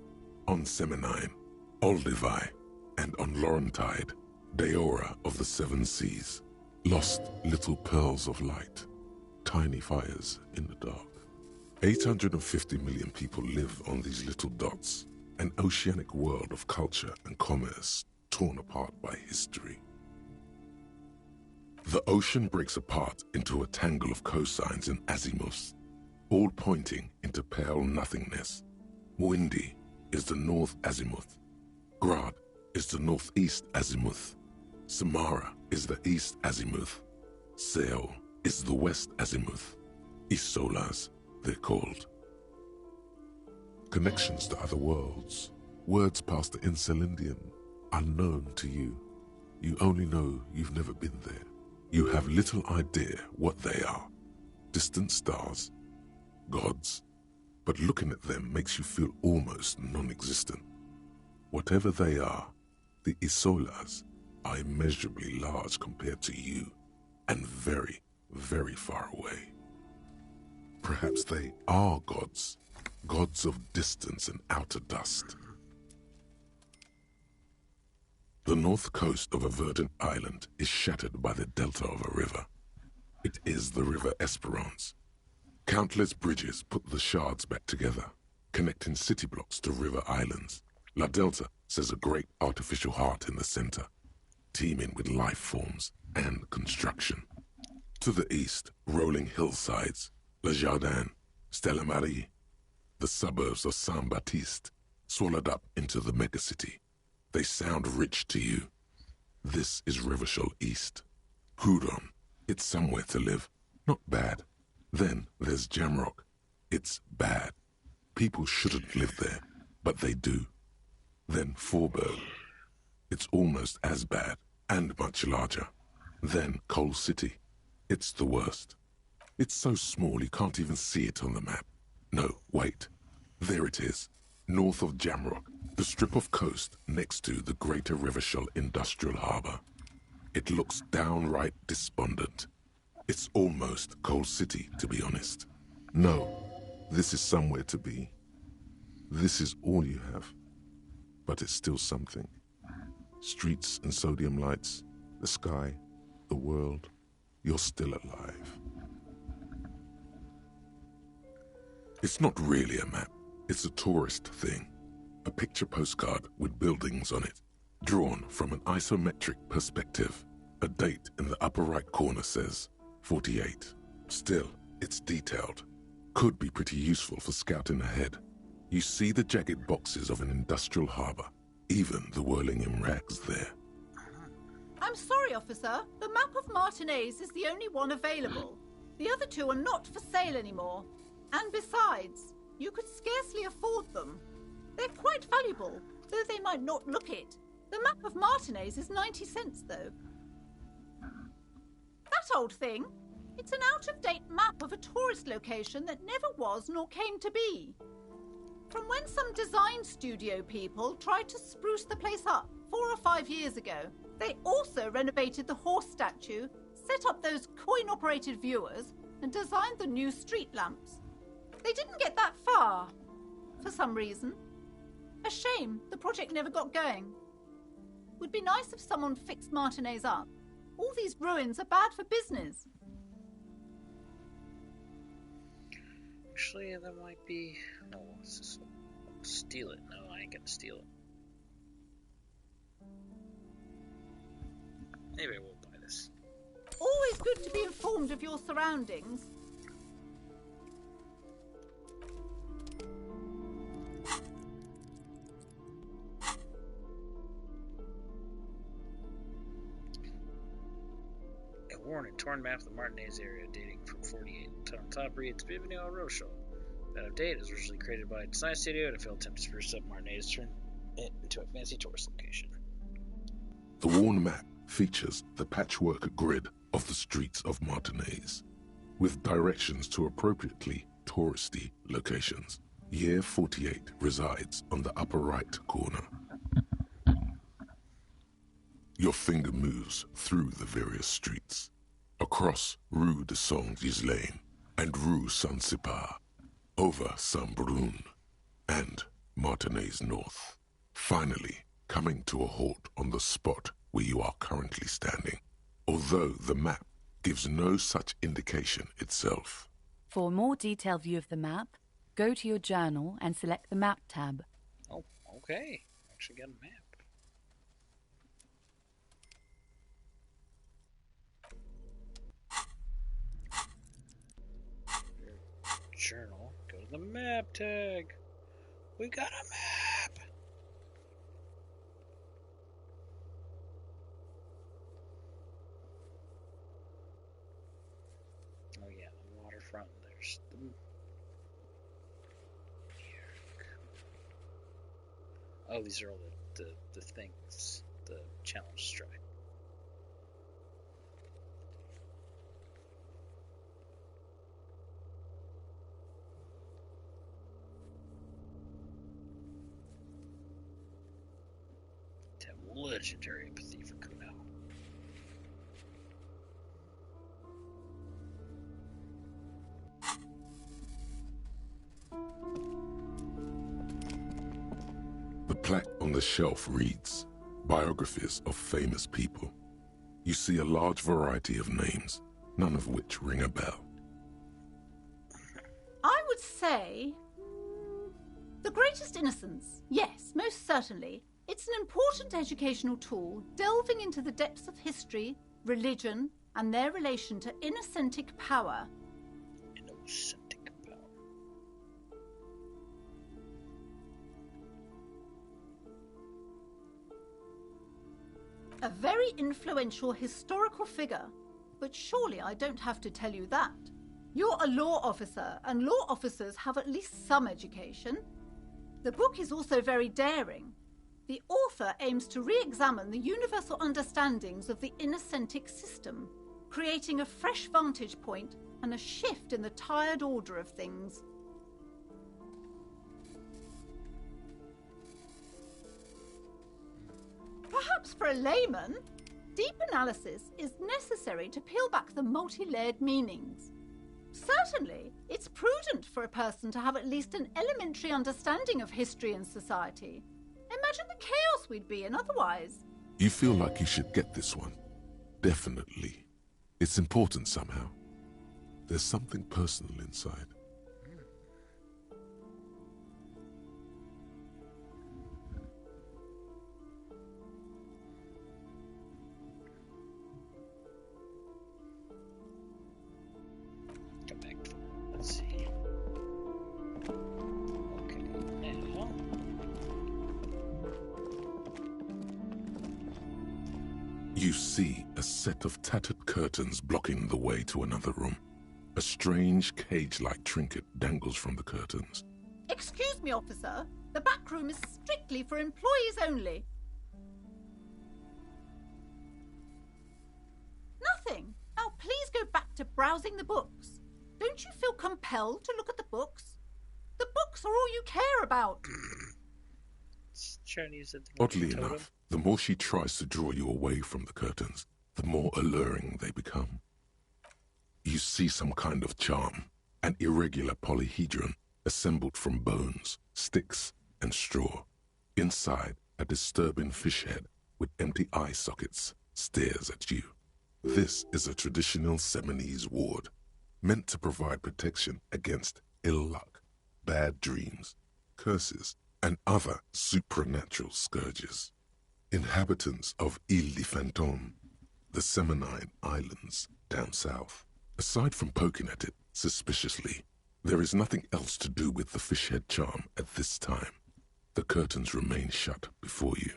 on Seminine, Olduvai, and on Laurentide, Deora of the Seven Seas, lost little pearls of light, tiny fires in the dark. 850 million people live on these little dots, an oceanic world of culture and commerce torn apart by history. The ocean breaks apart into a tangle of cosines and azimuths, all pointing into pale nothingness. Windy is the north azimuth. Grad is the northeast azimuth. Samara is the east azimuth. Seol is the west azimuth. Isolas, they're called. Connections to other worlds, words past the Insulindian, unknown to you. You only know you've never been there. You have little idea what they are. Distant stars, gods, but looking at them makes you feel almost non-existent. Whatever they are, the Isolas are immeasurably large compared to you, and very, very far away. Perhaps they are gods, gods of distance and outer dust. The north coast of a verdant island is shattered by the delta of a river. It is the River Esperance. Countless bridges put the shards back together, connecting city blocks to river islands. La Delta says a great artificial heart in the center, teeming with life forms and construction. To the east, rolling hillsides, Le Jardin, Stella Marie, the suburbs of Saint-Baptiste, swallowed up into the megacity. They sound rich to you. This is Revachol East. Hudon, it's somewhere to live. Not bad. Then there's Jamrock. It's bad. People shouldn't live there, but they do. Then Forburg. It's almost as bad, and much larger. Then Coal City. It's the worst. It's so small you can't even see it on the map. No, wait. There it is, north of Jamrock, the strip of coast next to the Greater Revachol Industrial Harbour. It looks downright despondent. It's almost Coal City, to be honest. No, this is somewhere to be. This is all you have. But it's still something. Streets and sodium lights, the sky, the world. You're still alive. It's not really a map. It's a tourist thing. A picture postcard with buildings on it, drawn from an isometric perspective. A date in the upper right corner says 48. Still, it's detailed. Could be pretty useful for scouting ahead. You see the jagged boxes of an industrial harbour, even the whirling in rags there. I'm sorry, officer. The map of Martinaise is the only one available. The other two are not for sale anymore. And besides, you could scarcely afford them. They're quite valuable, though they might not look it. The map of Martinez is 90 cents, though. That old thing? It's an out-of-date map of a tourist location that never was nor came to be. From when some design studio people tried to spruce the place up 4 or 5 years ago. They also renovated the horse statue, set up those coin-operated viewers, and designed the new street lamps. They didn't get that far, for some reason. A shame the project never got going. Would be nice if someone fixed Martinez up. All these ruins are bad for business. Actually, that might be... No, let's just steal it. No, I ain't gonna steal it. Maybe I won't buy this. Always good to be informed of your surroundings. A warning, torn map of the Martinez area dating from 48. On top reads, Bienvenue au Rochelle. That update is originally created by a design studio and a failed attempt to spruce up Martinez, turn it into a fancy tourist location. The worn map features the patchwork grid of the streets of Martinez, with directions to appropriately touristy locations. Year 48 resides on the upper right corner. Your finger moves through the various streets, across Rue de Saint-Ghislain and Rue Saint-Sipar, over Saint-Brun and Martinez North, finally coming to a halt on the spot where you are currently standing, although the map gives no such indication itself. For a more detailed view of the map, go to your journal and select the Map tab. Oh, okay. Actually got a map. Journal, go to the map tag. We got a map. Oh yeah, the waterfront. There's the. Oh, these are all the things, the challenge strike. Legendary empathy for Kuno. The plaque on the shelf reads, Biographies of Famous People. You see a large variety of names, none of which ring a bell. I would say... The Greatest Innocence. Yes, most certainly. It's an important educational tool, delving into the depths of history, religion, and their relation to innocentic power. Innocentic power. A very influential historical figure, but surely I don't have to tell you that. You're a law officer, and law officers have at least some education. The book is also very daring. The author aims to re-examine the universal understandings of the innocentic system, creating a fresh vantage point and a shift in the tired order of things. Perhaps for a layman, deep analysis is necessary to peel back the multi-layered meanings. Certainly, it's prudent for a person to have at least an elementary understanding of history and society. Imagine the chaos we'd be in otherwise. You feel like you should get this one. Definitely. It's important somehow. There's something personal inside. Come back. Let's see. Okay, now. You see a set of tattered curtains blocking the way to another room. A strange cage-like trinket dangles from the curtains. Excuse me, officer. The back room is strictly for employees only. Nothing. Now please go back to browsing the books. Don't you feel compelled to look at the books? The books are all you care about. Oddly enough, the more she tries to draw you away from the curtains, the more alluring they become. You see some kind of charm, an irregular polyhedron assembled from bones, sticks, and straw. Inside, a disturbing fish head with empty eye sockets stares at you. This is a traditional Seminese ward, meant to provide protection against ill luck, bad dreams, curses, and other supernatural scourges. Inhabitants of Île de Fantôme, the Seminine Islands down south. Aside from poking at it suspiciously, there is nothing else to do with the fish head charm at this time. The curtains remain shut before you.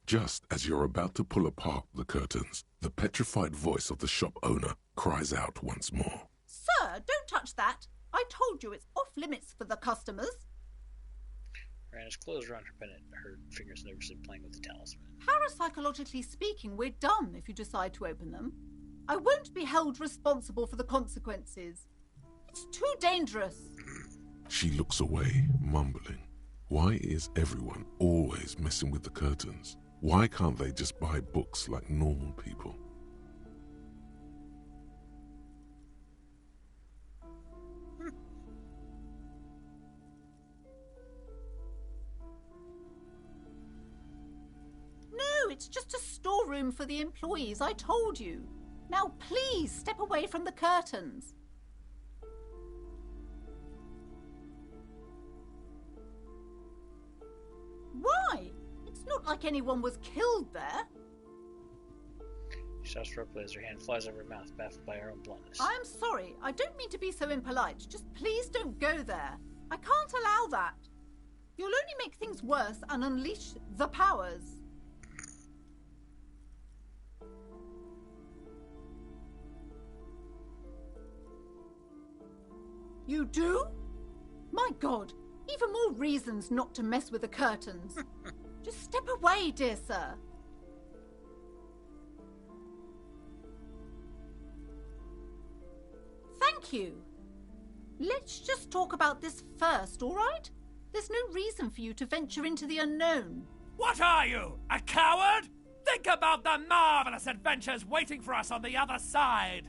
Just as you're about to pull apart the curtains, the petrified voice of the shop owner cries out once more. Sir, don't touch that. I told you it's off limits for the customers. Miranda's clothes around her pendant, her fingers nervously playing with the talisman. Parapsychologically speaking, we're done if you decide to open them. I won't be held responsible for the consequences. It's too dangerous. She looks away, mumbling. Why is everyone always messing with the curtains? Why can't they just buy books like normal people? No, it's just a storeroom for the employees, I told you. Now please step away from the curtains. Why? It's not like anyone was killed there. She stops abruptly as her hand flies over her mouth, baffled by her own bluntness. I'm sorry. I don't mean to be so impolite. Just please don't go there. I can't allow that. You'll only make things worse and unleash the powers. You do? My God, even more reasons not to mess with the curtains. Just step away, dear sir. Thank you. Let's just talk about this first, all right? There's no reason for you to venture into the unknown. What are you, a coward? Think about the marvelous adventures waiting for us on the other side.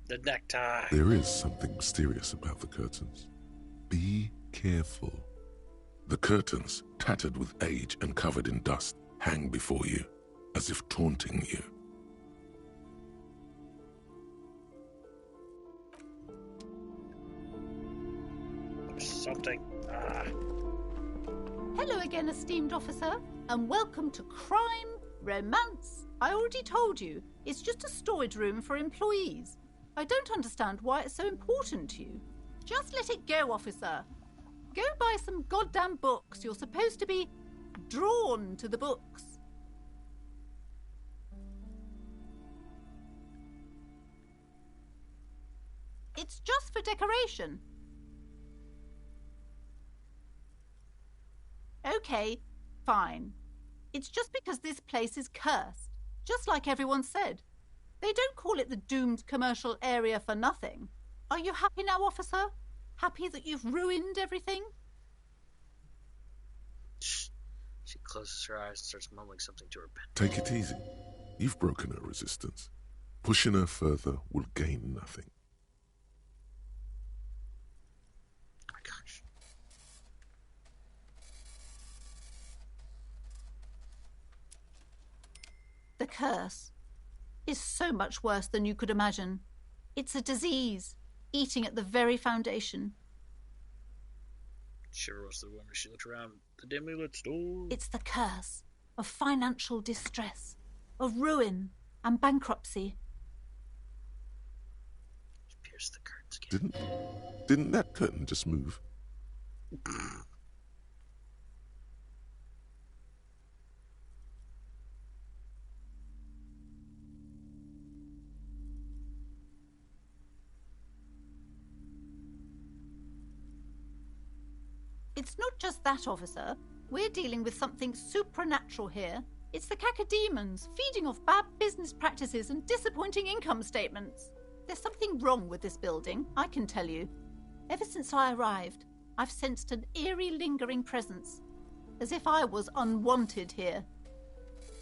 The necktie. There is something mysterious about the curtains. Be careful. The curtains, tattered with age and covered in dust, hang before you, as if taunting you. Something. Hello again, esteemed officer, and welcome to Crime, Romance. I already told you, it's just a storage room for employees. I don't understand why it's so important to you. Just let it go, officer. Go buy some goddamn books. You're supposed to be drawn to the books. It's just for decoration. Okay, fine. It's just because this place is cursed, just like everyone said. They don't call it the doomed commercial area for nothing. Are you happy now, officer? Happy that you've ruined everything? She closes her eyes and starts mumbling something to her pen. Take it easy. You've broken her resistance. Pushing her further will gain nothing. Oh my gosh. The curse is so much worse than you could imagine. It's a disease, eating at the very foundation. Shiver rose to the woman as she looked around the dimly lit store. It's the curse of financial distress, of ruin and bankruptcy. She pierced the curtains again. Didn't that curtain just move? It's not just that, officer. We're dealing with something supernatural here. It's the cacodemons, feeding off bad business practices and disappointing income statements. There's something wrong with this building, I can tell you. Ever since I arrived, I've sensed an eerie, lingering presence, as if I was unwanted here.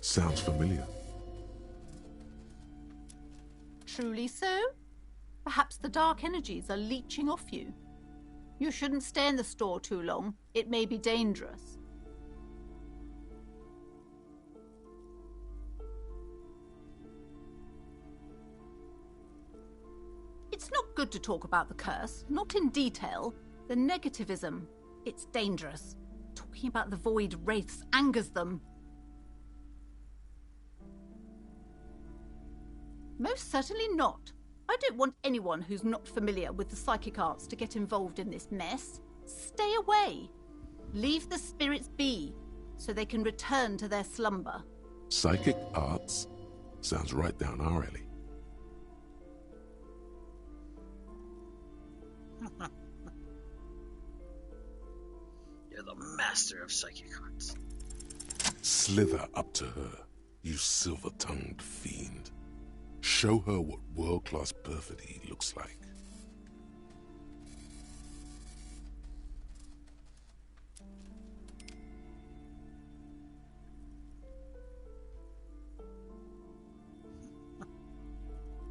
Sounds familiar. Truly so? Perhaps the dark energies are leeching off you. You shouldn't stay in the store too long. It may be dangerous. It's not good to talk about the curse, not in detail. The negativism, it's dangerous. Talking about the void wraiths angers them. Most certainly not. I don't want anyone who's not familiar with the psychic arts to get involved in this mess. Stay away. Leave the spirits be, so they can return to their slumber. Psychic arts? Sounds right down our alley. You're the master of psychic arts. Slither up to her, you silver-tongued fiend. Show her what world-class perfidy looks like.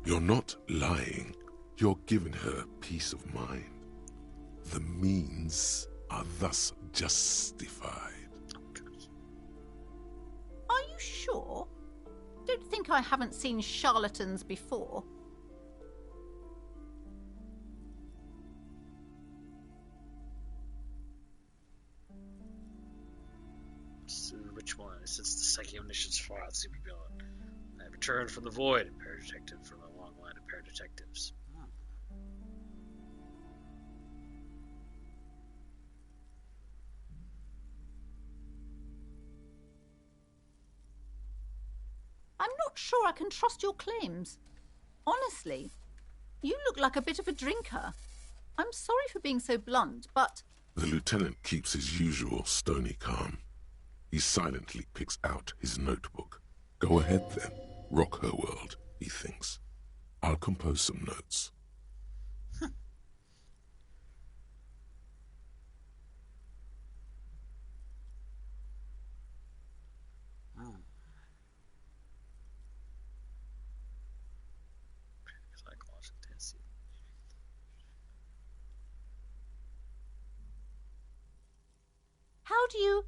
You're not lying. You're giving her peace of mind. The means are thus justified. Are you sure? Don't think I haven't seen charlatans before. So which one? Since the psychic omniscience fought super villain, I have returned from the void, a paradetective from a long line of paradetectives. I'm not sure I can trust your claims. Honestly, you look like a bit of a drinker. I'm sorry for being so blunt, but... The lieutenant keeps his usual stony calm. He silently picks out his notebook. Go ahead then. Rock her world, he thinks. I'll compose some notes. How do you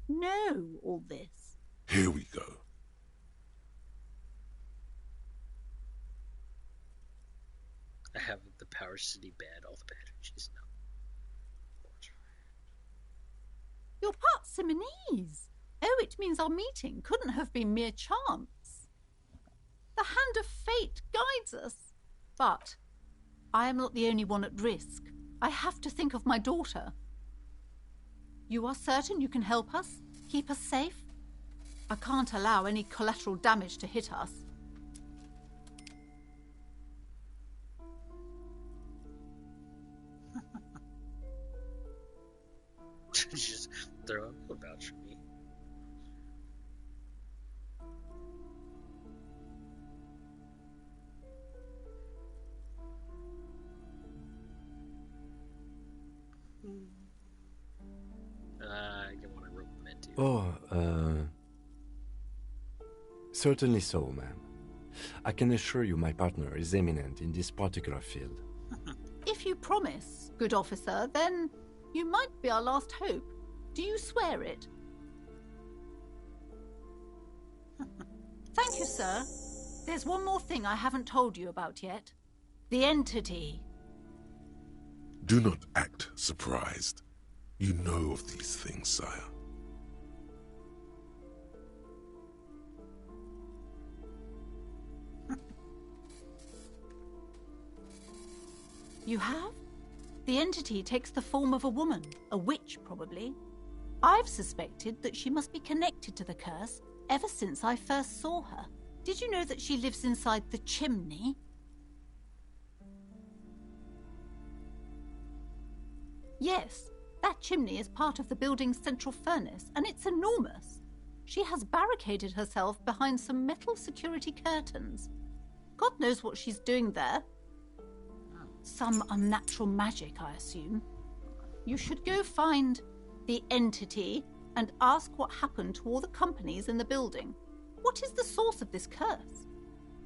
know all this? Here we go. I have the Power City band, all the batteries now. You're part Simonese. Oh, it means our meeting couldn't have been mere chance. The hand of fate guides us. But I am not the only one at risk. I have to think of my daughter. You are certain you can help us? Keep us safe? I can't allow any collateral damage to hit us. Just throw a vouch for me. I get what I wrote meant to. Oh, certainly so, ma'am. I can assure you my partner is eminent in this particular field. If you promise, good officer, then you might be our last hope. Do you swear it? Thank you, sir. There's one more thing I haven't told you about yet. The entity. Do not act surprised. You know of these things, sire. You have? The entity takes the form of a woman, a witch probably. I've suspected that she must be connected to the curse ever since I first saw her. Did you know that she lives inside the chimney? Yes, That chimney is part of the building's central furnace, and it's enormous. She has barricaded herself behind some metal security curtains. God knows what she's doing there. Some unnatural magic, I assume. You should go find the entity and ask what happened to all the companies in the building. What is the source of this curse?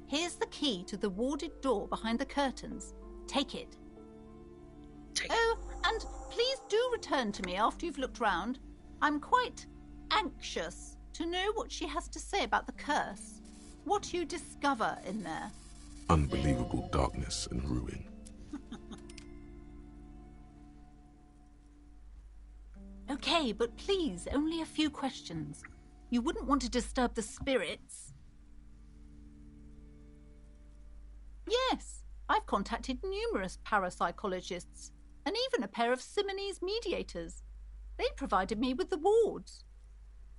Here's the key to the warded door behind the curtains. Take it. Oh, and please do return to me after you've looked round. I'm quite anxious to know what she has to say about the curse. What you discover in there. Unbelievable darkness and ruin. Okay, but please, only a few questions. You wouldn't want to disturb the spirits. Yes, I've contacted numerous parapsychologists, and even a pair of Simonese mediators. They provided me with the wards.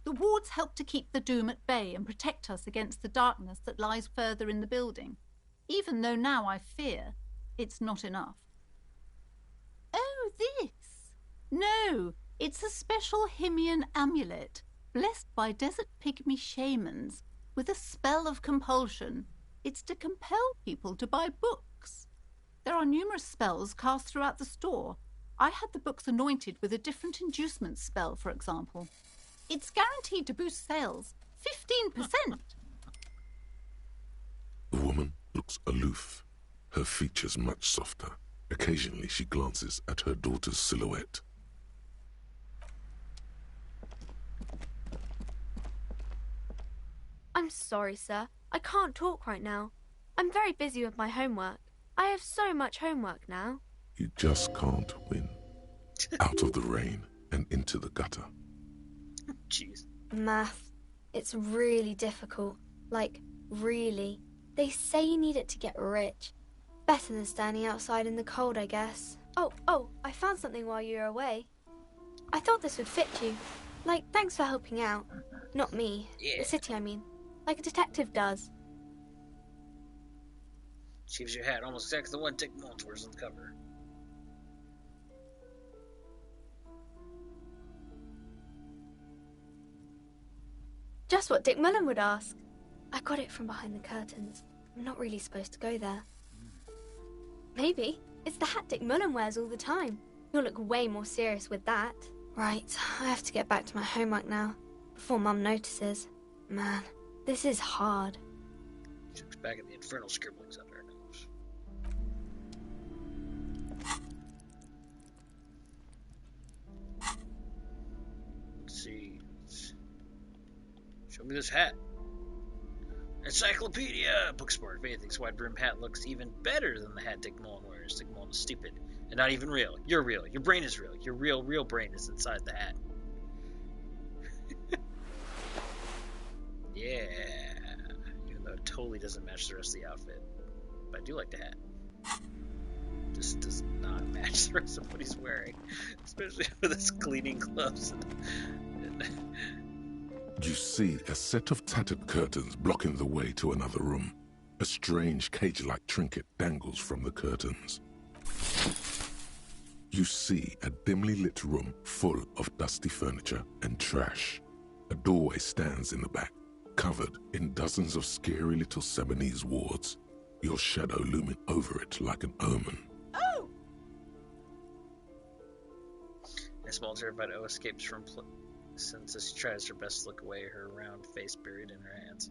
The wards help to keep the doom at bay and protect us against the darkness that lies further in the building, even though now I fear it's not enough. Oh, this? No, it's a special Himian amulet, blessed by desert pygmy shamans, with a spell of compulsion. It's to compel people to buy books. There are numerous spells cast throughout the store. I had the books anointed with a different inducement spell, for example. It's guaranteed to boost sales 15%. The woman looks aloof, her features much softer. Occasionally she glances at her daughter's silhouette. I'm sorry, sir. I can't talk right now. I'm very busy with my homework. I have so much homework now. You just can't win. Out of the rain and into the gutter. Jeez. Math. It's really difficult. Like, really. They say you need it to get rich. Better than standing outside in the cold, I guess. Oh, I found something while you were away. I thought this would fit you. Like, thanks for helping out. Not me. Yeah. The city, I mean. Like a detective does. She gives you a hat, almost exactly the one Dick Mullins wears on the cover. Just what Dick Mullen would ask. I got it from behind the curtains. I'm not really supposed to go there. Maybe. It's the hat Dick Mullen wears all the time. You'll look way more serious with that. Right, I have to get back to my homework now, before Mum notices. Man, this is hard. She looks back at the infernal scribblings under her nose. Let's see. Show me this hat. Encyclopedia! Booksmart. If anything, this wide-brimmed hat looks even better than the hat Dick Mullen wears. Dick Mullen is stupid. And not even real. You're real. Your brain is real. Your real brain is inside the hat. Yeah. Even though it totally doesn't match the rest of the outfit. But I do like the hat. Just does not match the rest of what he's wearing. Especially with his cleaning gloves. You see a set of tattered curtains blocking the way to another room. A strange cage-like trinket dangles from the curtains. You see a dimly lit room full of dusty furniture and trash. A doorway stands in the back, covered in dozens of scary little Simonese wards, your shadow looming over it like an omen. Oh! A small terrified O escapes from since as she tries her best to look away, her round face buried in her hands.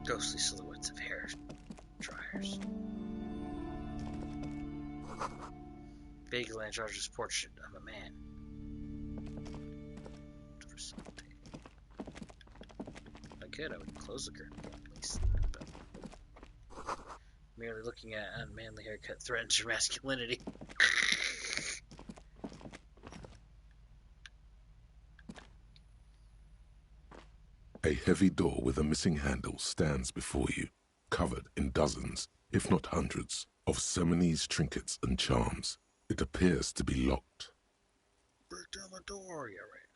Ghostly silhouettes of hair dryers. Big Landrar's portrait of a man. If I could, I would close the curtain, please. But merely looking at an unmanly haircut threatens your masculinity. A heavy door with a missing handle stands before you, covered in dozens, if not hundreds, of Simonese trinkets and charms. It appears to be locked. Break down the door, yeah, right.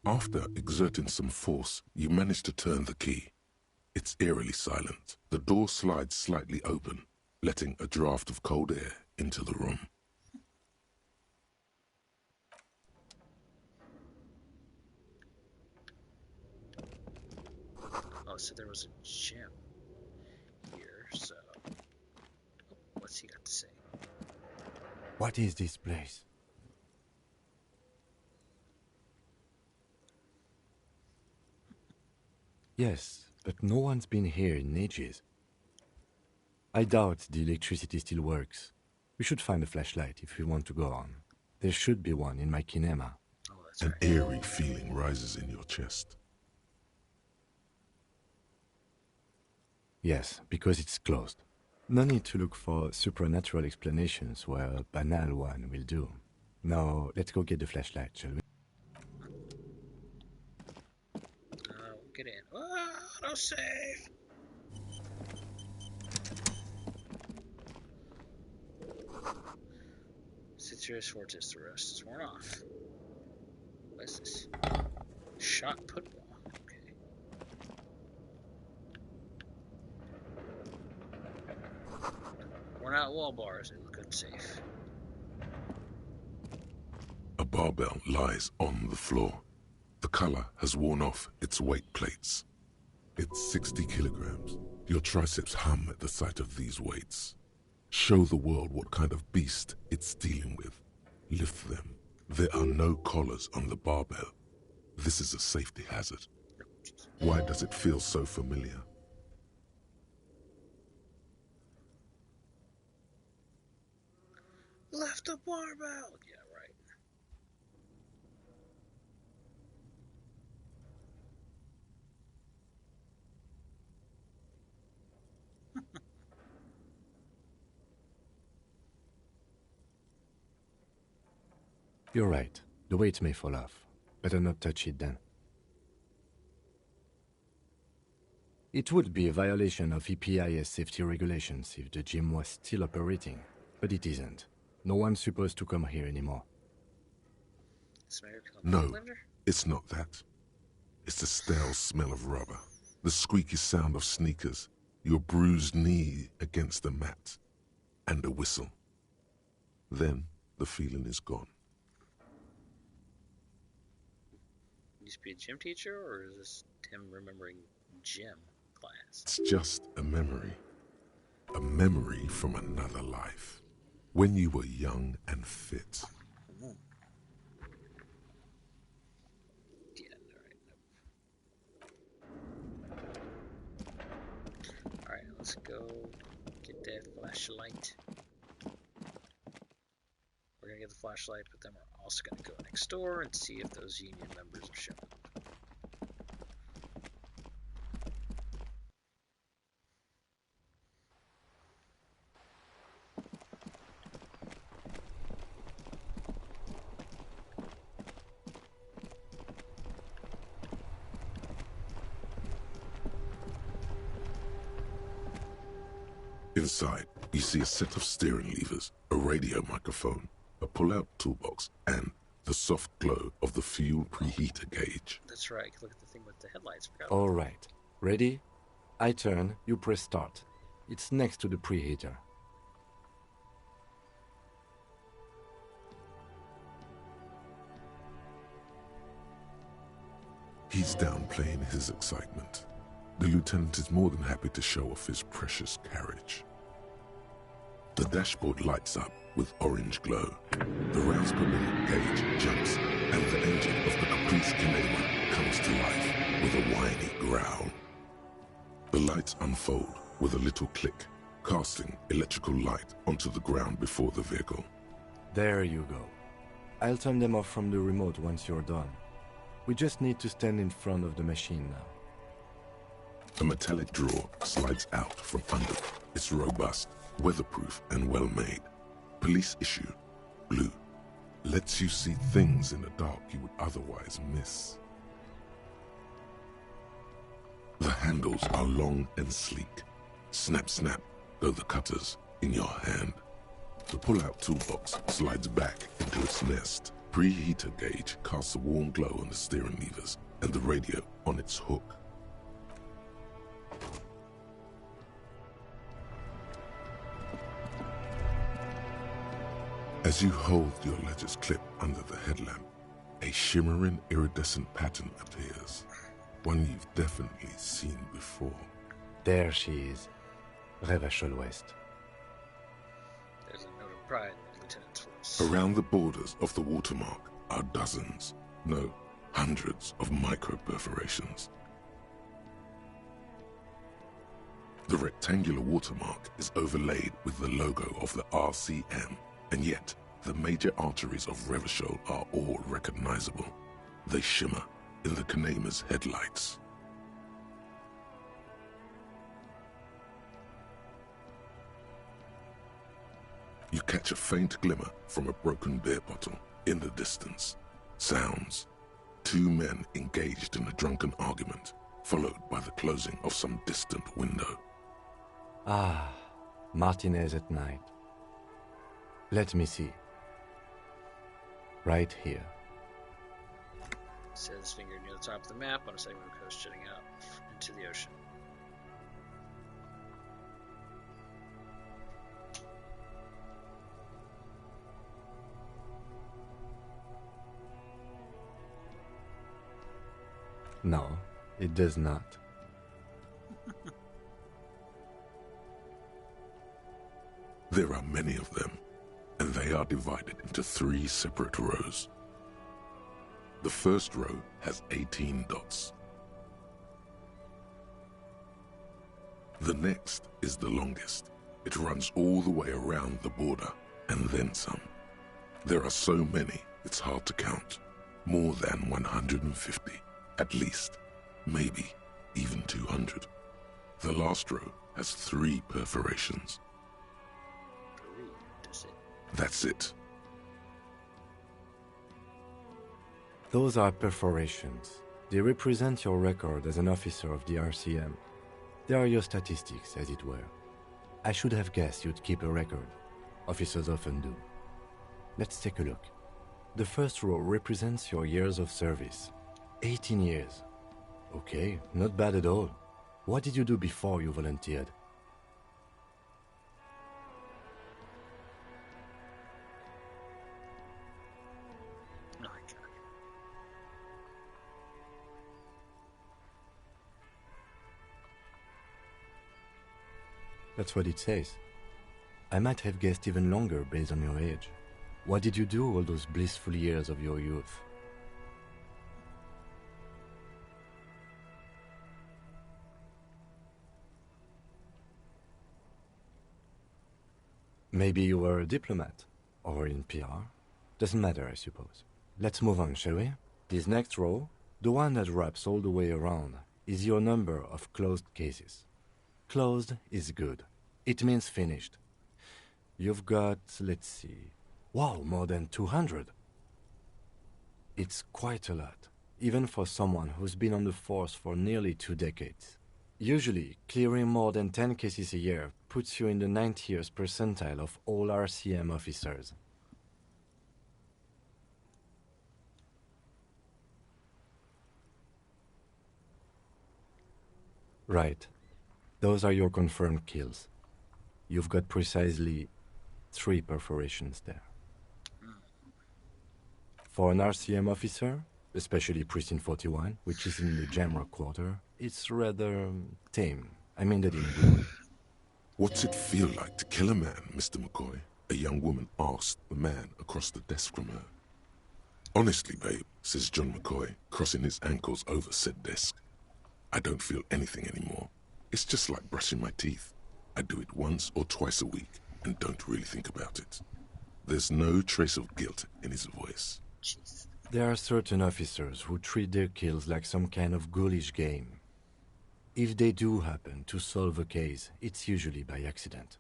After exerting some force, you manage to turn the key. It's eerily silent. The door slides slightly open, letting a draft of cold air into the room. Oh, so there was a gym here, so... Oh, what's he got to say? What is this place? Yes, but no one's been here in ages. I doubt the electricity still works. We should find a flashlight if we want to go on. There should be one in my kinema. An eerie feeling rises in your chest. Yes, because it's closed. No need to look for supernatural explanations where a banal one will do. Now, let's go get the flashlight, shall we? Get in. Autosave! Citrus Fortis, the rest is worn off. What is this? Shot put wall. Okay. Worn out wall bars, they look unsafe. A barbell lies on the floor. The color has worn off its weight plates. It's 60 kilograms. Your triceps hum at the sight of these weights. Show the world what kind of beast it's dealing with. Lift them. There are no collars on the barbell. This is a safety hazard. Why does it feel so familiar? Left a barbell! Yeah, right. You're right. The weight may fall off. Better not touch it then. It would be a violation of EPIS safety regulations if the gym was still operating, but it isn't. No one's supposed to come here anymore. No, it's not that. It's the stale smell of rubber, the squeaky sound of sneakers, your bruised knee against the mat, and a whistle. Then the feeling is gone. Used to be a gym teacher, or is this him remembering gym class? It's just a memory from another life, when you were young and fit. Yeah, alright, let's go get that flashlight. We're gonna get the flashlight, but then we're also gonna go next door and see if those union members are showing up. Inside, you see a set of steering levers, a radio microphone, a pull-out toolbox, and the soft glow of the fuel preheater gauge. That's right, look at the thing with the headlights. All right. Ready? I turn, you press start. It's next to the preheater. He's downplaying his excitement. The lieutenant is more than happy to show off his precious carriage. The dashboard lights up with orange glow. The rounds per minute gauge jumps, and the engine of the Caprice Kinema comes to life with a whiny growl. The lights unfold with a little click, casting electrical light onto the ground before the vehicle. There you go. I'll turn them off from the remote once you're done. We just need to stand in front of the machine now. A metallic drawer slides out from under. It's robust, weatherproof, and well-made. Police issue, blue. Lets you see things in the dark you would otherwise miss. The handles are long and sleek. Snap, snap, go the cutters in your hand. The pull-out toolbox slides back into its nest. preheater gauge casts a warm glow on the steering levers and the radio on its hook. As you hold your ledger's clip under the headlamp, a shimmering iridescent pattern appears, one you've definitely seen before. There she is, Revachol West. There's a note of pride in the lieutenant's voice. Around the borders of the watermark are dozens, no, hundreds of micro-perforations. The rectangular watermark is overlaid with the logo of the RCM, and yet the major arteries of Revachol are all recognizable. They shimmer in the Kanema's headlights. You catch a faint glimmer from a broken beer bottle in the distance. Sounds. Two men engaged in a drunken argument, followed by the closing of some distant window. Ah, Martinez at night. Let me see. Right here. Says his finger near the top of the map on a segment of coast jutting out into the ocean. No, it does not. There are many of them, and they are divided into 3 separate rows. The first row has 18 dots. The next is the longest. It runs all the way around the border, and then some. There are so many, it's hard to count. More than 150, at least. Maybe even 200. The last row has 3 perforations. That's it. Those are perforations. They represent your record as an officer of the RCM. They are your statistics, as it were. I should have guessed you'd keep a record. Officers often do. Let's take a look. The first row represents your years of service. 18 years. Okay, not bad at all. What did you do before you volunteered? That's what it says. I might have guessed even longer based on your age. What did you do all those blissful years of your youth? Maybe you were a diplomat, or in PR. Doesn't matter, I suppose. Let's move on, shall we? This next row, the one that wraps all the way around, is your number of closed cases. Closed is good. It means finished. You've got, let's see, wow, more than 200. It's quite a lot, even for someone who's been on the force for nearly 2 decades. Usually, clearing more than 10 cases a year puts you in the 90th percentile of all RCM officers. Right. Those are your confirmed kills. You've got precisely 3 perforations there. For an RCM officer, especially Precinct 41, which is in the Jamrock Quarter, it's rather tame. I mean that in a good way. What's it feel like to kill a man, Mr. McCoy? A young woman asked the man across the desk from her. Honestly, babe, says John McCoy, crossing his ankles over said desk. I don't feel anything anymore. It's just like brushing my teeth. I do it once or twice a week and don't really think about it. There's no trace of guilt in his voice. There are certain officers who treat their kills like some kind of ghoulish game. If they do happen to solve a case, it's usually by accident.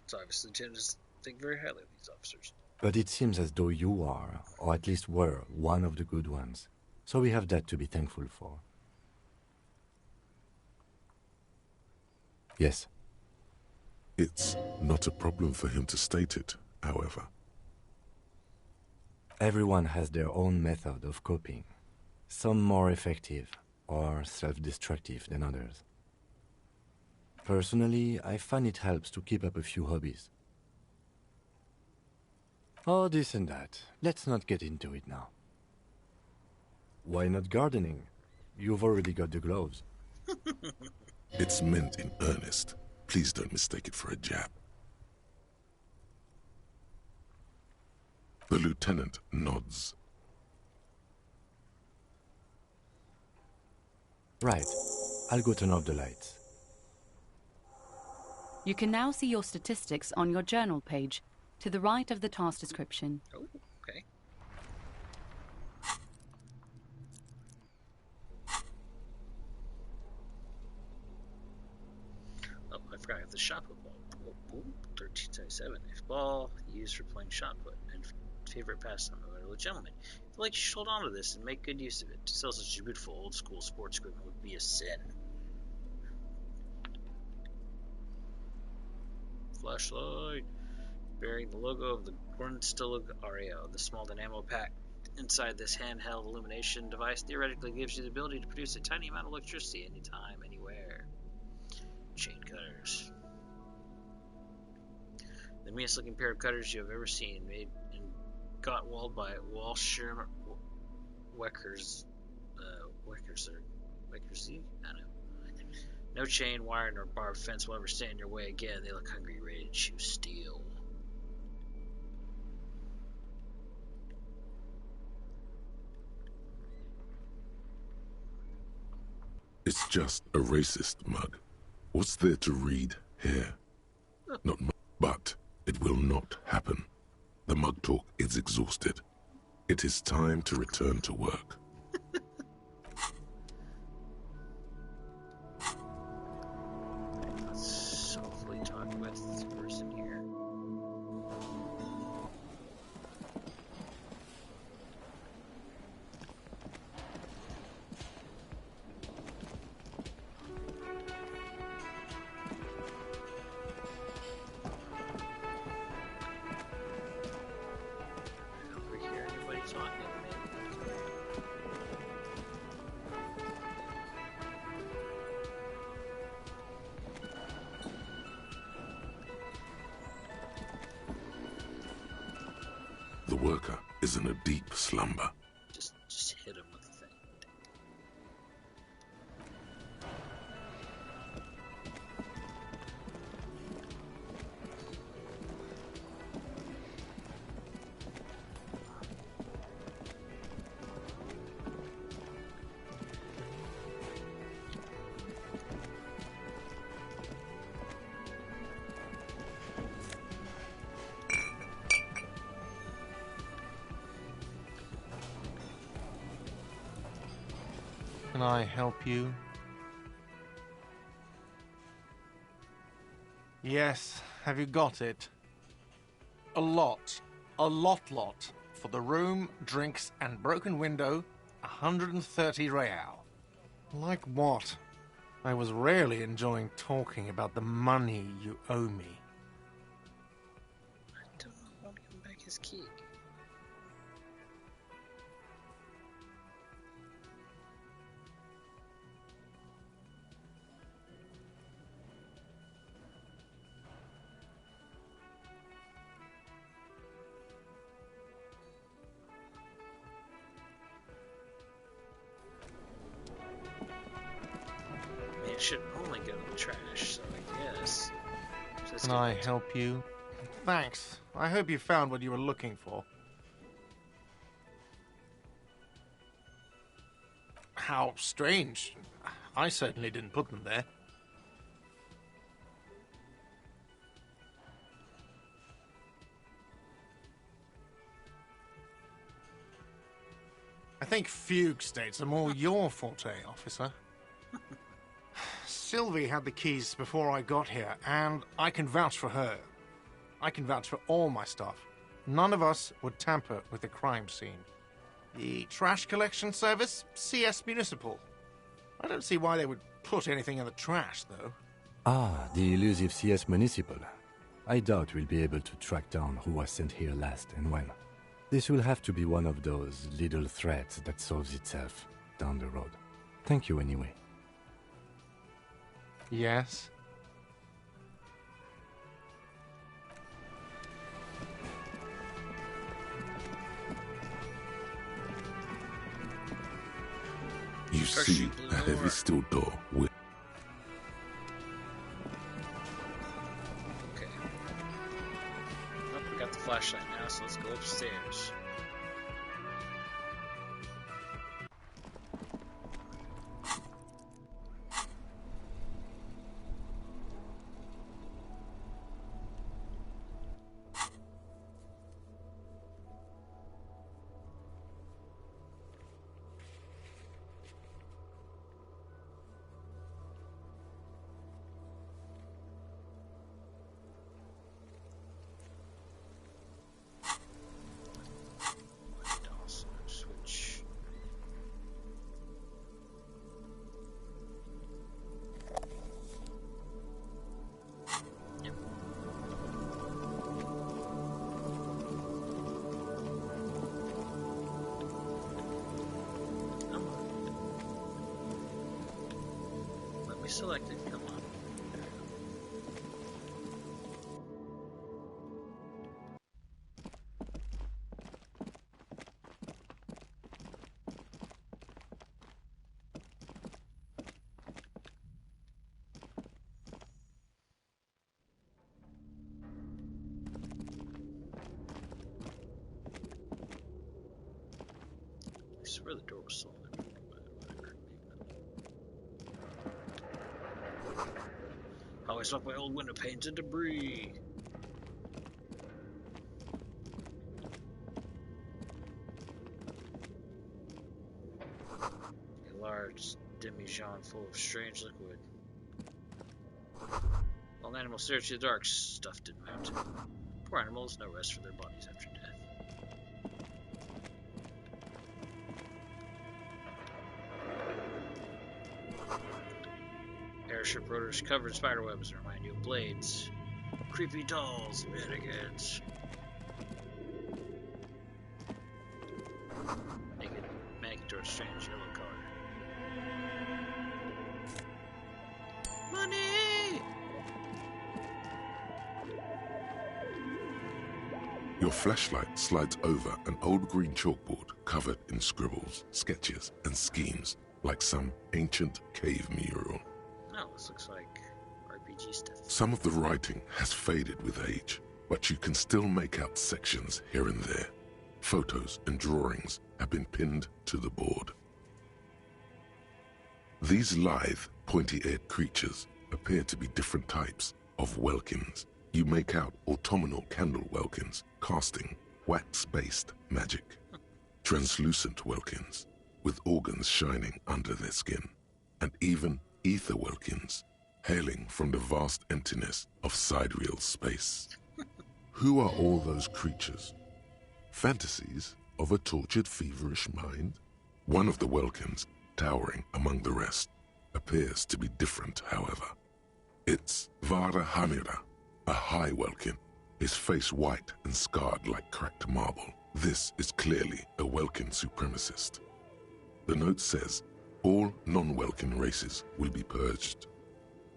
So obviously Lieutenant doesn't think very highly of these officers. But it seems as though you are, or at least were, one of the good ones. So we have that to be thankful for. Yes. It's not a problem for him to state it, however. Everyone has their own method of coping, some more effective or self-destructive than others. Personally, I find it helps to keep up a few hobbies. Oh, this and that. Let's not get into it now. Why not gardening? You've already got the gloves. It's meant in earnest. Please don't mistake it for a jab. The lieutenant nods. Right. I'll go turn off the lights. You can now see your statistics on your journal page, to the right of the task description. Oh, okay. Oh, I forgot I have the shot put ball. Oh, 1377. If ball used for playing shot put and favorite pastime of an elderly gentleman. I feel like you should hold on to this and make good use of it. To sell such a beautiful old school sports equipment would be a sin. Flashlight. Bearing the logo of the Grundstillig Ario, the small dynamo pack inside this handheld illumination device theoretically gives you the ability to produce a tiny amount of electricity anytime, anywhere. Chain cutters. The meanest looking pair of cutters you have ever seen, made in Gottwald by Walsham Weckers. Weckersy? I don't know. No chain, wire, nor barbed fence will ever stand in your way again. They look hungry, ready to chew steel. It's just a racist mug. What's there to read here? Not much, but it will not happen. The mug talk is exhausted. It is time to return to work. Let's hopefully talk with this person here. Over here, anybody talking? The worker is in a deep slumber. Just hit him with the thing. Can I help you? Yes, have you got it? A lot. A lot. For the room, drinks, and broken window, 130 real. Like what? I was rarely enjoying talking about the money you owe me. I don't want to give him back his key. It should only go to the trash, so I guess. Can I help you? Thanks. I hope you found what you were looking for. How strange. I certainly didn't put them there. I think fugue states are more your forte, officer. Sylvie had the keys before I got here, and I can vouch for her. I can vouch for all my staff. None of us would tamper with the crime scene. The trash collection service, CS Municipal. I don't see why they would put anything in the trash, though. Ah, the elusive CS Municipal. I doubt we'll be able to track down who was sent here last and when. This will have to be one of those little threats that solves itself down the road. Thank you anyway. Yes? You see a heavy steel door with... Okay. Oh, we got the flashlight now, so let's go upstairs. Switch. Yep. Come on. Let me select it. Come on. I swear the door was solid. Whatever. How I swept my old window panes and debris. A large demijohn full of strange liquid. While an animal stared through the dark, stuff didn't mount. Poor animals, no rest for their bodies after death. Airship rotors covered in spiderwebs remind you of blades. Creepy dolls, mannequins. Naked mannequin door, strange yellow color. Money! Your flashlight slides over an old green chalkboard covered in scribbles, sketches, and schemes like some ancient cave mural. Oh, this looks like RPG stuff. Some of the writing has faded with age, but you can still make out sections here and there. Photos and drawings have been pinned to the board. These lithe, pointy-eared creatures appear to be different types of welkins. You make out autumnal candle welkins, casting wax-based magic. Translucent welkins, with organs shining under their skin, and even ether welkins, hailing from the vast emptiness of sidereal space. Who are all those creatures? Fantasies of a tortured, feverish mind? One of the welkins, towering among the rest, appears to be different, however. It's Vara Hamira, a high welkin, his face white and scarred like cracked marble. This is clearly a welkin supremacist. The note says, all non-welkin races will be purged.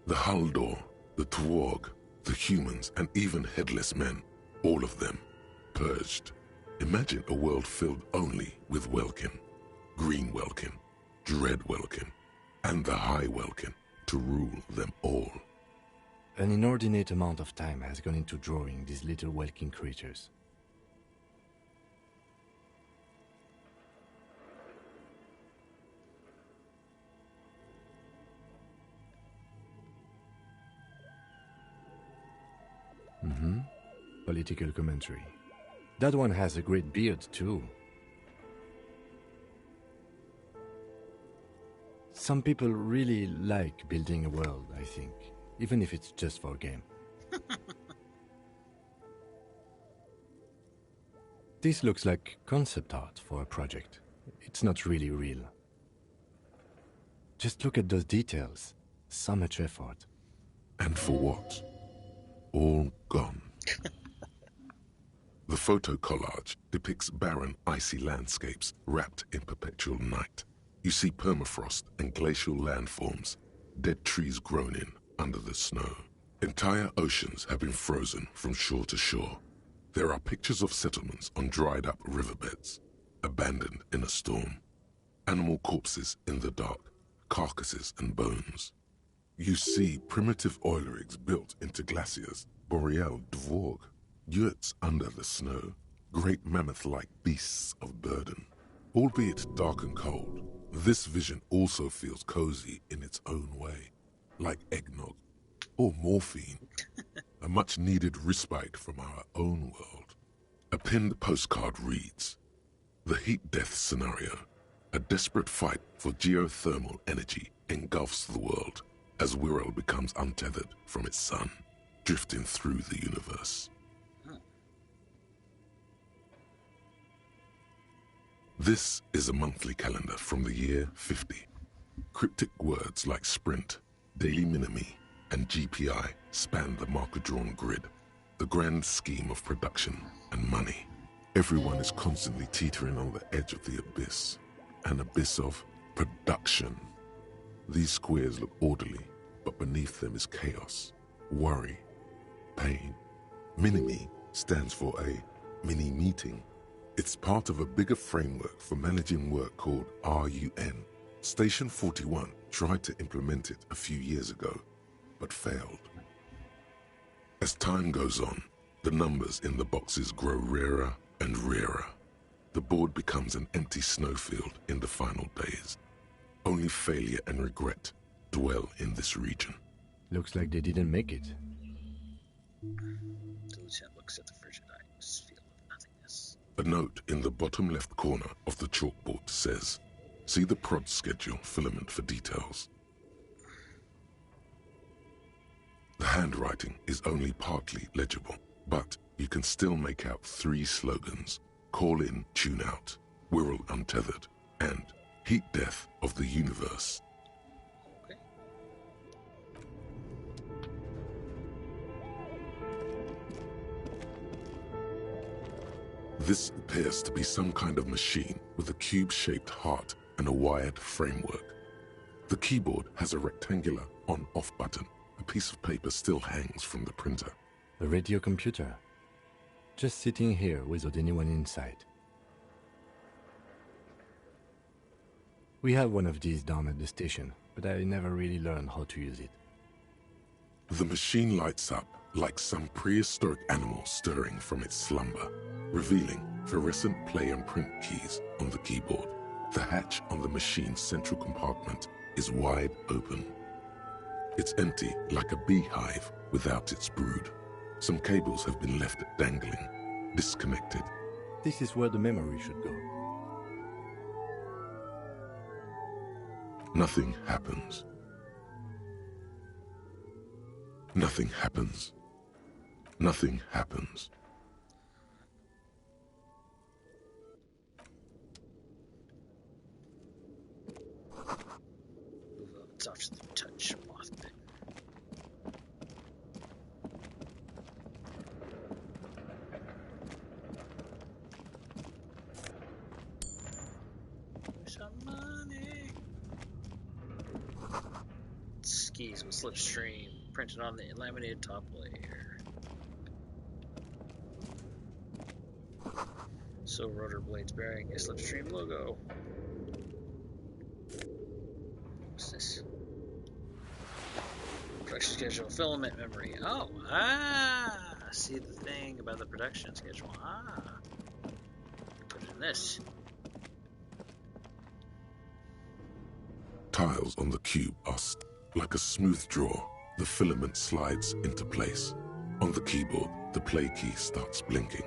The Haldor, the Tworg, the humans, and even headless men, all of them, purged. Imagine a world filled only with welkin, green welkin, dread welkin, and the high welkin to rule them all. An inordinate amount of time has gone into drawing these little welkin creatures. Political commentary. That one has a great beard, too. Some people really like building a world, I think, even if it's just for a game. This looks like concept art for a project. It's not really real. Just look at those details. So much effort. And for what? All gone. The photo collage depicts barren, icy landscapes wrapped in perpetual night. You see permafrost and glacial landforms, dead trees grown in under the snow. Entire oceans have been frozen from shore to shore. There are pictures of settlements on dried-up riverbeds, abandoned in a storm. Animal corpses in the dark, carcasses and bones. You see primitive oil rigs built into glaciers, boreal dvorg, yurts under the snow, great mammoth-like beasts of burden. Albeit dark and cold, this vision also feels cozy in its own way, like eggnog or morphine, a much-needed respite from our own world. A pinned postcard reads, "The heat death scenario, a desperate fight for geothermal energy engulfs the world as Wirral becomes untethered from its sun, drifting through the universe." This is a monthly calendar from the year 50. Cryptic words like sprint, daily minimi, and GPI span the marker-drawn grid, the grand scheme of production and money. Everyone is constantly teetering on the edge of the abyss, an abyss of production. These squares look orderly, but beneath them is chaos, worry, pain. Minimi stands for a mini-meeting. It's part of a bigger framework for managing work called RUN. Station 41 tried to implement it a few years ago, but failed. As time goes on, the numbers in the boxes grow rarer and rarer. The board becomes an empty snowfield in the final days. Only failure and regret dwell in this region. Looks like they didn't make it. The lieutenant looks at the frigid eyes, feel of nothingness. A note in the bottom left corner of the chalkboard says, "See the prod schedule filament for details." The handwriting is only partly legible, but you can still make out 3 slogans: "Call in, tune out," "Wirral untethered," and "Heat death of the universe." Okay. This appears to be some kind of machine with a cube-shaped heart and a wired framework. The keyboard has a rectangular on-off button. A piece of paper still hangs from the printer. The radio computer. Just sitting here without anyone inside. We have one of these down at the station, but I never really learned how to use it. The machine lights up like some prehistoric animal stirring from its slumber, revealing fluorescent play and print keys on the keyboard. The hatch on the machine's central compartment is wide open. It's empty like a beehive without its brood. Some cables have been left dangling, disconnected. This is where the memory should go. Nothing happens. Nothing happens. Nothing happens. It's off to the touch moth thing. Some money. Skis with slipstream printed on the laminated top layer. So rotor blades bearing a slipstream logo. What's this? Production schedule, filament memory. Oh, see the thing about the production schedule. Put it in this. Tiles on the cube are like a smooth draw. The filament slides into place. On the keyboard, the play key starts blinking.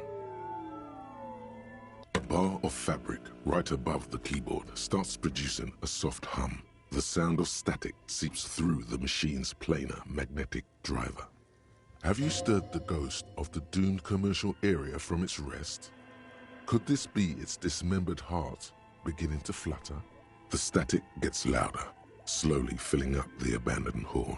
A bar of fabric right above the keyboard starts producing a soft hum. The sound of static seeps through the machine's planar magnetic driver. Have you stirred the ghost of the doomed commercial area from its rest? Could this be its dismembered heart beginning to flutter? The static gets louder, slowly filling up the abandoned hall,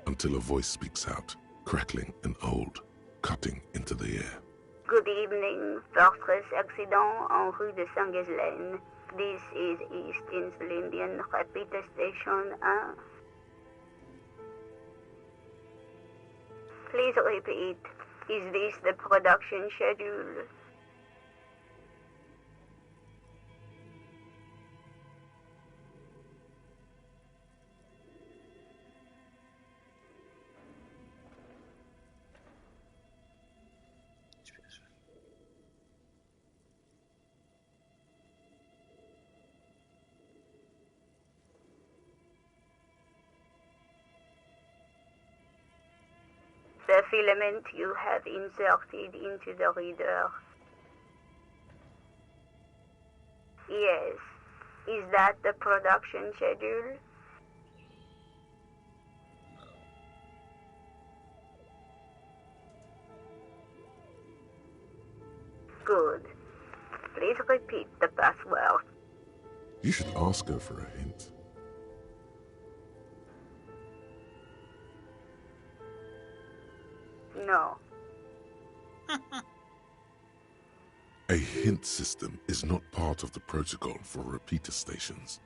until a voice speaks out, crackling and old, cutting into the air. Good evening, Fortress Accident en rue de Saint-Ghislaine. This is East Insulindian Repeater Station 1. Please repeat. Is this the production schedule? The filament you have inserted into the reader. Yes. Is that the production schedule? Good. Please repeat the password. You should ask her for a hint. No. A hint system is not part of the protocol for repeater stations.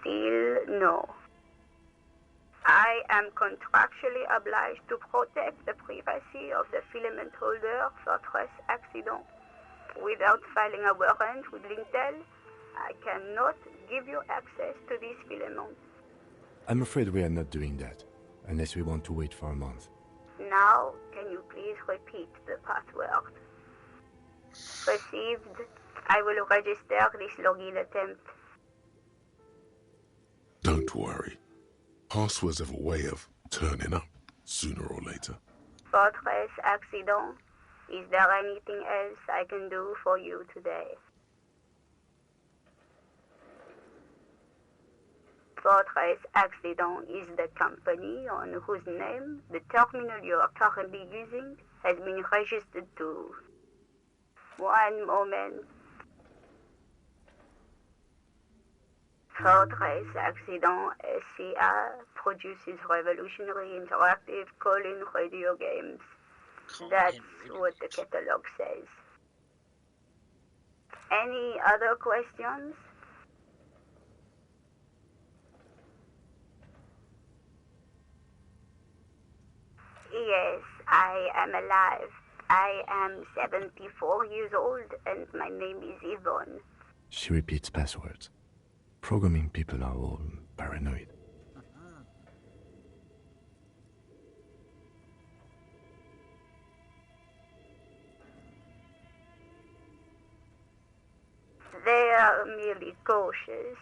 Still no. I am contractually obliged to protect the privacy of the filament holder for Fortress Accident. Without filing a warrant with Lintel, I cannot give you access to these filaments. I'm afraid we are not doing that, unless we want to wait for a month. Now, can you please repeat the password? Received. I will register this login attempt. Don't worry. Passwords have a way of turning up sooner or later. Fortress Accident. Is there anything else I can do for you today? Fortress Accident is the company on whose name the terminal you are currently using has been registered to. One moment. Fortress Accident SCA produces revolutionary interactive call-in radio games. That's what the catalog says. Any other questions? Yes, I am alive. I am 74 years old and my name is Yvonne. She repeats passwords. Programming people are all paranoid. They are merely cautious.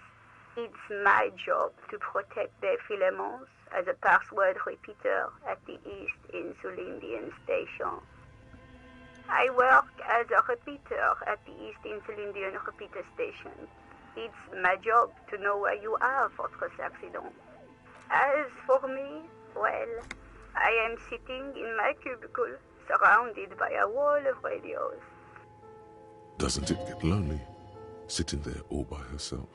It's my job to protect their filaments as a password repeater at the East Insulindian Station. I work as a repeater at the East Insulindian Repeater Station. It's my job to know where you are, Fortress Accident. As for me, well, I am sitting in my cubicle, surrounded by a wall of radios. Doesn't it get lonely, sitting there all by herself?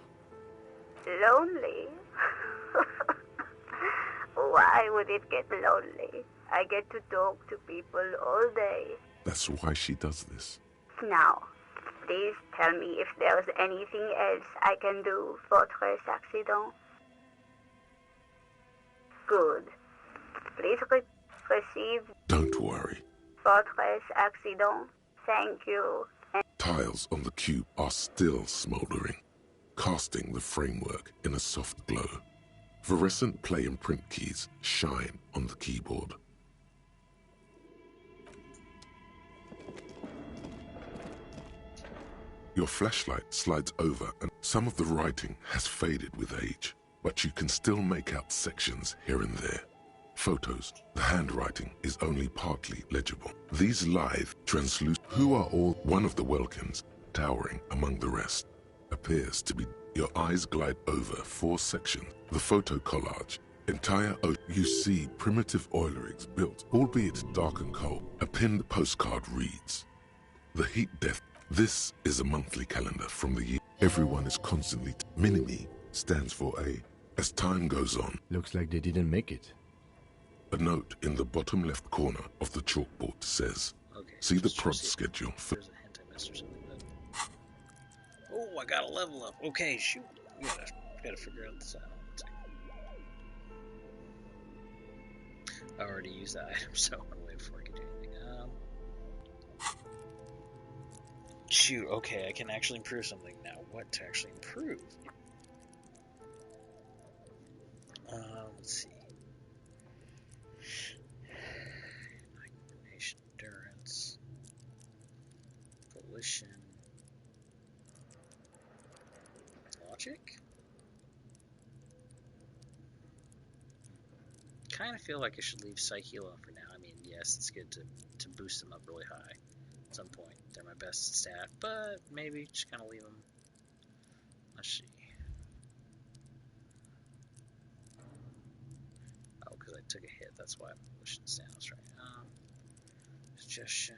Lonely? Why would it get lonely? I get to talk to people all day. That's why she does this. Now, please tell me if there's anything else I can do, Fortress Accident. Good. Please receive... Don't worry. Fortress Accident. Thank you. Tiles on the cube are still smoldering, casting the framework in a soft glow. Fluorescent play and print keys shine on the keyboard. Your flashlight slides over and some of the writing has faded with age, but you can still make out sections here and there. Photos, the handwriting is only partly legible. These lithe, translucent, who are all one of the Welkins, towering among the rest, appears to be. Your eyes glide over 4 sections. The photo collage, entire you see primitive oil rigs built, albeit dark and cold. A pinned postcard reads, "The heat death." This is a monthly calendar from the year. Everyone is constantly. Minimi stands for a As time goes on... Looks like they didn't make it. A note in the bottom left corner of the chalkboard says, see the prod schedule for... There's a hint I missed or something, but... Oh, I got a level up. Okay, shoot. We gotta figure out this out. I already used that item, so I'm gonna wait before I can do anything. Shoot, okay, I can actually improve something now. What to actually improve? Let's see. Coordination, endurance, volition, logic. Kind of feel like I should leave Psyche alone for now. I mean, yes, it's good to boost them up really high at some point. They're my best stat, but maybe just kind of leave them. Let's see. Oh, because I took a hit. That's why I'm pushing Thanos, right? Suggestion.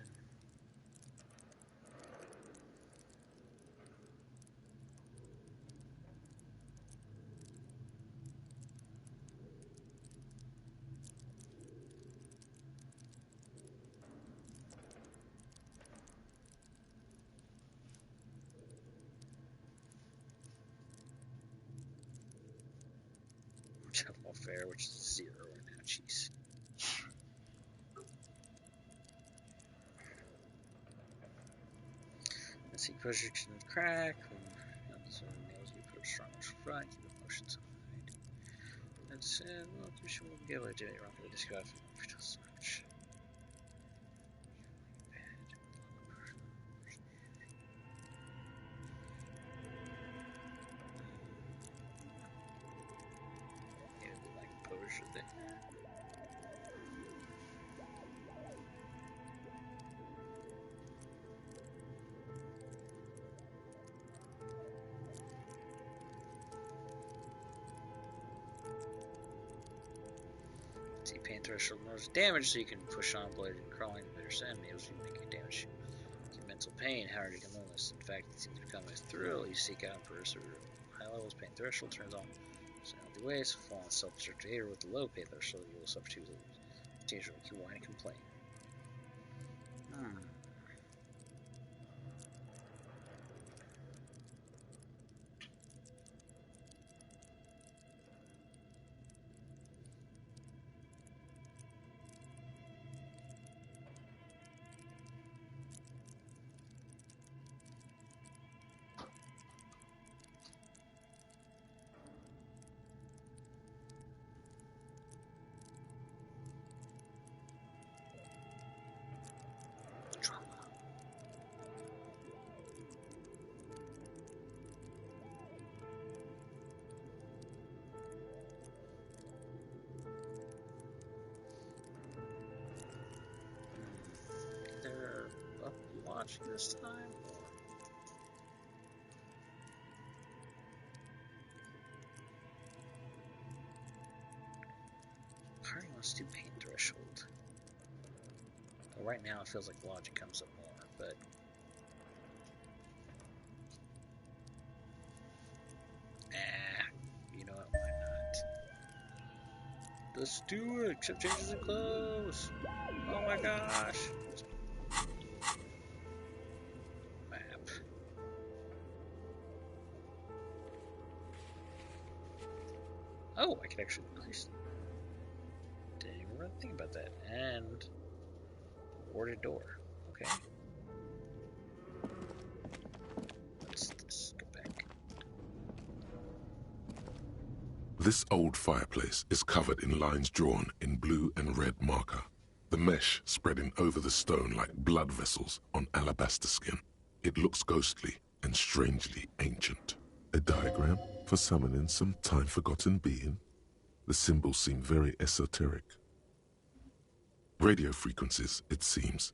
Fair, which is 0 right now. Jeez. Let's see, pressure to the crack. So nails you put a strong front, keep the motion side. That's it. Well, we should be able to do it. You're not going to discuss search. Pain threshold knows damage, so you can push on blade and crawling to better send nails you make your damage. Keep mental pain, how hard you can illness. In fact, it seems to become a thrill you seek out and persevere. High levels pain threshold turns on soundly ways, fall on self-destructive air with the low pain threshold, you will suffer 2 levels. Stage will make you whine and complain. This time? Party wants to do pain threshold. Well, right now it feels like logic comes up more, but you know what, why not? Let's do it, except changes in clothes. Oh my gosh. Oh, I can actually increase them. Didn't even really think about that. And warded door. Okay. Let's just go back. This old fireplace is covered in lines drawn in blue and red marker. The mesh spreading over the stone like blood vessels on alabaster skin. It looks ghostly and strangely ancient. A diagram for summoning some time-forgotten being. The symbols seem very esoteric. Radio frequencies, it seems.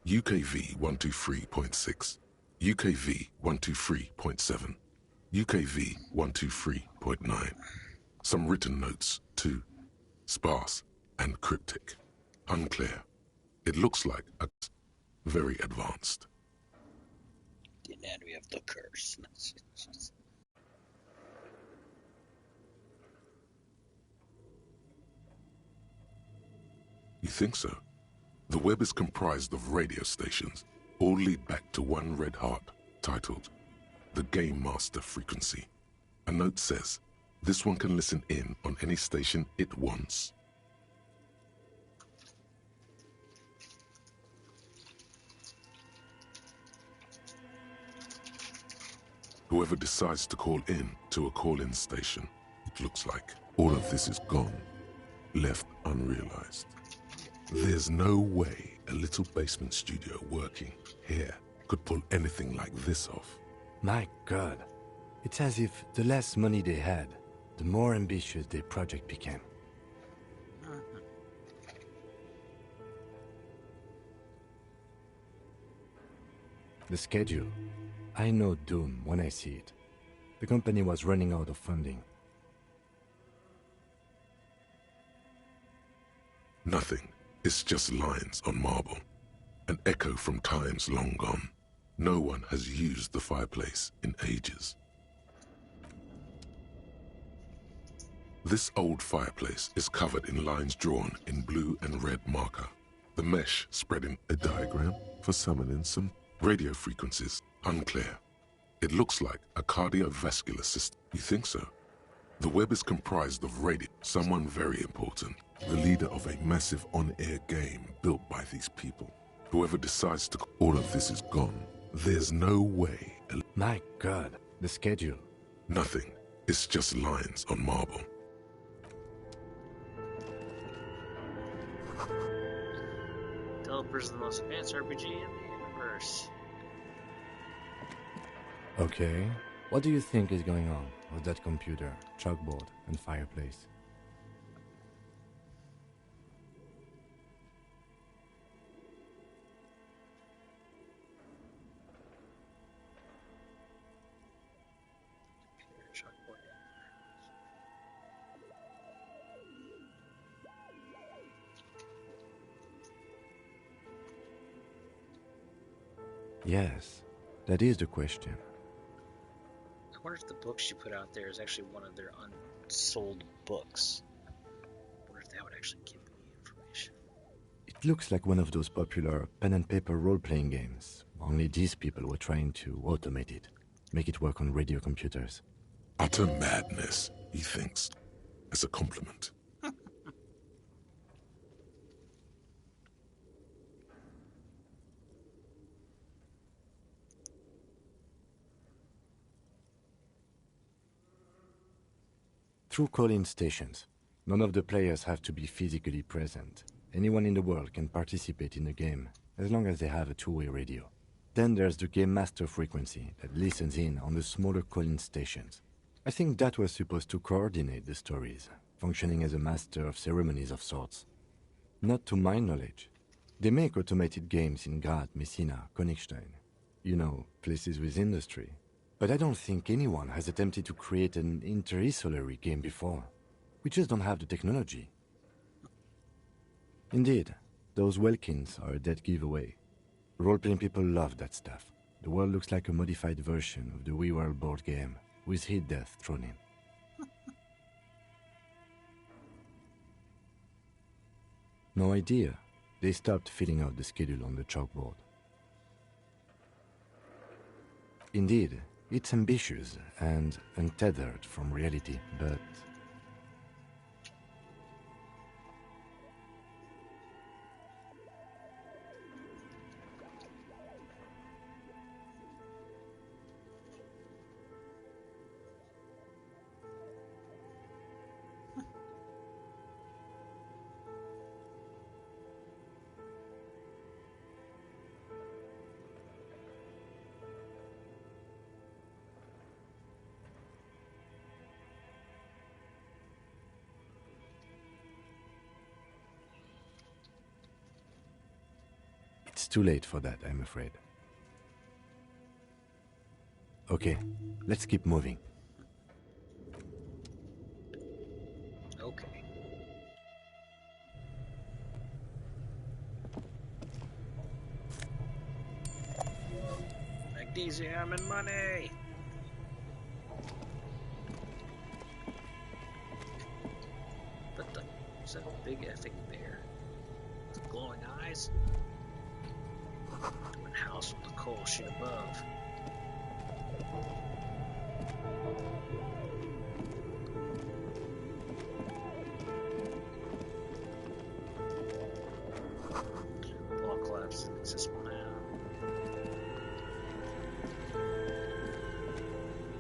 UKV 123.6, UKV 123.7, UKV 123.9. Some written notes, too. Sparse and cryptic. Unclear. It looks like a very advanced. The anatomy of the curse. think so? The web is comprised of radio stations, all lead back to one red heart, titled the Game Master Frequency. A note says, this one can listen in on any station it wants. Whoever decides to call in to a call-in station, it looks like all of this is gone, left unrealized. There's no way a little basement studio working here could pull anything like this off. My God. It's as if the less money they had, the more ambitious their project became. The schedule. I know doom when I see it. The company was running out of funding. Nothing. It's just lines on marble. An echo from times long gone. No one has used the fireplace in ages. This old fireplace is covered in lines drawn in blue and red marker. The mesh spreading a diagram for summoning some radio frequencies. Unclear. It looks like a cardiovascular system. You think so? The web is comprised of radio. Someone very important. The leader of a massive on-air game built by these people. Whoever decides to... All of this is gone. There's no way... My God. The schedule. Nothing. It's just lines on marble. Developers of the most advanced RPG in the universe. Okay. What do you think is going on with that computer, chalkboard, and fireplace? Yes, that is the question. I wonder if the books you put out there is actually one of their unsold books. I wonder if that would actually give me information. It looks like one of those popular pen and paper role-playing games. Only these people were trying to automate it, make it work on radio computers. Utter madness, he thinks, as a compliment. Through call-in stations, none of the players have to be physically present. Anyone in the world can participate in the game, as long as they have a two-way radio. Then there's the Game Master Frequency that listens in on the smaller call-in stations. I think that was supposed to coordinate the stories, functioning as a master of ceremonies of sorts. Not to my knowledge. They make automated games in Graz, Messina, Königstein. You know, places with industry. But I don't think anyone has attempted to create an inter-isolary game before. We just don't have the technology. Indeed, those Welkins are a dead giveaway. Role-playing people love that stuff. The world looks like a modified version of the We World board game, with hit death thrown in. No idea. They stopped filling out the schedule on the chalkboard. Indeed, it's ambitious and untethered from reality, but... It's too late for that, I'm afraid. Okay, let's keep moving. Okay. Magnesium and money! What the... Is that a big effing bear? glowing eyes. One house from the coal sheet above. Wall collapse accessible now.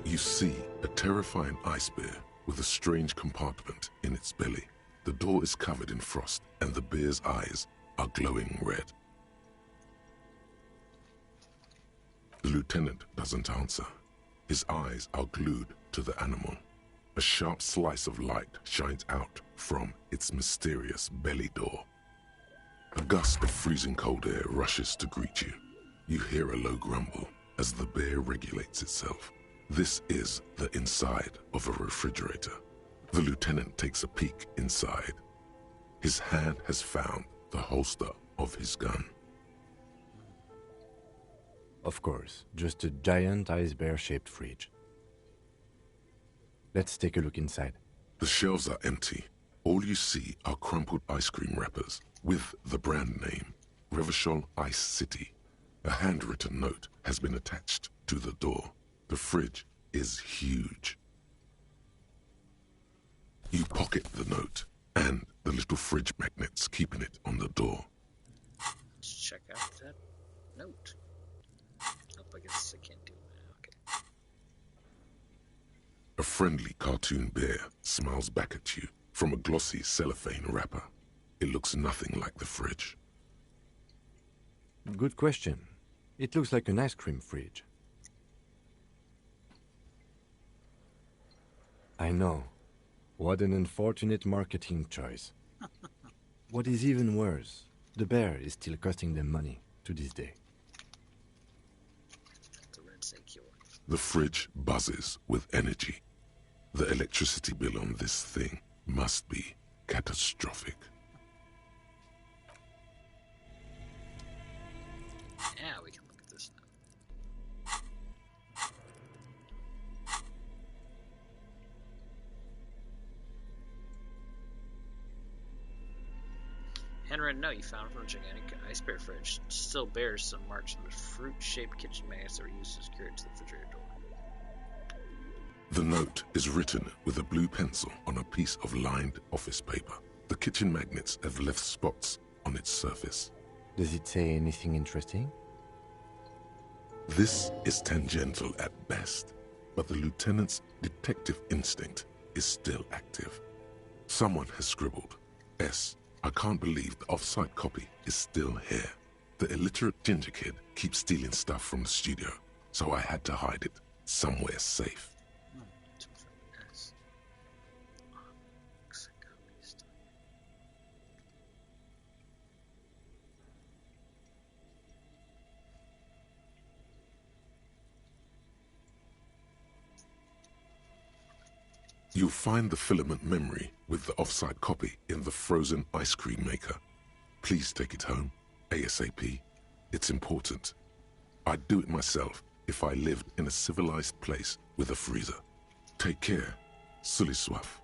You see a terrifying ice bear with a strange compartment in its belly. The door is covered in frost, and the bear's eyes are glowing red. The lieutenant doesn't answer. His eyes are glued to the animal. A sharp slice of light shines out from its mysterious belly door. A gust of freezing cold air rushes to greet you. You hear a low grumble as the bear regulates itself. This is the inside of a refrigerator. The lieutenant takes a peek inside. His hand has found the holster of his gun. Of course, just a giant ice bear-shaped fridge. Let's take a look inside. The shelves are empty. All you see are crumpled ice cream wrappers with the brand name, Revachol Ice City. A handwritten note has been attached to the door. The fridge is huge. You pocket the note and the little fridge magnets keeping it on the door. Let's check out that note. Nope, I guess I can't do it. Okay. A friendly cartoon bear smiles back at you from a glossy cellophane wrapper. It looks nothing like the fridge. Good question. It looks like an ice cream fridge. I know. What an unfortunate marketing choice. What is even worse, the bear is still costing them money to this day. The fridge buzzes with energy. The electricity bill on this thing must be catastrophic. Yeah, we can look at this now. Handwritten note you found from a gigantic ice bear fridge. Still bears some marks from the fruit-shaped kitchen magnets that were used to secure it to the refrigerator door. The note is written with a blue pencil on a piece of lined office paper. The kitchen magnets have left spots on its surface. Does it say anything interesting? This is tangential at best, but the lieutenant's detective instinct is still active. Someone has scribbled, S. I can't believe the off-site copy is still here. The illiterate ginger kid keeps stealing stuff from the studio, so I had to hide it somewhere safe. You'll find the filament memory with the off-site copy in the frozen ice cream maker. Please take it home, ASAP. It's important. I'd do it myself if I lived in a civilized place with a freezer. Take care, Sully Soif.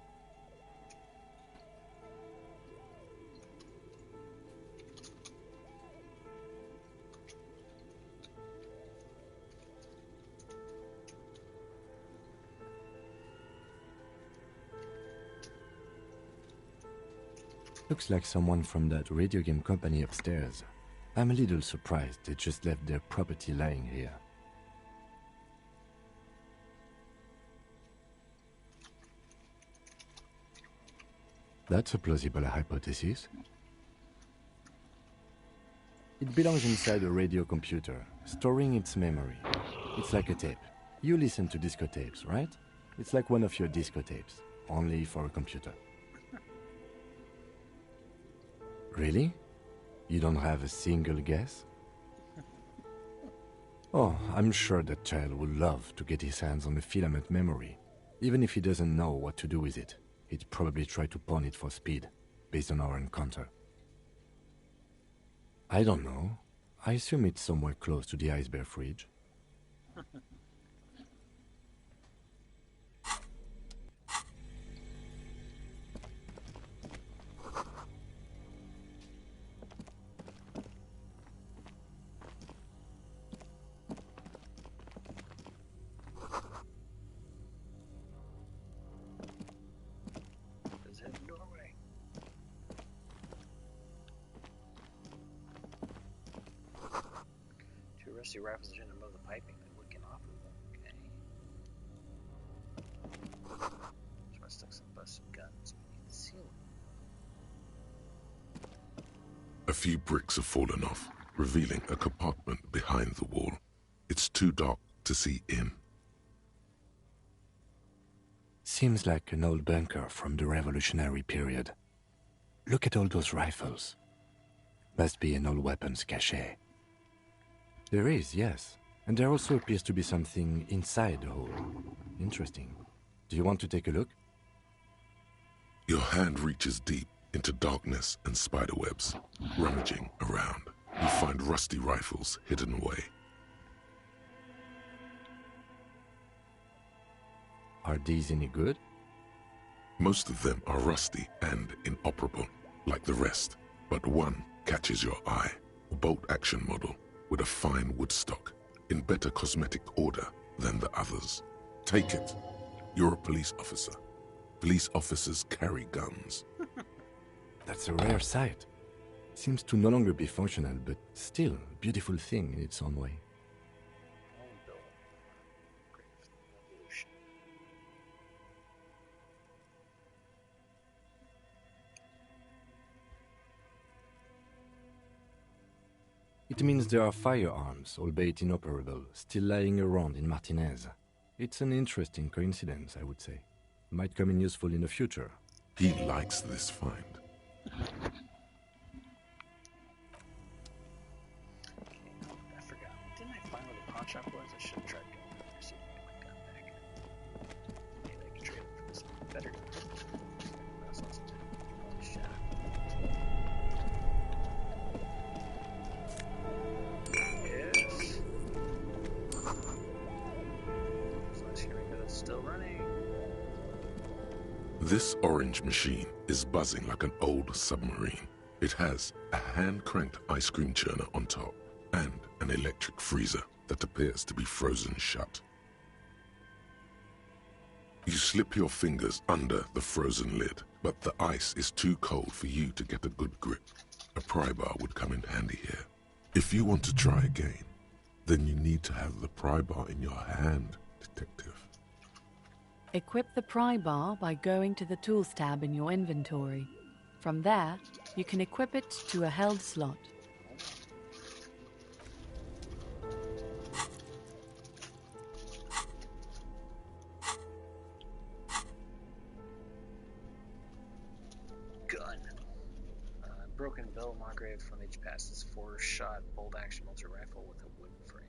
Looks like someone from that radio game company upstairs. I'm a little surprised they just left their property lying here. That's a plausible hypothesis. It belongs inside a radio computer, storing its memory. It's like a tape. You listen to disco tapes, right? It's like one of your disco tapes, only for a computer. Really? You don't have a single guess? Oh, I'm sure that child would love to get his hands on the filament memory. Even if he doesn't know what to do with it, he'd probably try to pawn it for speed, based on our encounter. I don't know. I assume it's somewhere close to the ice bear fridge. rusty rifles are above the piping. They look inoperable. Okay. So I stuck some busted guns beneath the ceiling. A few bricks have fallen off, revealing a compartment behind the wall. It's too dark to see in. Seems like an old bunker from the revolutionary period. Look at all those rifles. Must be an old weapons cache. There is, yes. And there also appears to be something inside the hole. Interesting. Do you want to take a look? Your hand reaches deep into darkness and spiderwebs. Rummaging around, you find rusty rifles hidden away. Are these any good? Most of them are rusty and inoperable, like the rest, but one catches your eye. A bolt-action model with a fine wood stock, in better cosmetic order than the others. Take it. You're a police officer. Police officers carry guns. That's a rare sight. Seems to no longer be functional, but still a beautiful thing in its own way. It means there are firearms, albeit inoperable, still lying around in Martinez. It's an interesting coincidence, I would say. Might come in useful in the future. He likes this find. I forgot. Didn't I find where the pawn shop was? I should have tried going over there, see if I can get my gun back. Maybe I can trade it for something better. That's awesome. Shot. Yes. So let's hear that it's still running. This orange machine is buzzing like an old submarine. It has a hand-cranked ice cream churner on top and an electric freezer that appears to be frozen shut. You slip your fingers under the frozen lid, but the ice is too cold for you to get a good grip. A pry bar would come in handy here. If you want to try again, then you need to have the pry bar in your hand, detective. Equip the pry bar by going to the Tools tab in your inventory. From there, you can equip it to a held slot. Gun. Broken Bill Margrave from each passes 4-shot bolt-action multi-rifle with a wooden frame.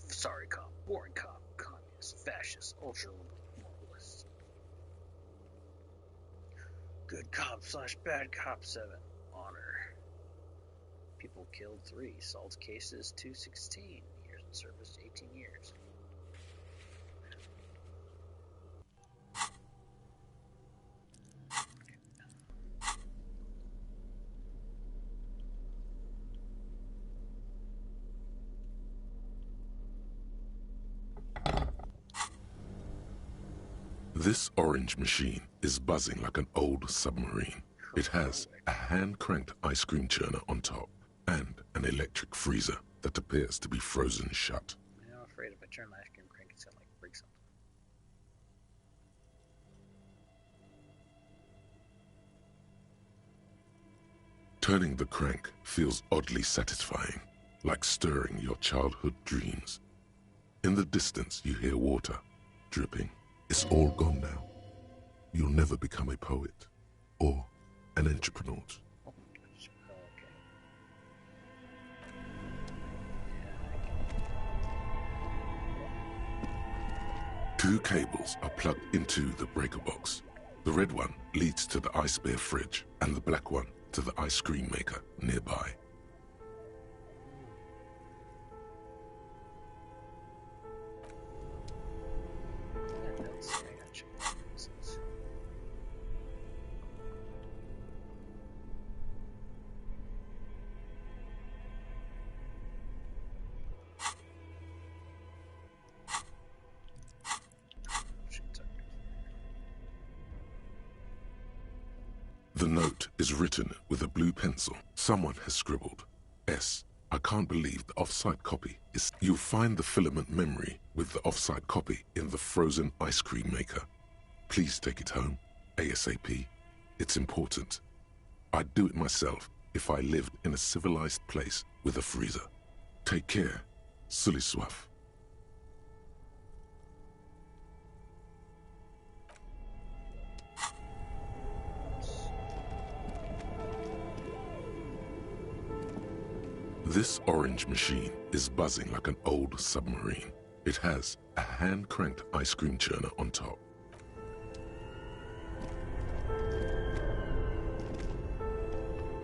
Sorry cop, boring cop, communist, fascist, ultra-moralist. Good cop / bad cop 7. Honor. People killed 3. Salt cases 216. Years in service 18 years. This orange machine is buzzing like an old submarine. It has a hand-cranked ice cream churner on top and an electric freezer that appears to be frozen shut. I'm afraid if I turn the ice cream crank, it's gonna break something. Turning the crank feels oddly satisfying, like stirring your childhood dreams. In the distance, you hear water dripping. It's all gone now. You'll never become a poet or an entrepreneur. Two cables are plugged into the breaker box. The red one leads to the ice bear fridge and the black one to the ice cream maker nearby. The note is written with a blue pencil. Someone has scribbled, S. I can't believe the off-site copy is... You'll find the filament memory with the off-site copy in the frozen ice cream maker. Please take it home, ASAP. It's important. I'd do it myself if I lived in a civilized place with a freezer. Take care, Sully Swaff. This orange machine is buzzing like an old submarine. It has a hand-cranked ice cream churner on top.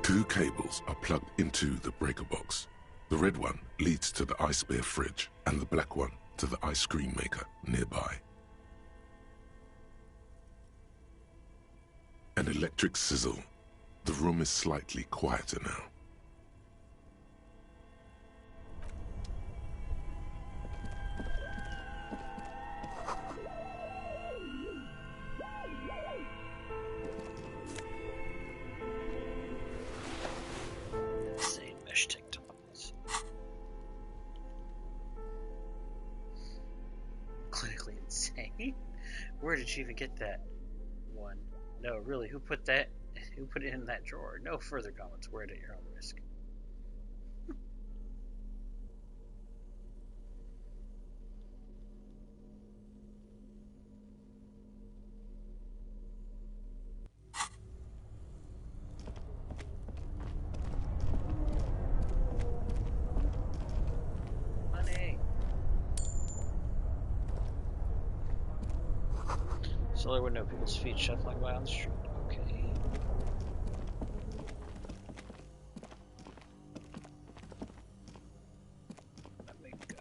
Two cables are plugged into the breaker box. The red one leads to the ice bear fridge, and the black one to the ice cream maker nearby. An electric sizzle. The room is slightly quieter now. Clinically insane? Where did you even get that one? No, really, who put that? Who put it in that drawer? No further comments. Wear it at your own risk. Solar window, people's feet shuffling by on the street. Okay. Let me go.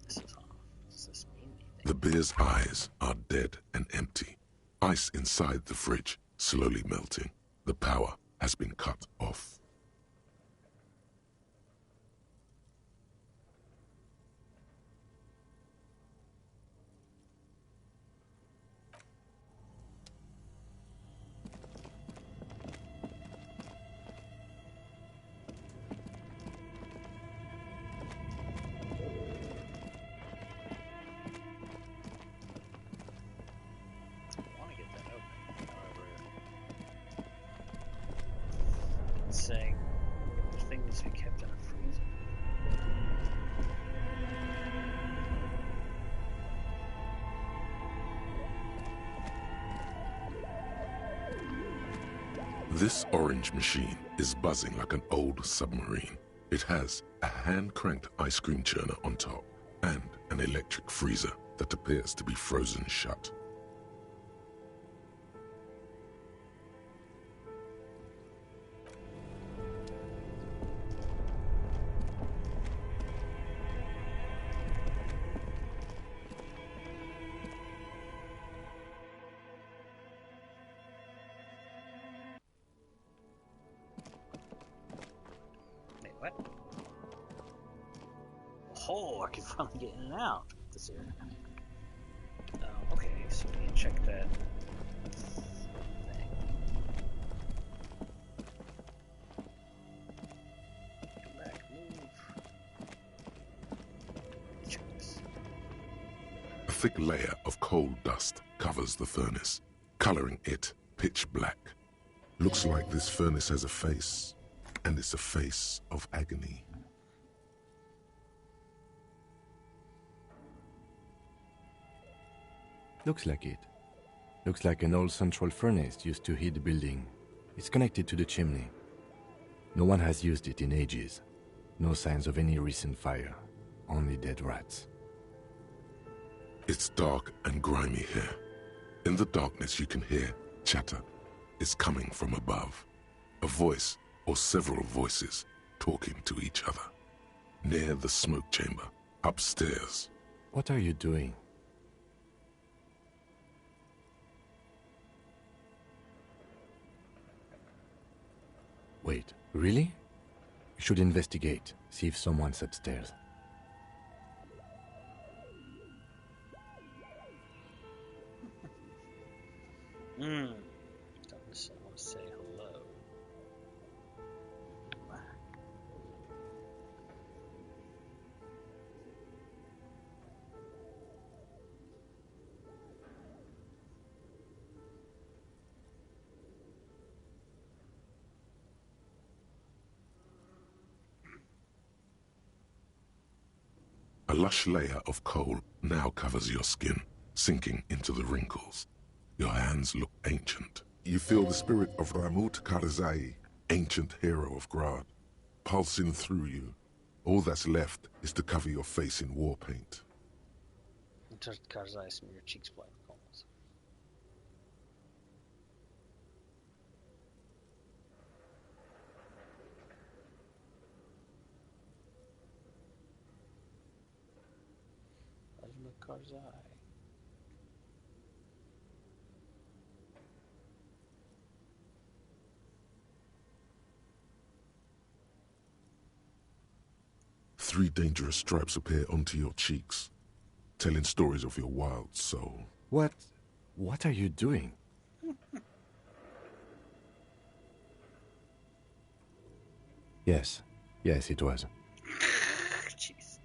This is off. Does this mean anything? The bear's eyes are dead and empty. Ice inside the fridge slowly melting. The power has been cut off. Saying the thing needs to be kept in a freezer. This orange machine is buzzing like an old submarine. It has a hand-cranked ice cream churner on top and an electric freezer that appears to be frozen shut. What? Oh, I can finally get in and out of this area. Okay, so we need to check that thing. Go back, move. Check this. A thick layer of coal dust covers the furnace, coloring it pitch black. Looks like this furnace has a face. And it's a face of agony. Looks like it. Looks like an old central furnace used to heat the building. It's connected to the chimney. No one has used it in ages. No signs of any recent fire. Only dead rats. It's dark and grimy here. In the darkness you can hear chatter. It's coming from above. A voice or several voices talking to each other. Near the smoke chamber, upstairs. What are you doing? Wait, really? You should investigate, see if someone's upstairs. A lush layer of coal now covers your skin, sinking into the wrinkles. Your hands look ancient. You feel the spirit of Ramut Karzai, ancient hero of Grad, pulsing through you. All that's left is to cover your face in war paint. Karzai, some of your cheeks black. Karzai. 3 dangerous stripes appear onto your cheeks, telling stories of your wild soul. What are you doing? Yes, it was. Jeez.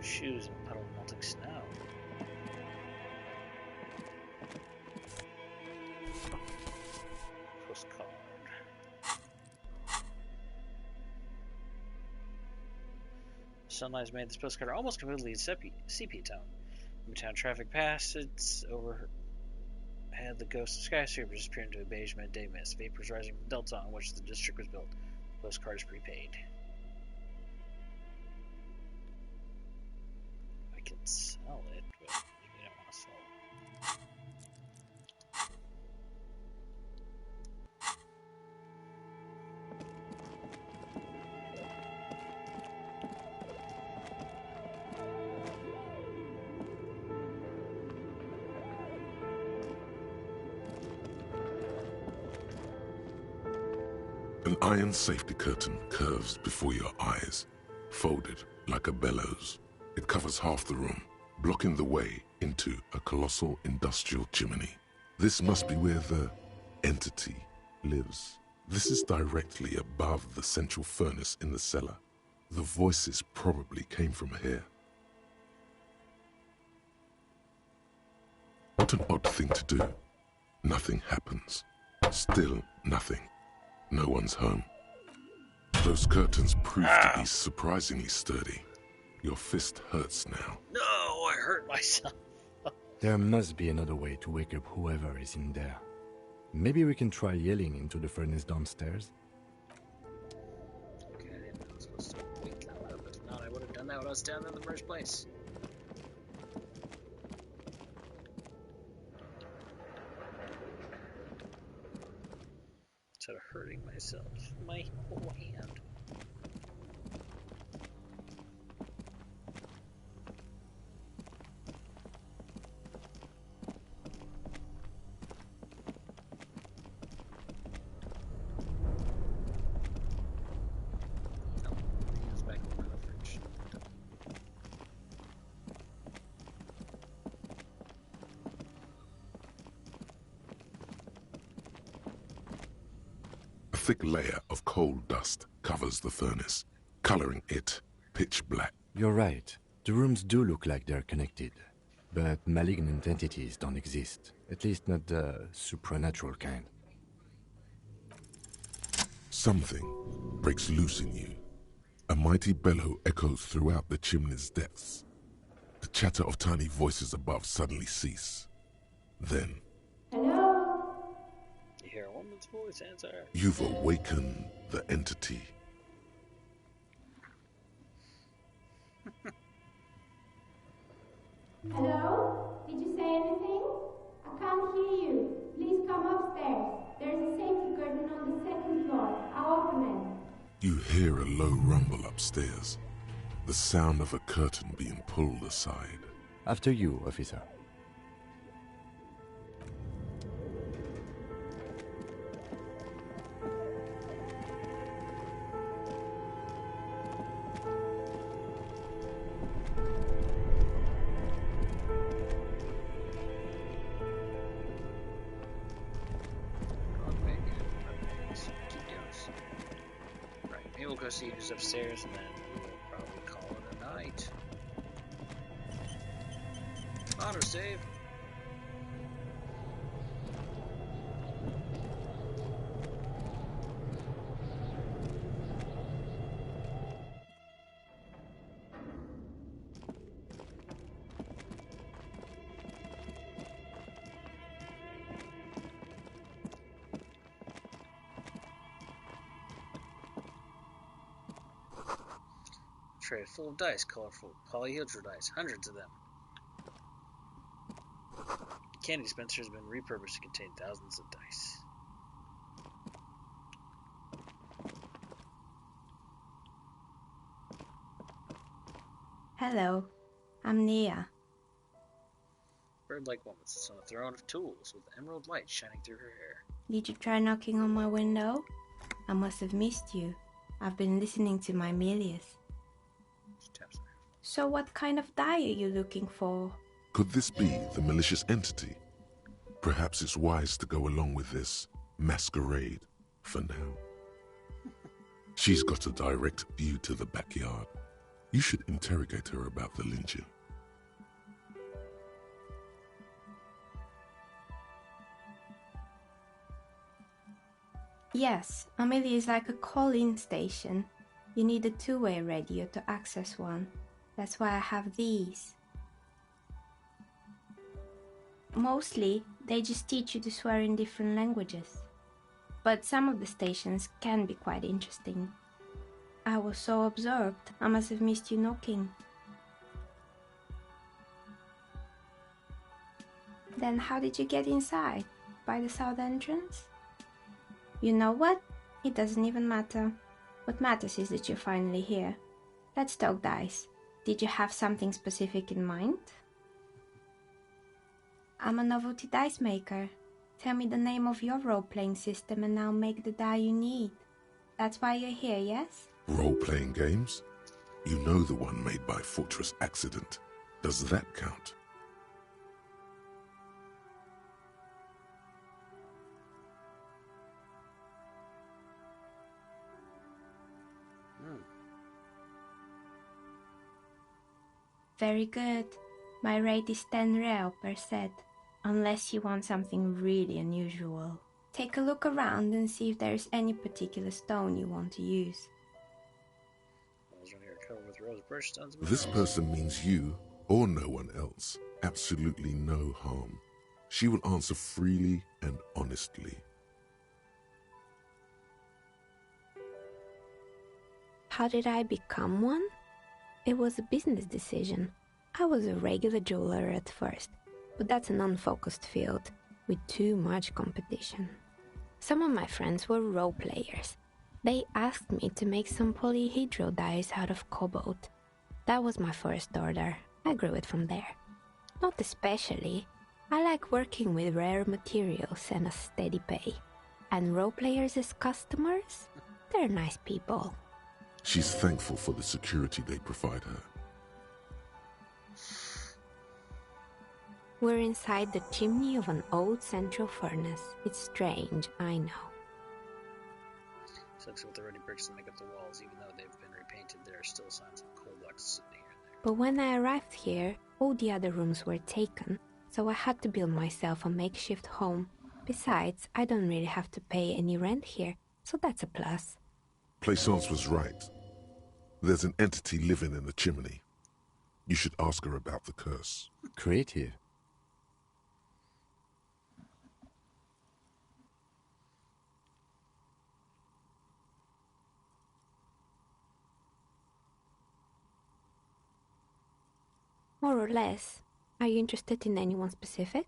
Shoes and puddle of melting snow. Postcard. Sunlight's made this postcard almost completely in sepia tone. Midtown traffic passed, it's overhead the ghost of skyscraper disappeared into a beige midday mist. Vapors rising from Delta on which the district was built. Postcard is prepaid. I can sell it, but maybe I don't want to sell it. An iron safety curtain curves before your eyes, folded like a bellows. It covers half the room, blocking the way into a colossal industrial chimney. This must be where the entity lives. This is directly above the central furnace in the cellar. The voices probably came from here. What an odd thing to do. Nothing happens. Still nothing. No one's home. Those curtains prove to be surprisingly sturdy. Your fist hurts now. No, I hurt myself. There must be another way to wake up whoever is in there. Maybe we can try yelling into the furnace downstairs. Okay, I didn't know I was supposed to wake that up. If not, I would have done that when I was down there in the first place. Instead of hurting myself, my whole hand. A thick layer of coal dust covers the furnace, coloring it pitch black. You're right. The rooms do look like they're connected. But malignant entities don't exist. At least not the supernatural kind. Something breaks loose in you. A mighty bellow echoes throughout the chimney's depths. The chatter of tiny voices above suddenly cease. Then, You hear a woman's voice answer. you've awakened the entity. Hello? Did you say anything? I can't hear you. Please come upstairs. There's a safety curtain on the second floor. I'll open it. You hear a low rumble upstairs. The sound of a curtain being pulled aside. After you, officer. Right, maybe we'll go see who's upstairs and then we'll probably call it a night. Auto save. Tray full of dice, colorful polyhedral dice, hundreds of them. Candy dispenser has been repurposed to contain thousands of dice. Hello, I'm Nia. Bird-like woman sits on a throne of tools with emerald light shining through her hair. Did you try knocking on my window? I must have missed you. I've been listening to my Milius. So what kind of die are you looking for? Could this be the malicious entity? Perhaps it's wise to go along with this masquerade for now. She's got a direct view to the backyard. You should interrogate her about the lynching. Yes, Amelia is like a call-in station. You need a two-way radio to access one. That's why I have these. Mostly, they just teach you to swear in different languages. But some of the stations can be quite interesting. I was so absorbed, I must have missed you knocking. Then how did you get inside? By the south entrance? You know what? It doesn't even matter. What matters is that you're finally here. Let's talk dice. Did you have something specific in mind? I'm a novelty dice maker. Tell me the name of your role-playing system and I'll make the die you need. That's why you're here, yes? Role-playing games? You know the one made by Fortress Accident. Does that count? Very good. My rate is 10 real per set, unless you want something really unusual. Take a look around and see if there's any particular stone you want to use. This person means you, or no one else, absolutely no harm. She will answer freely and honestly. How did I become one? It was a business decision. I was a regular jeweler at first, but that's an unfocused field with too much competition. Some of my friends were role players. They asked me to make some polyhedral dice out of cobalt. That was my first order. I grew it from there. Not especially. I like working with rare materials and a steady pay. And role players as customers? They're nice people. She's thankful for the security they provide her. We're inside the chimney of an old central furnace. It's strange, I know. Sucks with the ready bricks to make up the walls. Even though they've been repainted, there are still signs of coal blocks sitting here and there. But when I arrived here, all the other rooms were taken, so I had to build myself a makeshift home. Besides, I don't really have to pay any rent here, so that's a plus. Plaisance was right. There's an entity living in the chimney. You should ask her about the curse. Creative. More or less. Are you interested in anyone specific?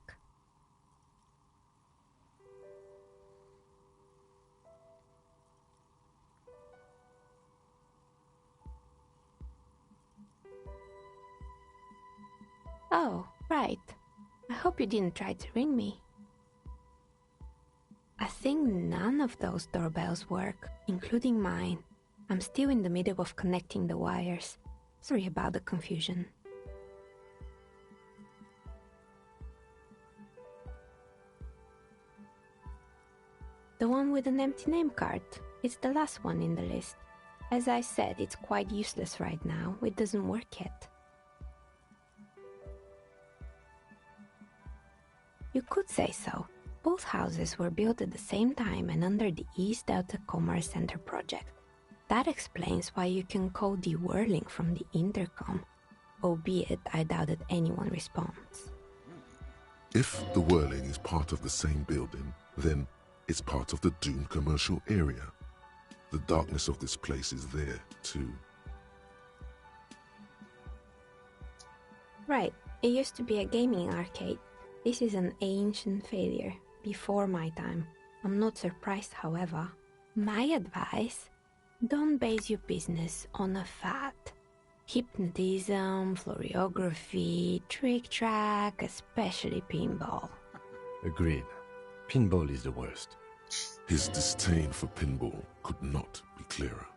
Oh, right. I hope you didn't try to ring me. I think none of those doorbells work, including mine. I'm still in the middle of connecting the wires. Sorry about the confusion. The one with an empty name card. It's the last one in the list. As I said, it's quite useless right now. It doesn't work yet. You could say so. Both houses were built at the same time and under the East Delta Commerce Center project. That explains why you can call the whirling from the intercom, albeit I doubt that anyone responds. If the whirling is part of the same building, then it's part of the Dune commercial area. The darkness of this place is there, too. Right, it used to be a gaming arcade. This is an ancient failure, before my time. I'm not surprised, however. My advice? Don't base your business on a fad. Hypnotism, floriography, trick-track, especially pinball. Agreed. Pinball is the worst. His disdain for pinball could not be clearer.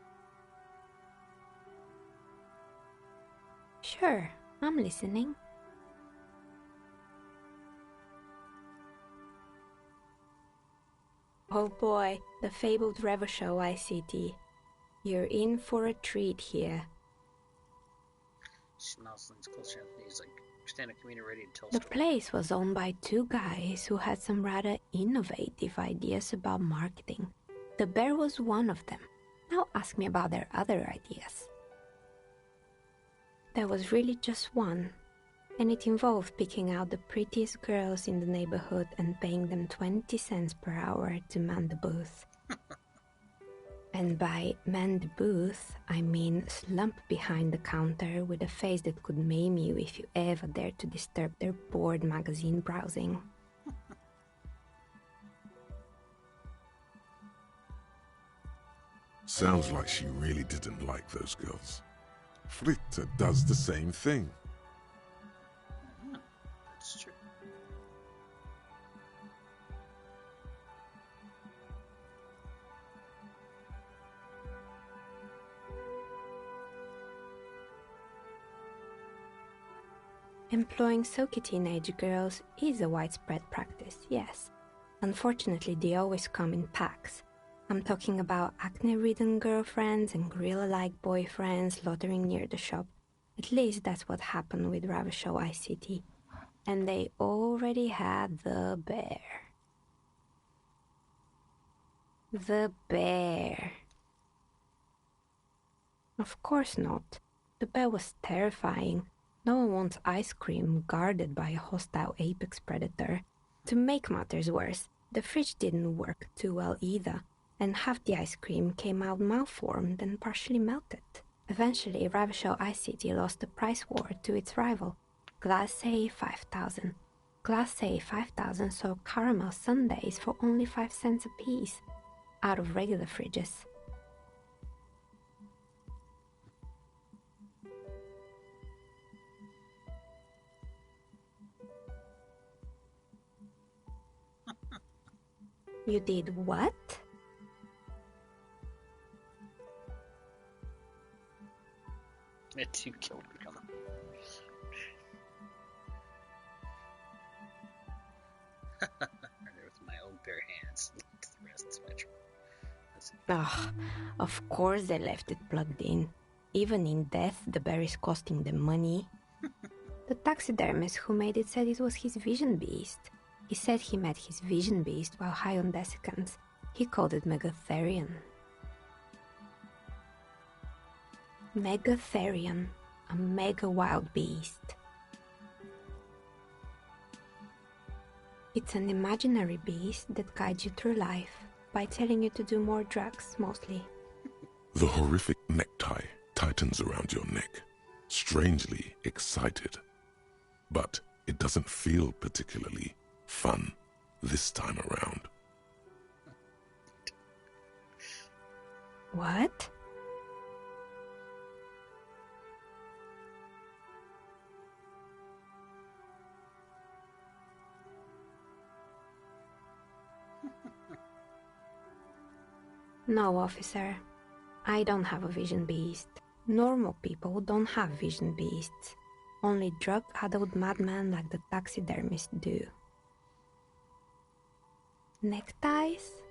Sure, I'm listening. Oh boy, the fabled Revachol ICT. You're in for a treat here. Smells culture. He's like stand up community ready to tell The stories. place was owned by two guys who had some rather innovative ideas about marketing. The bear was one of them. Now ask me about their other ideas. There was really just one, and it involved picking out the prettiest girls in the neighborhood and paying them 20 cents per hour to man the booth. And by man the booth, I mean slump behind the counter with a face that could maim you if you ever dared to disturb their bored magazine browsing. Sounds like she really didn't like those girls. Fritta does the same thing. That's true. Employing silky teenage girls is a widespread practice, yes. Unfortunately, they always come in packs. I'm talking about acne-ridden girlfriends and gorilla-like boyfriends loitering near the shop. At least that's what happened with Revachol ICT. And they already had the bear. The bear. Of course not. The bear was terrifying. No one wants ice cream guarded by a hostile apex predator. To make matters worse, the fridge didn't work too well either, and half the ice cream came out malformed and partially melted. Eventually, Revachol ICT lost the price war to its rival, Glacé 5000. Glacé 5000 sold caramel sundaes for only 5 cents a piece, out of regular fridges. You did what? It's you killed me. Come on. With my own bare hands. The rest is my trouble. Ugh, of course they left it plugged in. Even in death, the bear is costing them money. The taxidermist who made it said it was his vision beast. He said he met his vision beast while high on desiccants. He called it Megatherion. Megatherion, a mega wild beast. It's an imaginary beast that guides you through life by telling you to do more drugs, mostly. The horrific necktie tightens around your neck, strangely excited. But it doesn't feel particularly fun this time around. What? No, officer. I don't have a vision beast. Normal people don't have vision beasts. Only drug-addled madmen like the taxidermists do. Neckties?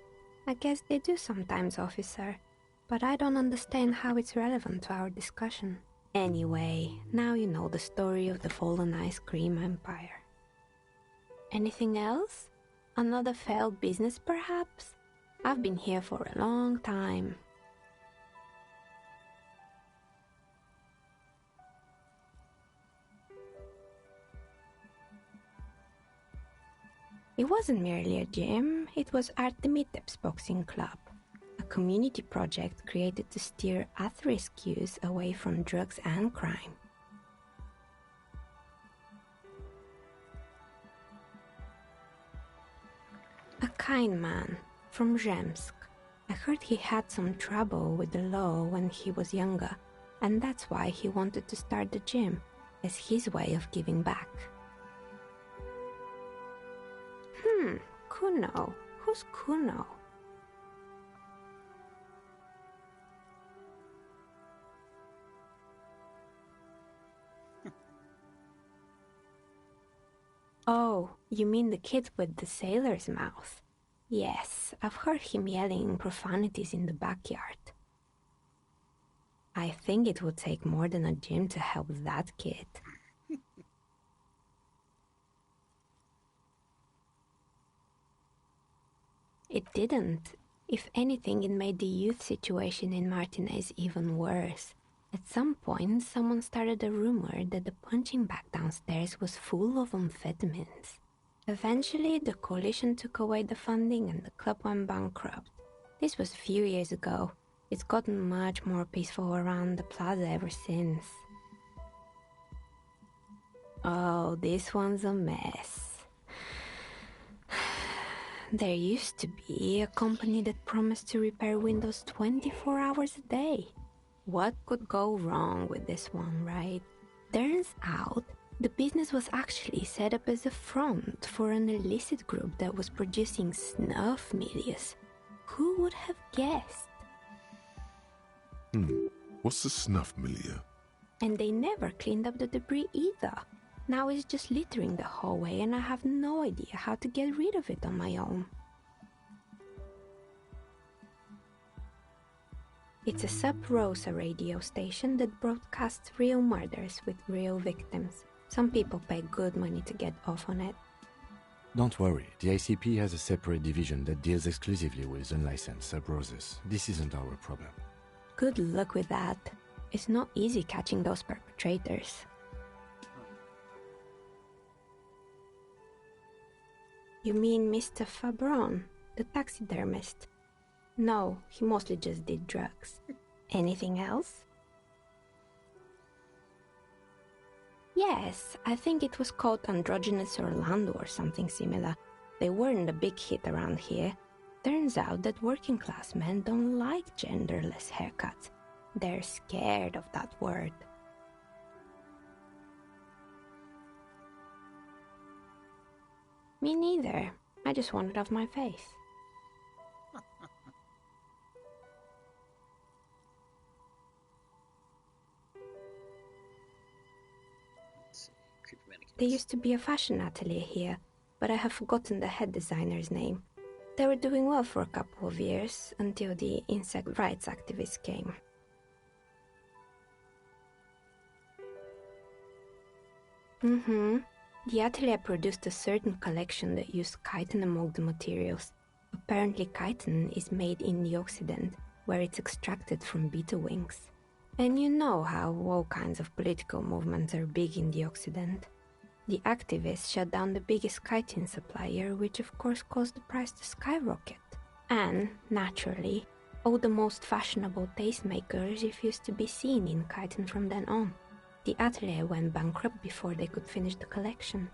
I guess they do sometimes, officer. But I don't understand how it's relevant to our discussion. Anyway, now you know the story of the fallen ice cream empire. Anything else? Another failed business, perhaps? I've been here for a long time. It wasn't merely a gym, it was Artemitep's boxing club, a community project created to steer at-risk youth away from drugs and crime. A kind man from Zemsk. I heard he had some trouble with the law when he was younger, and that's why he wanted to start the gym, as his way of giving back. Kuno. Who's Kuno? Oh, you mean the kid with the sailor's mouth? Yes, I've heard him yelling profanities in the backyard. I think it would take more than a gym to help that kid. It didn't. If anything, it made the youth situation in Martinez even worse. At some point, someone started a rumor that the punching bag downstairs was full of amphetamines. Eventually, the coalition took away the funding and the club went bankrupt. This was a few years ago. It's gotten much more peaceful around the plaza ever since. Oh, this one's a mess. There used to be a company that promised to repair windows 24 hours a day. What could go wrong with this one, right? Turns out, the business was actually set up as a front for an illicit group that was producing snuff milius. Who would have guessed? What's the snuff milieu? And they never cleaned up the debris either. Now it's just littering the hallway and I have no idea how to get rid of it on my own. It's a sub-Rosa radio station that broadcasts real murders with real victims. Some people pay good money to get off on it. Don't worry, the ICP has a separate division that deals exclusively with unlicensed sub-Roses. This isn't our problem. Good luck with that. It's not easy catching those perpetrators. You mean Mr. Fabron, the taxidermist? No, he mostly just did drugs. Anything else? Yes, I think it was called Androgynous Orlando or something similar. They weren't a big hit around here. Turns out that working class men don't like genderless haircuts. They're scared of that word. Me neither. I just want it off my face. There used to be a fashion atelier here, but I have forgotten the head designer's name. They were doing well for a couple of years, until the insect rights activists came. The atelier produced a certain collection that used chitin among the materials. Apparently chitin is made in the Occident, where it's extracted from beetle wings. And you know how all kinds of political movements are big in the Occident. The activists shut down the biggest chitin supplier, which of course caused the price to skyrocket. And, naturally, all the most fashionable tastemakers refused to be seen in chitin from then on. The atelier went bankrupt before they could finish the collection.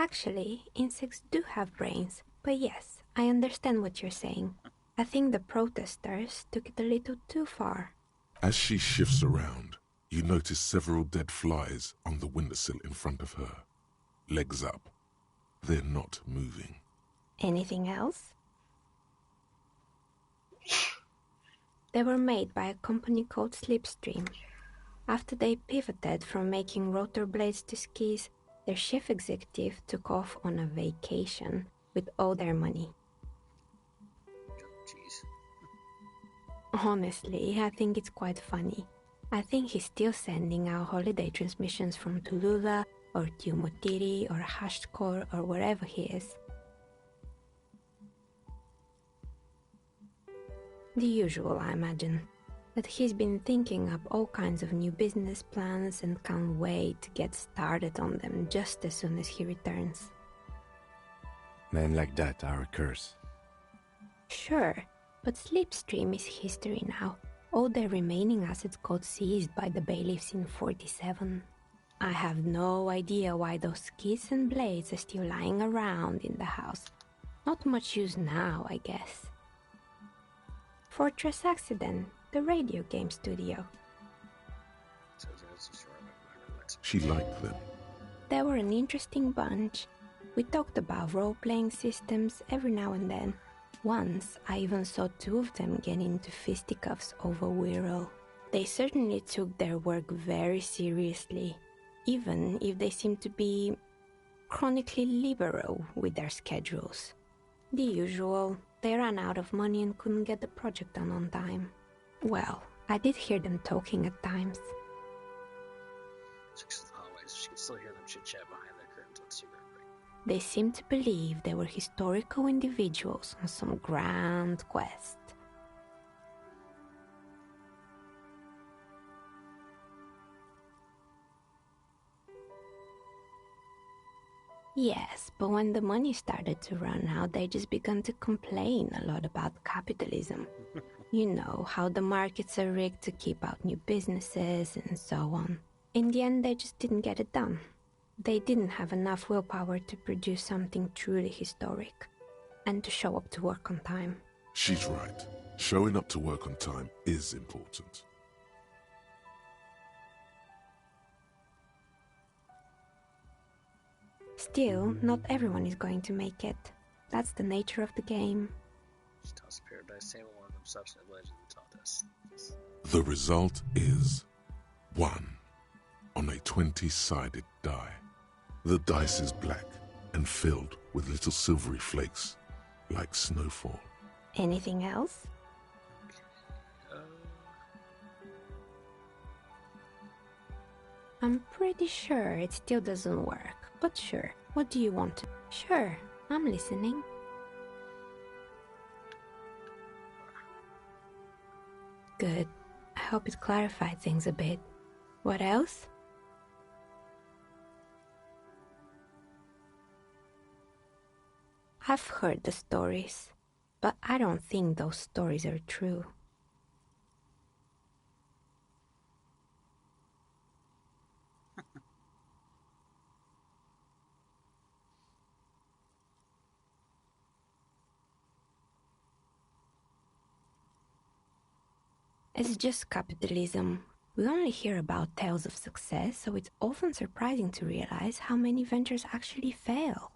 Actually, insects do have brains, but yes, I understand what you're saying. I think the protesters took it a little too far. As she shifts around, you notice several dead flies on the windowsill in front of her. Legs up. They're not moving. Anything else? They were made by a company called Slipstream. After they pivoted from making rotor blades to skis, their chief executive took off on a vacation with all their money. Jeez. Honestly, I think it's quite funny. I think he's still sending out holiday transmissions from Tulula or Tiumotiri or Hashtkor or wherever he is. The usual, I imagine. That he's been thinking up all kinds of new business plans and can't wait to get started on them just as soon as he returns. Men like that are a curse. Sure, but Slipstream is history now. All their remaining assets got seized by the bailiffs in 47. I have no idea why those skis and blades are still lying around in the house. Not much use now, I guess. Fortress Accident, the radio game studio. She liked them. They were an interesting bunch. We talked about role-playing systems every now and then. Once, I even saw two of them get into fisticuffs over Wirral. They certainly took their work very seriously, even if they seemed to be chronically liberal with their schedules. The usual, they ran out of money and couldn't get the project done on time. Well, I did hear them talking at times. She can still hear them chit-chat behind their curtains on cigarette break. They seemed to believe they were historical individuals on some grand quest. Yes, but when the money started to run out, they just began to complain a lot about capitalism. You know, how the markets are rigged to keep out new businesses and so on. In the end, they just didn't get it done. They didn't have enough willpower to produce something truly historic, and to show up to work on time. She's right. Showing up to work on time is important. Still, not everyone is going to make it. That's the nature of the game. Just toss a paradise table, one of them substantive legends and taught us. The result is 1 on a 20-sided die. The dice is black and filled with little silvery flakes, like snowfall. Anything else? I'm pretty sure it still doesn't work, but sure. What do you want to... Sure, I'm listening. Good. I hope it clarified things a bit. What else? I've heard the stories, but I don't think those stories are true. It's just capitalism. We only hear about tales of success, so it's often surprising to realize how many ventures actually fail.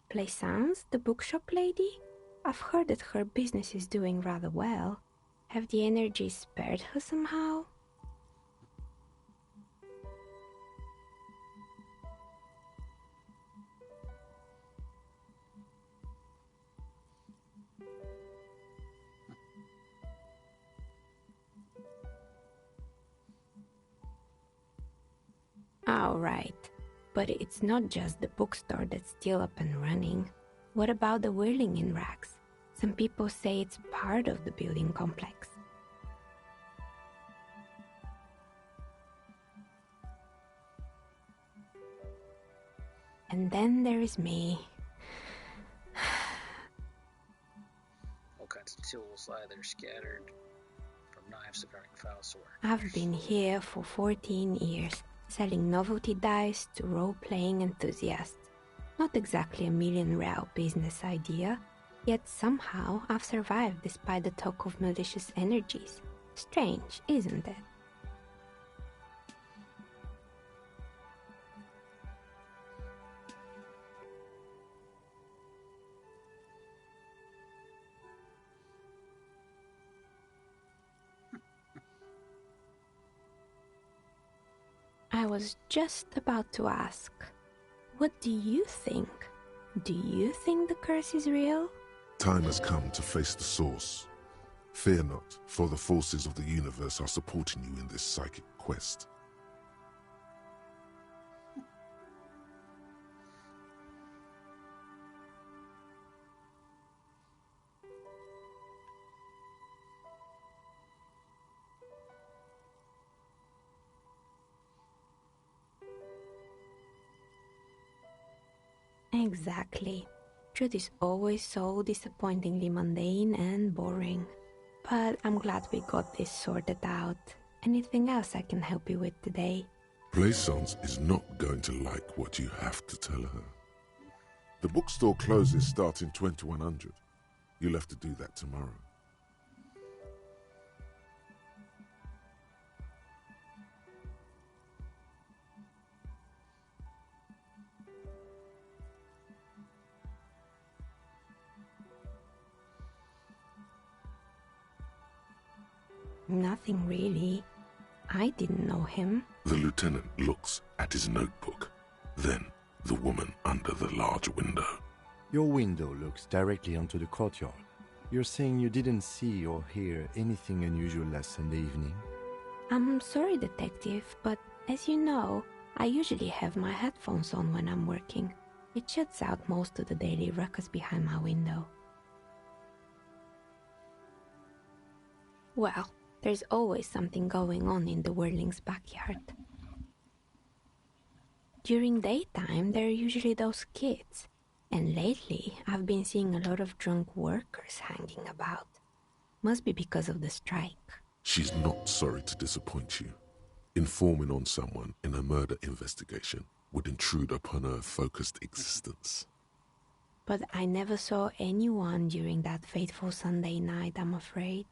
Plaisance, the bookshop lady? I've heard that her business is doing rather well. Have the energy spared her somehow? All right. But it's not just the bookstore that's still up and running. What about the whirling in racks? Some people say it's part of the building complex. And then there is me. All kinds of tools lie there scattered, from knives to gardening files to work. I've been here for 14 years, selling novelty dice to role-playing enthusiasts. Not exactly a million-real business idea, yet somehow I've survived despite the talk of malicious energies. Strange, isn't it? I was just about to ask, what do you think? Do you think the curse is real? Time has come to face the source. Fear not, for the forces of the universe are supporting you in this psychic quest. Exactly. Truth is always so disappointingly mundane and boring. But I'm glad we got this sorted out. Anything else I can help you with today? Plaisance is not going to like what you have to tell her. The bookstore closes starting 2100. You'll have to do that tomorrow. Nothing really. I didn't know him. The lieutenant looks at his notebook, then the woman under the large window. Your window looks directly onto the courtyard. You're saying you didn't see or hear anything unusual last Sunday evening? I'm sorry, detective, but as you know, I usually have my headphones on when I'm working. It shuts out most of the daily ruckus behind my window. Well, there's always something going on in the Whirling's backyard. During daytime, there are usually those kids, and lately I've been seeing a lot of drunk workers hanging about. Must be because of the strike. She's not sorry to disappoint you. Informing on someone in a murder investigation would intrude upon her focused existence. But I never saw anyone during that fateful Sunday night, I'm afraid.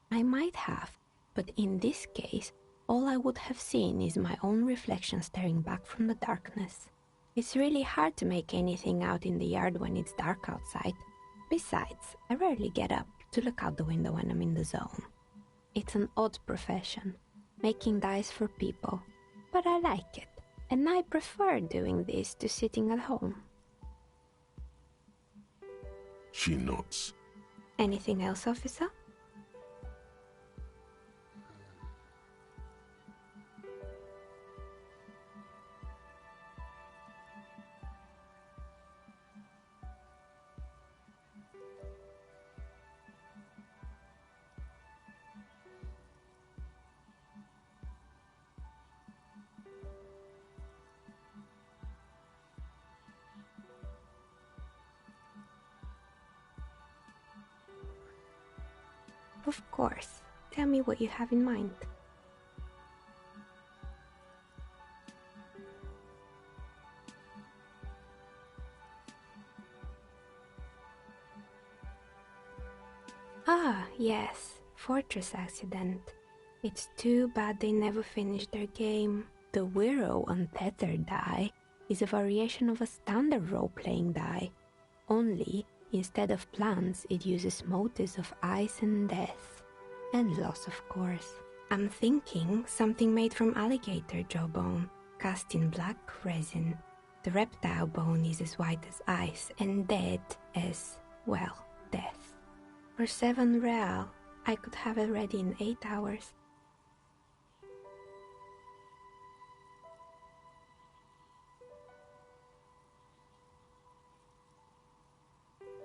I might have, but in this case, all I would have seen is my own reflection staring back from the darkness. It's really hard to make anything out in the yard when it's dark outside. Besides, I rarely get up to look out the window when I'm in the zone. It's an odd profession, making dice for people, but I like it, and I prefer doing this to sitting at home. She nods. Anything else, officer? Of course. Tell me what you have in mind. Ah, yes. Fortress accident. It's too bad they never finished their game. The Wiro Untethered die is a variation of a standard role-playing die. Only, instead of plants, it uses motifs of ice and death. And loss, of course. I'm thinking something made from alligator jawbone, cast in black resin. The reptile bone is as white as ice and dead as, well, death. For 7 real, I could have it ready in 8 hours.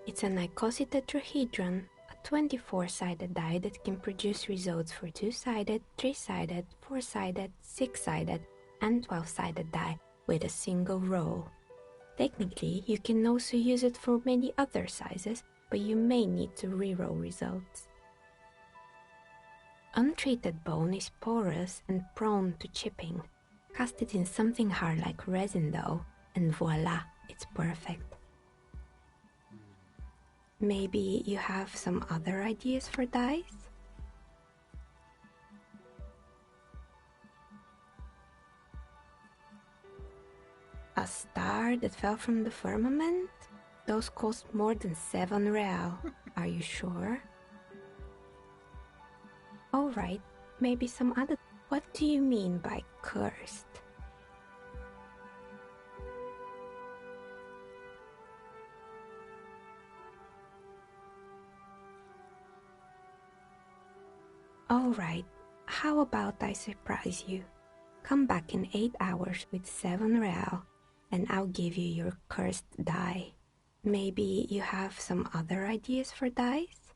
It's an icositetrahedron, a 24-sided die that can produce results for 2-sided, 3-sided, 4-sided, 6-sided, and 12-sided die with a single roll. Technically, you can also use it for many other sizes, but you may need to reroll results. Untreated bone is porous and prone to chipping. Cast it in something hard like resin though, and voila, it's perfect. Maybe you have some other ideas for dice? A star that fell from the firmament? Those cost more than 7 real. Are you sure? Alright, maybe some other... What do you mean by cursed? Alright, how about I surprise you? Come back in 8 hours with 7 real, and I'll give you your cursed die. Maybe you have some other ideas for dice?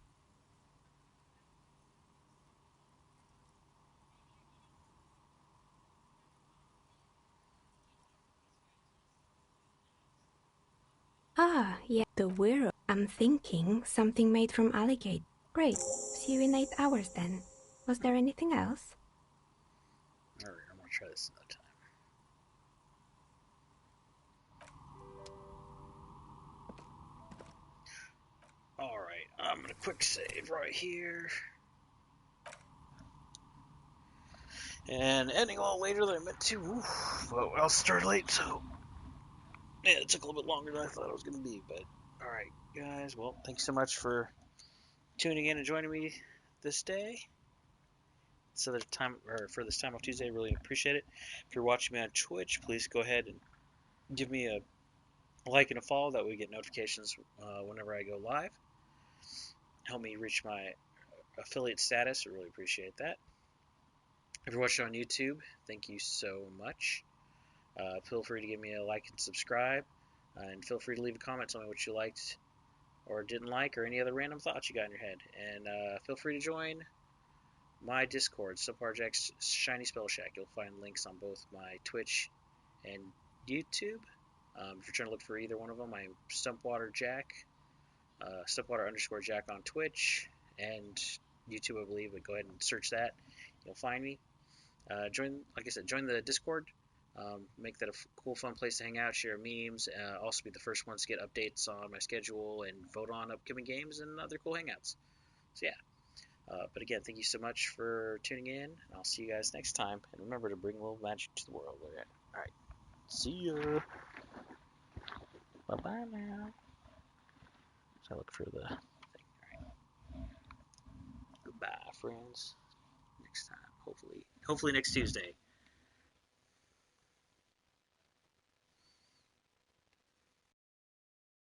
Ah, yeah, the weirdo. I'm thinking something made from alligator. Great, see you in 8 hours then. Was there anything else? Alright, I'm gonna try this another time. Alright, I'm gonna quick save right here. And ending a little later than I meant to. Oof, but I'll start late, so yeah, it took a little bit longer than I thought it was gonna be. But alright, guys, well, thanks so much for tuning in and joining me this day. So there's time, or for this time of Tuesday, really appreciate it. If you're watching me on Twitch, please go ahead and give me a like and a follow. That way we get notifications whenever I go live. Help me reach my affiliate status. I really appreciate that. If you're watching on YouTube, thank you so much. Feel free to give me a like and subscribe. And feel free to leave a comment telling me what you liked or didn't like, or any other random thoughts you got in your head. And feel free to join my Discord, Stumpwater Jack's Shiny Spell Shack. You'll find links on both my Twitch and YouTube. If you're trying to look for either one of them, I'm Stumpwater Jack, Stumpwater_Jack on Twitch and YouTube, I believe. But go ahead and search that. You'll find me. Join the Discord. Make that a cool, fun place to hang out, share memes. Also be the first ones to get updates on my schedule and vote on upcoming games and other cool hangouts. So yeah. But again, thank you so much for tuning in. I'll see you guys next time. And remember to bring a little magic to the world. Alright. See ya. Bye-bye now. So I look for the thing. Alright. Goodbye, friends. Next time. Hopefully next Tuesday.